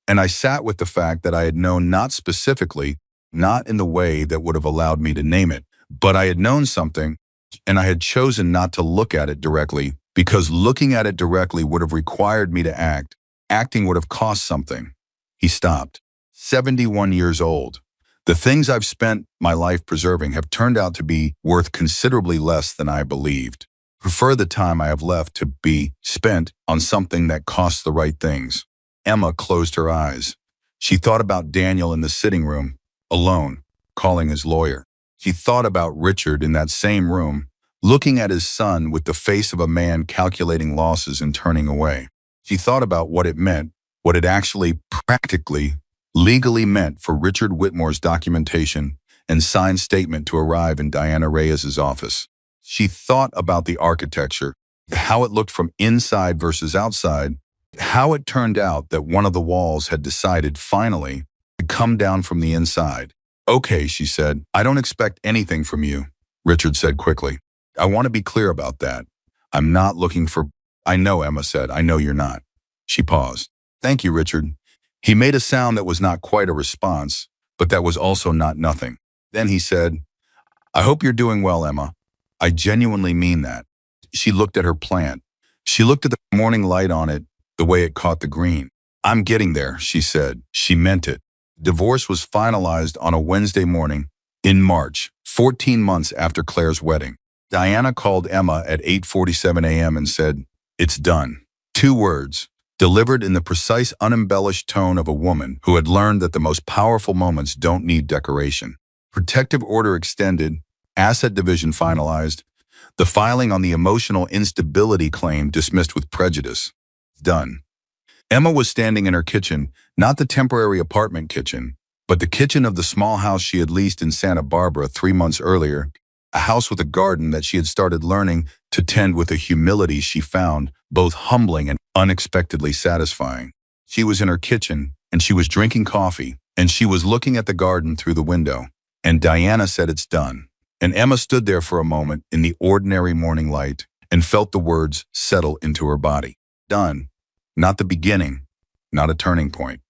And I sat with the fact that I had known not specifically, not in the way that would have allowed me to name it, but I had known something, and I had chosen not to look at it directly because looking at it directly would have required me to act. Acting would have cost something. He stopped. 71 years old. The things I've spent my life preserving have turned out to be worth considerably less than I believed. Prefer the time I have left to be spent on something that costs the right things. Emma closed her eyes. She thought about Daniel in the sitting room, alone, calling his lawyer. She thought about Richard in that same room, looking at his son with the face of a man calculating losses and turning away. She thought about what it meant, what it actually practically, legally meant for Richard Whitmore's documentation and signed statement to arrive in Diana Reyes's office. She thought about the architecture, how it looked from inside versus outside, how it turned out that one of the walls had decided finally to come down from the inside. Okay, she said, I don't expect anything from you, Richard said quickly. I want to be clear about that. I'm not looking for... I know, Emma said. I know you're not. She paused. Thank you, Richard. He made a sound that was not quite a response, but that was also not nothing. Then he said, I hope you're doing well, Emma. I genuinely mean that. She looked at her plant. She looked at the morning light on it, the way it caught the green. I'm getting there, she said. She meant it. Divorce was finalized on a Wednesday morning in March, 14 months after Claire's wedding. Diana called Emma at 8:47 a.m. and said, It's done. 2 words, delivered in the precise, unembellished tone of a woman who had learned that the most powerful moments don't need decoration. Protective order extended, asset division finalized, the filing on the emotional instability claim dismissed with prejudice. Done. Emma was standing in her kitchen, not the temporary apartment kitchen, but the kitchen of the small house she had leased in Santa Barbara 3 months earlier, a house with a garden that she had started learning to tend with a humility she found both humbling and unexpectedly satisfying. She was in her kitchen, and she was drinking coffee, and she was looking at the garden through the window. And Diana said it's done. And Emma stood there for a moment in the ordinary morning light and felt the words settle into her body. Done. Not the beginning, not a turning point.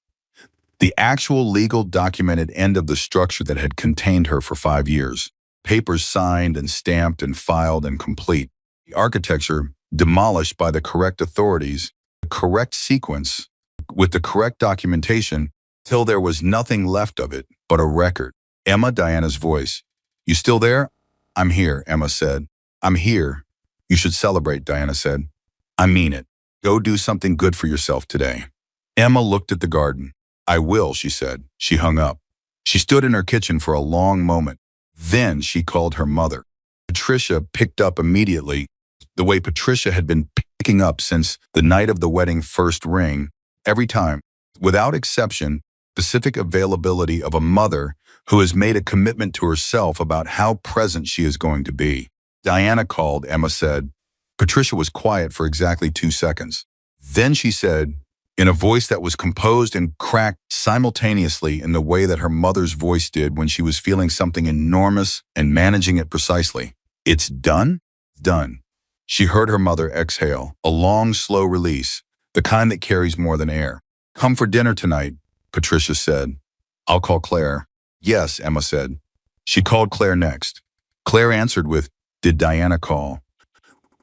The actual legal documented end of the structure that had contained her for 5 years. Papers signed and stamped and filed and complete. The architecture demolished by the correct authorities, the correct sequence, with the correct documentation, till there was nothing left of it but a record. Emma, Diana's voice. You still there? I'm here, Emma said. I'm here. You should celebrate, Diana said. I mean it. Go do something good for yourself today. Emma looked at the garden. I will, she said. She hung up. She stood in her kitchen for a long moment. Then she called her mother. Patricia picked up immediately, the way Patricia had been picking up since the night of the wedding first ring, every time, without exception, specific availability of a mother who has made a commitment to herself about how present she is going to be. Diana called, Emma said. Patricia was quiet for exactly 2 seconds. Then she said, in a voice that was composed and cracked simultaneously in the way that her mother's voice did when she was feeling something enormous and managing it precisely, It's done? Done. She heard her mother exhale, a long, slow release, the kind that carries more than air. Come for dinner tonight, Patricia said. I'll call Claire. Yes, Emma said. She called Claire next. Claire answered with, Did Diana call?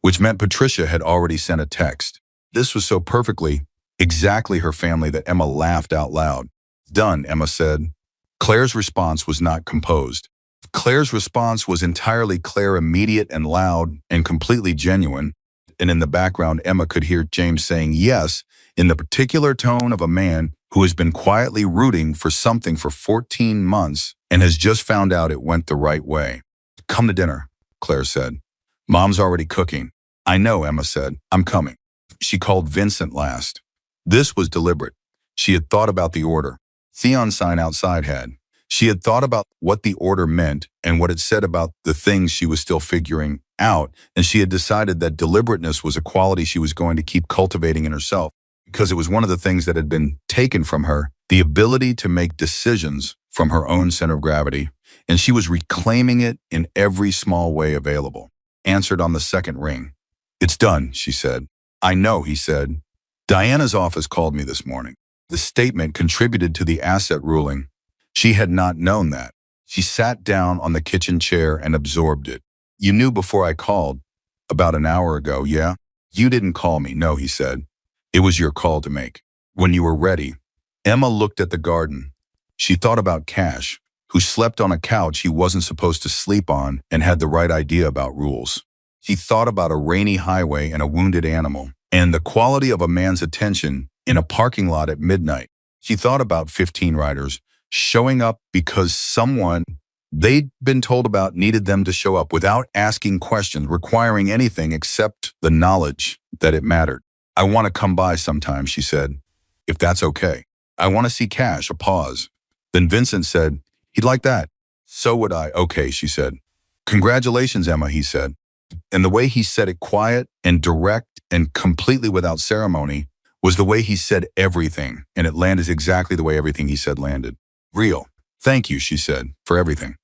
Which meant Patricia had already sent a text. This was so perfectly, exactly her family that Emma laughed out loud. Done, Emma said. Claire's response was not composed. Claire's response was entirely Claire, immediate and loud and completely genuine. And in the background, Emma could hear James saying yes in the particular tone of a man who has been quietly rooting for something for 14 months and has just found out it went the right way. Come to dinner, Claire said. Mom's already cooking. I know, Emma said. I'm coming. She called Vincent last. This was deliberate. She had thought about the order. Theon sign outside had. She had thought about what the order meant and what it said about the things she was still figuring out, and she had decided that deliberateness was a quality she was going to keep cultivating in herself because it was one of the things that had been taken from her, the ability to make decisions from her own center of gravity, and she was reclaiming it in every small way available. Answered on the second ring. "It's done," she said. "I know," he said. "Diana's office called me this morning." The statement contributed to the asset ruling. She had not known that. She sat down on the kitchen chair and absorbed it. "You knew before I called. About an hour ago, yeah?" "You didn't call me," "No," he said. "It was your call to make. When you were ready." Emma looked at the garden. She thought about Cash, who slept on a couch he wasn't supposed to sleep on and had the right idea about rules. She thought about a rainy highway and a wounded animal, and the quality of a man's attention in a parking lot at midnight. She thought about 15 riders showing up because someone they'd been told about needed them to show up without asking questions, requiring anything except the knowledge that it mattered. "I want to come by sometime," she said, "if that's okay. I want to see Cash." A pause. Then Vincent said, "He'd like that." "So would I." "Okay," she said. "Congratulations, Emma," he said. And the way he said it, quiet and direct and completely without ceremony, was the way he said everything, and it landed exactly the way everything he said landed. "Real. Thank you," she said, "for everything.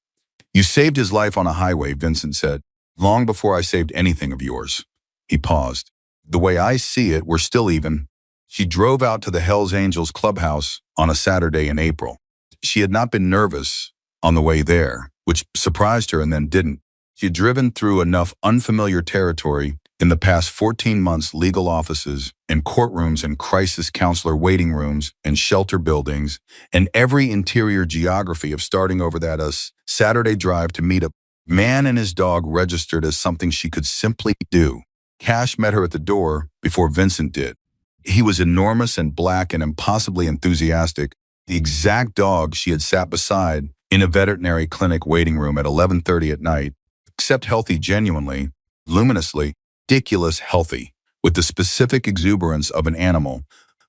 You saved his life on a highway," Vincent said, "long before I saved anything of yours." He paused. "The way I see it, we're still even." She drove out to the Hells Angels clubhouse on a Saturday in April. She had not been nervous on the way there, which surprised her and then didn't. She had driven through enough unfamiliar territory in the past 14 months, legal offices and courtrooms and crisis counselor waiting rooms and shelter buildings and every interior geography of starting over that Saturday drive to meet a man and his dog registered as something she could simply do. Cash met her at the door before Vincent did. He was enormous and black and impossibly enthusiastic, the exact dog she had sat beside in a veterinary clinic waiting room at 11:30 at night, except healthy genuinely, luminously, ridiculous healthy, with the specific exuberance of an animal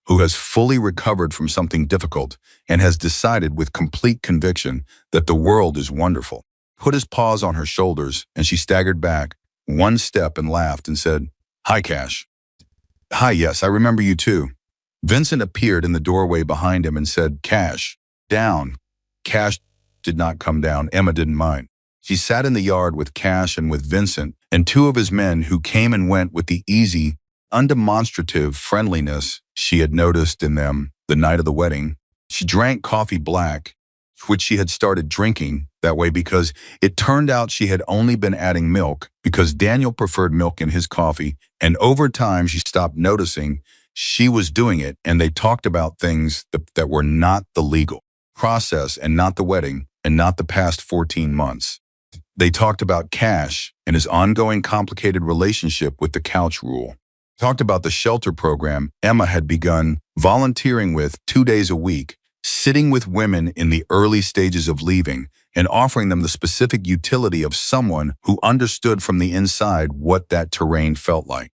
who has fully recovered from something difficult and has decided with complete conviction that the world is wonderful. Put his paws on her shoulders, and she staggered back one step and laughed and said, "Hi, Cash." "Hi, yes, I remember you too." Vincent appeared in the doorway behind him and said, "Cash, down." Cash did not come down. Emma didn't mind. She sat in the yard with Cash and with Vincent and two of his men who came and went with the easy, undemonstrative friendliness she had noticed in them the night of the wedding. She drank coffee black, which she had started drinking that way because it turned out she had only been adding milk because Daniel preferred milk in his coffee, and over time she stopped noticing she was doing it, and they talked about things that were not the legal process and not the wedding and not the past 14 months. They talked about Cash and his ongoing complicated relationship with the couch rule. Talked about the shelter program Emma had begun volunteering with 2 days a week, sitting with women in the early stages of leaving and offering them the specific utility of someone who understood from the inside what that terrain felt like.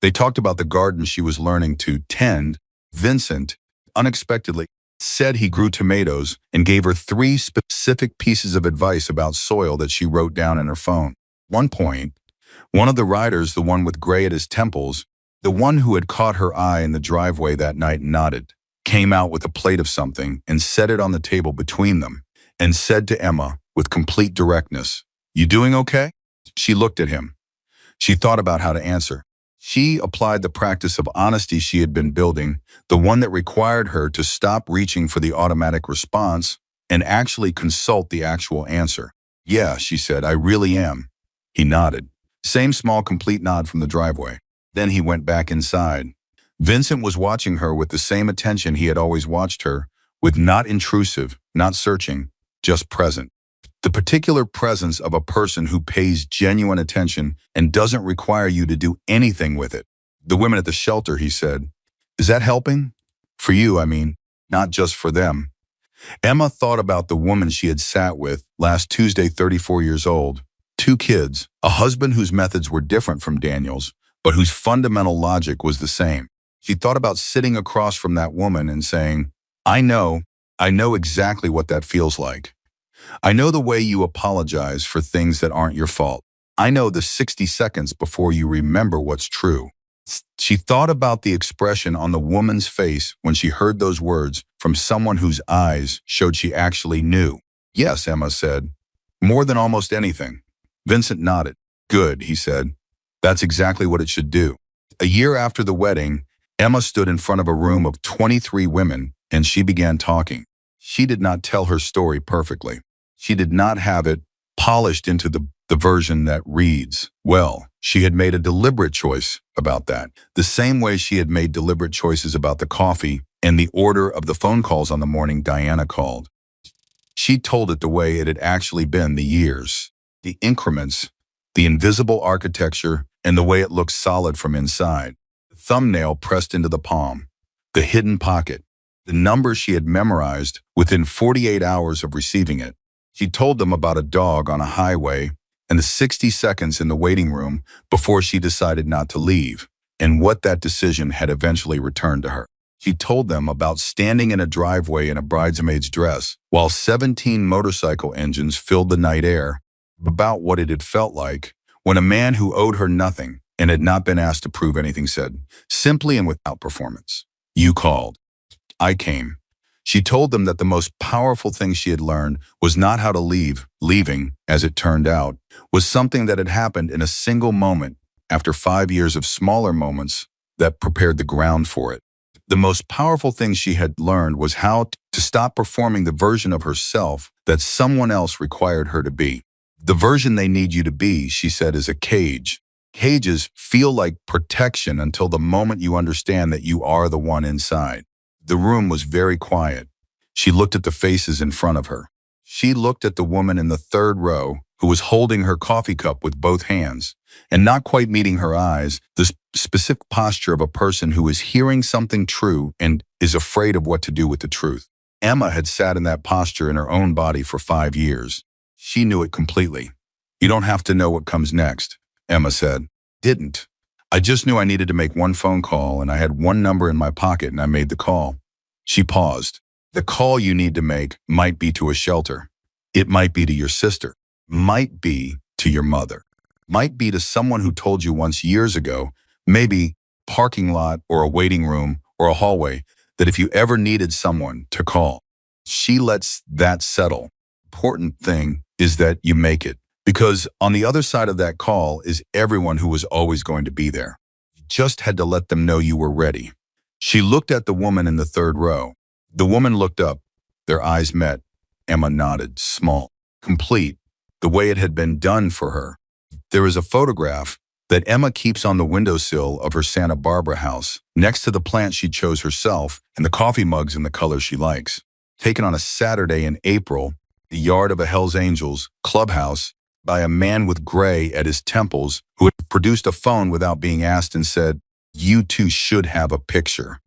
They talked about the garden she was learning to tend. Vincent, unexpectedly, said he grew tomatoes and gave her 3 specific pieces of advice about soil that she wrote down in her phone. One point, one of the riders, the one with gray at his temples, the one who had caught her eye in the driveway that night and nodded, came out with a plate of something and set it on the table between them and said to Emma with complete directness, "You doing okay?" She looked at him. She thought about how to answer. She applied the practice of honesty she had been building, the one that required her to stop reaching for the automatic response and actually consult the actual answer. "Yeah," she said, "I really am." He nodded. Same small complete nod from the driveway. Then he went back inside. Vincent was watching her with the same attention he had always watched her, with not intrusive, not searching, just present. The particular presence of a person who pays genuine attention and doesn't require you to do anything with it. "The women at the shelter," he said. "Is that helping? For you, I mean, not just for them." Emma thought about the woman she had sat with last Tuesday, 34 years old, 2 kids, a husband whose methods were different from Daniel's, but whose fundamental logic was the same. She thought about sitting across from that woman and saying, I know exactly what that feels like. I know the way you apologize for things that aren't your fault. I know the 60 seconds before you remember what's true. She thought about the expression on the woman's face when she heard those words from someone whose eyes showed she actually knew. Yes, Emma said. More than almost anything. Vincent nodded. Good, he said. That's exactly what it should do. A year after the wedding, Emma stood in front of a room of 23 women and she began talking. She did not tell her story perfectly. She did not have it polished into the version that reads well. She had made a deliberate choice about that, the same way she had made deliberate choices about the coffee and the order of the phone calls on the morning Diana called. She told it the way it had actually been, the years, the increments, the invisible architecture, and the way it looked solid from inside. The thumbnail pressed into the palm, the hidden pocket, the numbers she had memorized within 48 hours of receiving it. She told them about a dog on a highway and the 60 seconds in the waiting room before she decided not to leave, and what that decision had eventually returned to her. She told them about standing in a driveway in a bridesmaid's dress while 17 motorcycle engines filled the night air, about what it had felt like when a man who owed her nothing and had not been asked to prove anything said, simply and without performance, "You called. I came." She told them that the most powerful thing she had learned was not how to leave. Leaving, as it turned out, was something that had happened in a single moment after 5 years of smaller moments that prepared the ground for it. The most powerful thing she had learned was how to stop performing the version of herself that someone else required her to be. The version they need you to be, she said, is a cage. Cages feel like protection until the moment you understand that you are the one inside. The room was very quiet. She looked at the faces in front of her. She looked at the woman in the third row who was holding her coffee cup with both hands and not quite meeting her eyes, the specific posture of a person who is hearing something true and is afraid of what to do with the truth. Emma had sat in that posture in her own body for 5 years. She knew it completely. You don't have to know what comes next, Emma said. Didn't. I just knew I needed to make one phone call and I had one number in my pocket and I made the call. She paused. The call you need to make might be to a shelter. It might be to your sister. Might be to your mother. Might be to someone who told you once years ago, maybe parking lot or a waiting room or a hallway, that if you ever needed someone to call. She lets that settle. Important thing is that you make it. Because on the other side of that call is everyone who was always going to be there. You just had to let them know you were ready. She looked at the woman in the third row. The woman looked up. Their eyes met. Emma nodded, small, complete, the way it had been done for her. There is a photograph that Emma keeps on the windowsill of her Santa Barbara house, next to the plant she chose herself and the coffee mugs in the color she likes. Taken on a Saturday in April, the yard of a Hells Angels clubhouse, by a man with gray at his temples who had produced a phone without being asked and said, "You two should have a picture."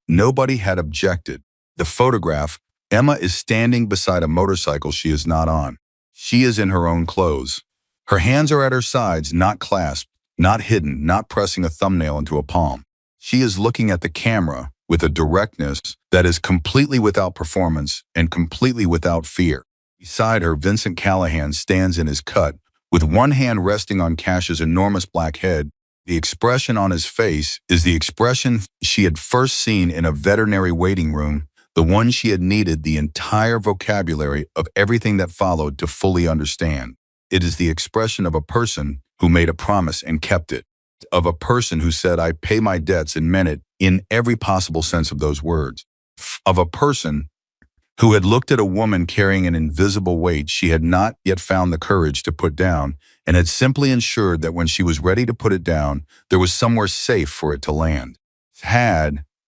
Nobody had objected. The photograph, Emma is standing beside a motorcycle she is not on. She is in her own clothes. Her hands are at her sides, not clasped, not hidden, not pressing a thumbnail into a palm. She is looking at the camera with a directness that is completely without performance and completely without fear. Beside her, Vincent Callahan stands in his cut, with one hand resting on Cash's enormous black head. The expression on his face is the expression she had first seen in a veterinary waiting room, the one she had needed the entire vocabulary of everything that followed to fully understand. It is the expression of a person who made a promise and kept it, of a person who said, "I pay my debts," and meant it in every possible sense of those words, of a person who had looked at a woman carrying an invisible weight she had not yet found the courage to put down, and had simply ensured that when she was ready to put it down, there was somewhere safe for it to land.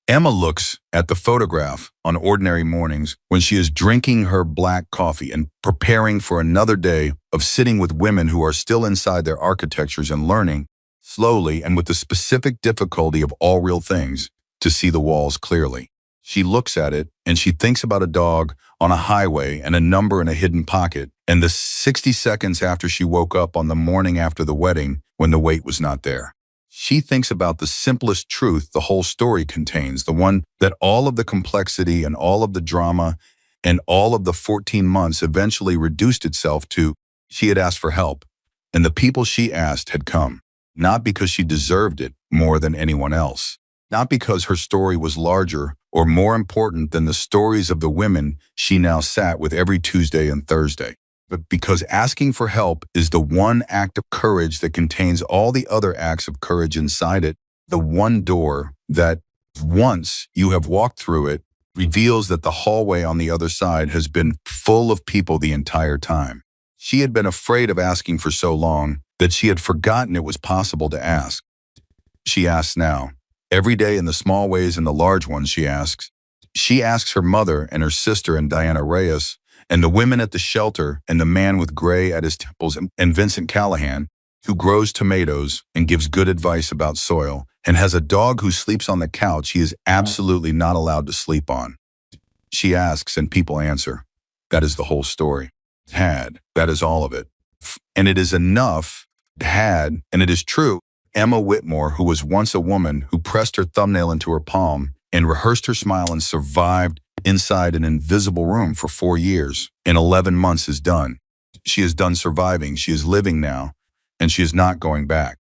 Emma looks at the photograph on ordinary mornings when she is drinking her black coffee and preparing for another day of sitting with women who are still inside their architectures and learning, slowly and with the specific difficulty of all real things, to see the walls clearly. She looks at it and she thinks about a dog on a highway and a number in a hidden pocket, and the 60 seconds after she woke up on the morning after the wedding when the weight was not there. She thinks about the simplest truth the whole story contains, the one that all of the complexity and all of the drama and all of the 14 months eventually reduced itself to she had asked for help, and the people she asked had come, not because she deserved it more than anyone else, not because her story was larger or more important than the stories of the women she now sat with every Tuesday and Thursday, but because asking for help is the one act of courage that contains all the other acts of courage inside it, the one door that, once you have walked through it, reveals that the hallway on the other side has been full of people the entire time. She had been afraid of asking for so long that she had forgotten it was possible to ask. She asks now. Every day, in the small ways and the large ones, she asks. She asks her mother and her sister and Diana Reyes and the women at the shelter and the man with gray at his temples and Vincent Callahan, who grows tomatoes and gives good advice about soil and has a dog who sleeps on the couch he is absolutely not allowed to sleep on. She asks and people answer. That is the whole story. That is all of it. And it is enough, and it is true. Emma Whitmore, who was once a woman who pressed her thumbnail into her palm and rehearsed her smile and survived inside an invisible room for 4 years, in 11 months is done. She is done surviving. She is living now, and she is not going back.